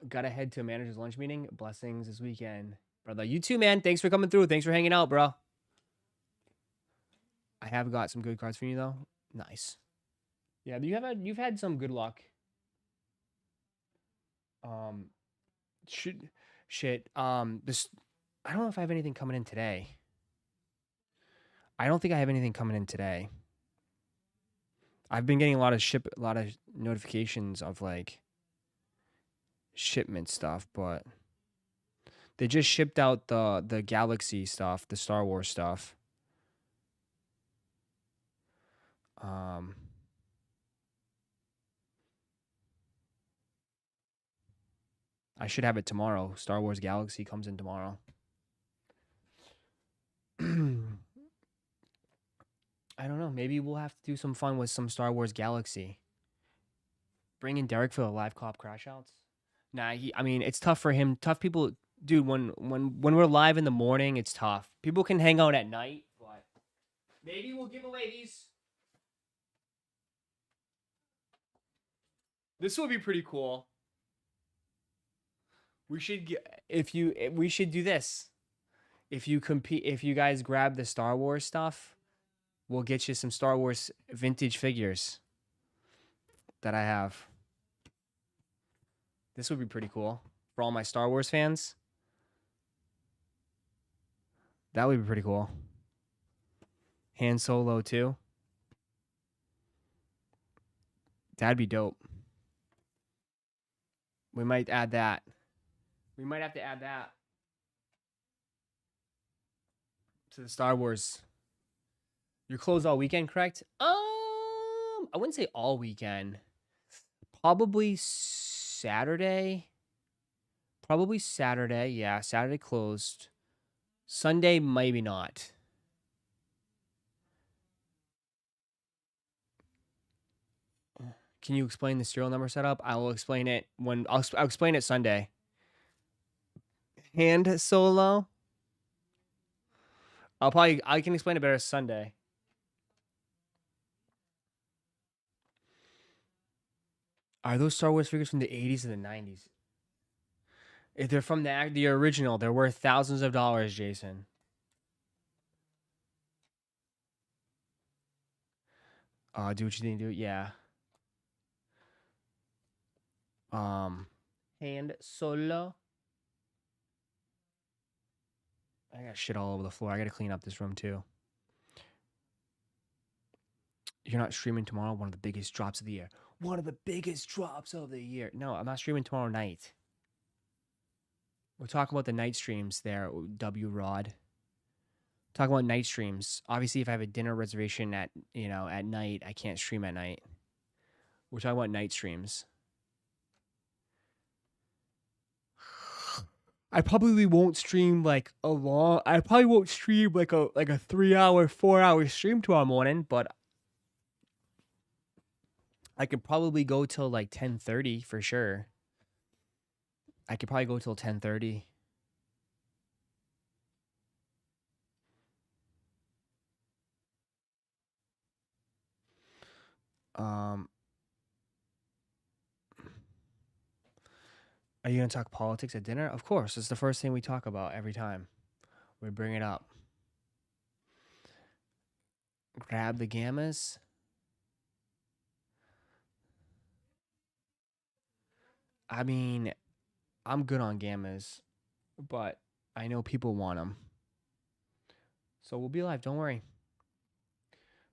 gotta head to a manager's lunch meeting. Blessings this weekend, brother. You too, man. Thanks for coming through. Thanks for hanging out, bro. I have got some good cards for you though. Nice. Yeah, you've had some good luck. Shit. This I don't know if I have anything coming in today. I don't think I have anything coming in today. I've been getting a lot of notifications of like shipment stuff, but they just shipped out the Galaxy stuff, the Star Wars stuff. I should have it tomorrow. Star Wars Galaxy comes in tomorrow. I don't know. Maybe we'll have to do some fun with some Star Wars Galaxy. Bring in Derek for the live co-op crash outs. Nah, I mean, it's tough for him. Tough people, dude. When we're live in the morning, it's tough. People can hang out at night, but maybe we'll give away these. This would be pretty cool. We should we should do this. If you guys grab the Star Wars stuff, we'll get you some Star Wars vintage figures that I have. This would be pretty cool for all my Star Wars fans. That would be pretty cool. Han Solo too. That'd be dope. We might add that. We might have to add that to the Star Wars. You're closed all weekend, correct? I wouldn't say all weekend. Probably Saturday. Probably Saturday. Yeah, Saturday closed. Sunday, maybe not. Can you explain the serial number setup? I will explain it when I'll explain it Sunday. Hand Solo. I can explain it better Sunday. Are those Star Wars figures from the 80s and the 90s? If they're from the original, they're worth thousands of dollars, Jason. Do what you need to do. Yeah. Hand solo. I got shit all over the floor. I got to clean up this room too. You're not streaming tomorrow? One of the biggest drops of the year. One of the biggest drops of the year. No, I'm not streaming tomorrow night. We're talking about the night streams there, W Rod. Talking about night streams. Obviously, if I have a dinner reservation at night, I can't stream at night. We're talking about night streams. I probably won't stream like a long. I probably won't stream like a 3-hour, 4-hour stream tomorrow morning, but I could probably go till like 10:30 for sure. I could probably go till 10:30. Are you gonna talk politics at dinner? Of course, it's the first thing we talk about every time we bring it up. Grab the gammas. I mean, I'm good on gammas, but I know people want them. So we'll be live. Don't worry.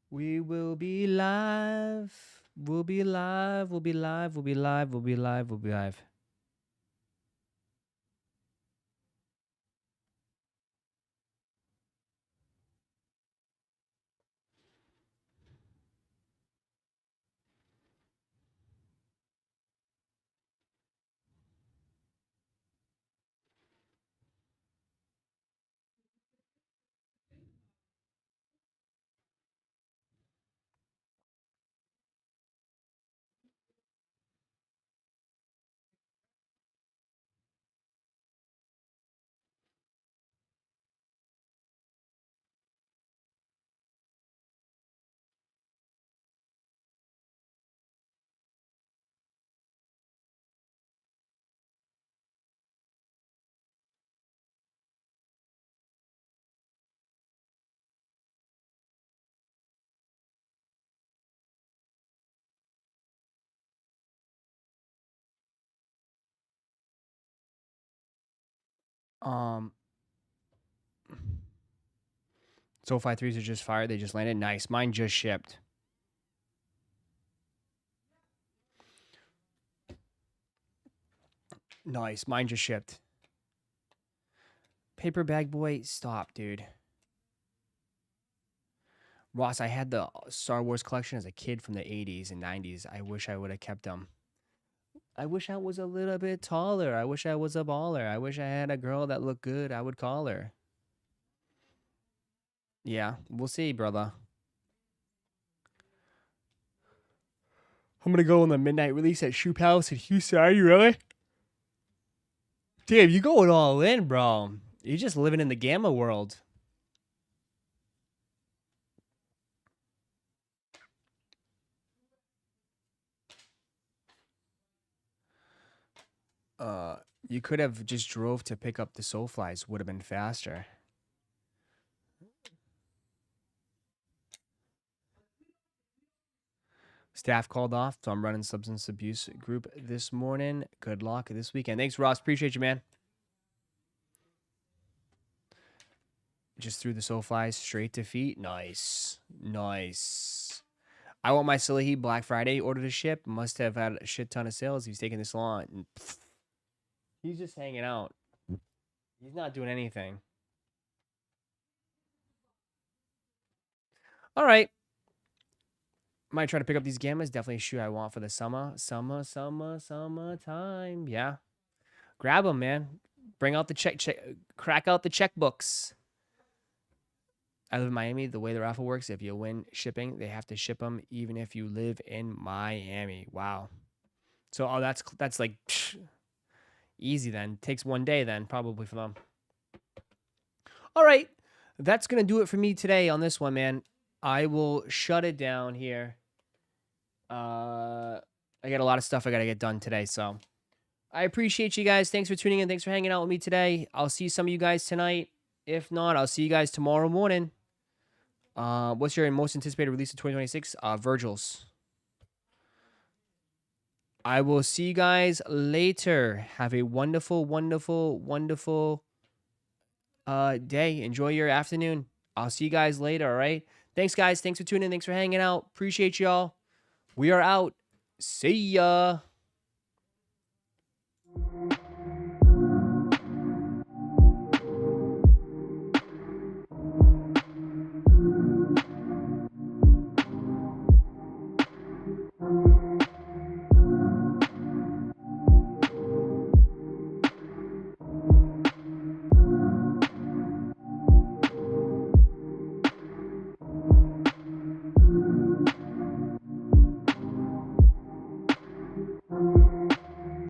We will be live. We'll be live. We'll be live. We'll be live. We'll be live. We'll be live. SoFi 3s are just fired. They just landed. Nice. Mine just shipped. Nice. Mine just shipped. Paper bag boy, stop, dude. Ross, I had the Star Wars collection as a kid from the 80s and 90s. I wish I would have kept them. I wish I was a little bit taller. I wish I was a baller. I wish I had a girl that looked good. I would call her. Yeah, we'll see, brother. I'm going to go on the midnight release at Shoe Palace in Houston. Are you really? Damn, you going all in, bro. You're just living in the Gamma world. You could have just drove to pick up the Soulflies. Would have been faster. Staff called off, so I'm running substance abuse group this morning. Good luck this weekend. Thanks, Ross. Appreciate you, man. Just threw the Soulflies straight to feet. Nice. Nice. I want my Silly Heat Black Friday order to ship. Must have had a shit ton of sales. He's taking this long. And he's just hanging out. He's not doing anything. All right. Might try to pick up these Gammas. Definitely a shoe I want for the summertime. Yeah. Grab them, man. Bring out the crack out the checkbooks. I live in Miami. The way the raffle works, if you win shipping, they have to ship them even if you live in Miami. Wow. So, that's like easy then. Takes one day then, probably for them. All right. That's going to do it for me today on this one, man. I will shut it down here. I got a lot of stuff I got to get done today, so I appreciate you guys. Thanks for tuning in. Thanks for hanging out with me today. I'll see some of you guys tonight. If not, I'll see you guys tomorrow morning. What's your most anticipated release of 2026? Virgil's. I will see you guys later. Have a wonderful, wonderful, wonderful day. Enjoy your afternoon. I'll see you guys later, all right? Thanks, guys. Thanks for tuning in. Thanks for hanging out. Appreciate y'all. We are out. See ya.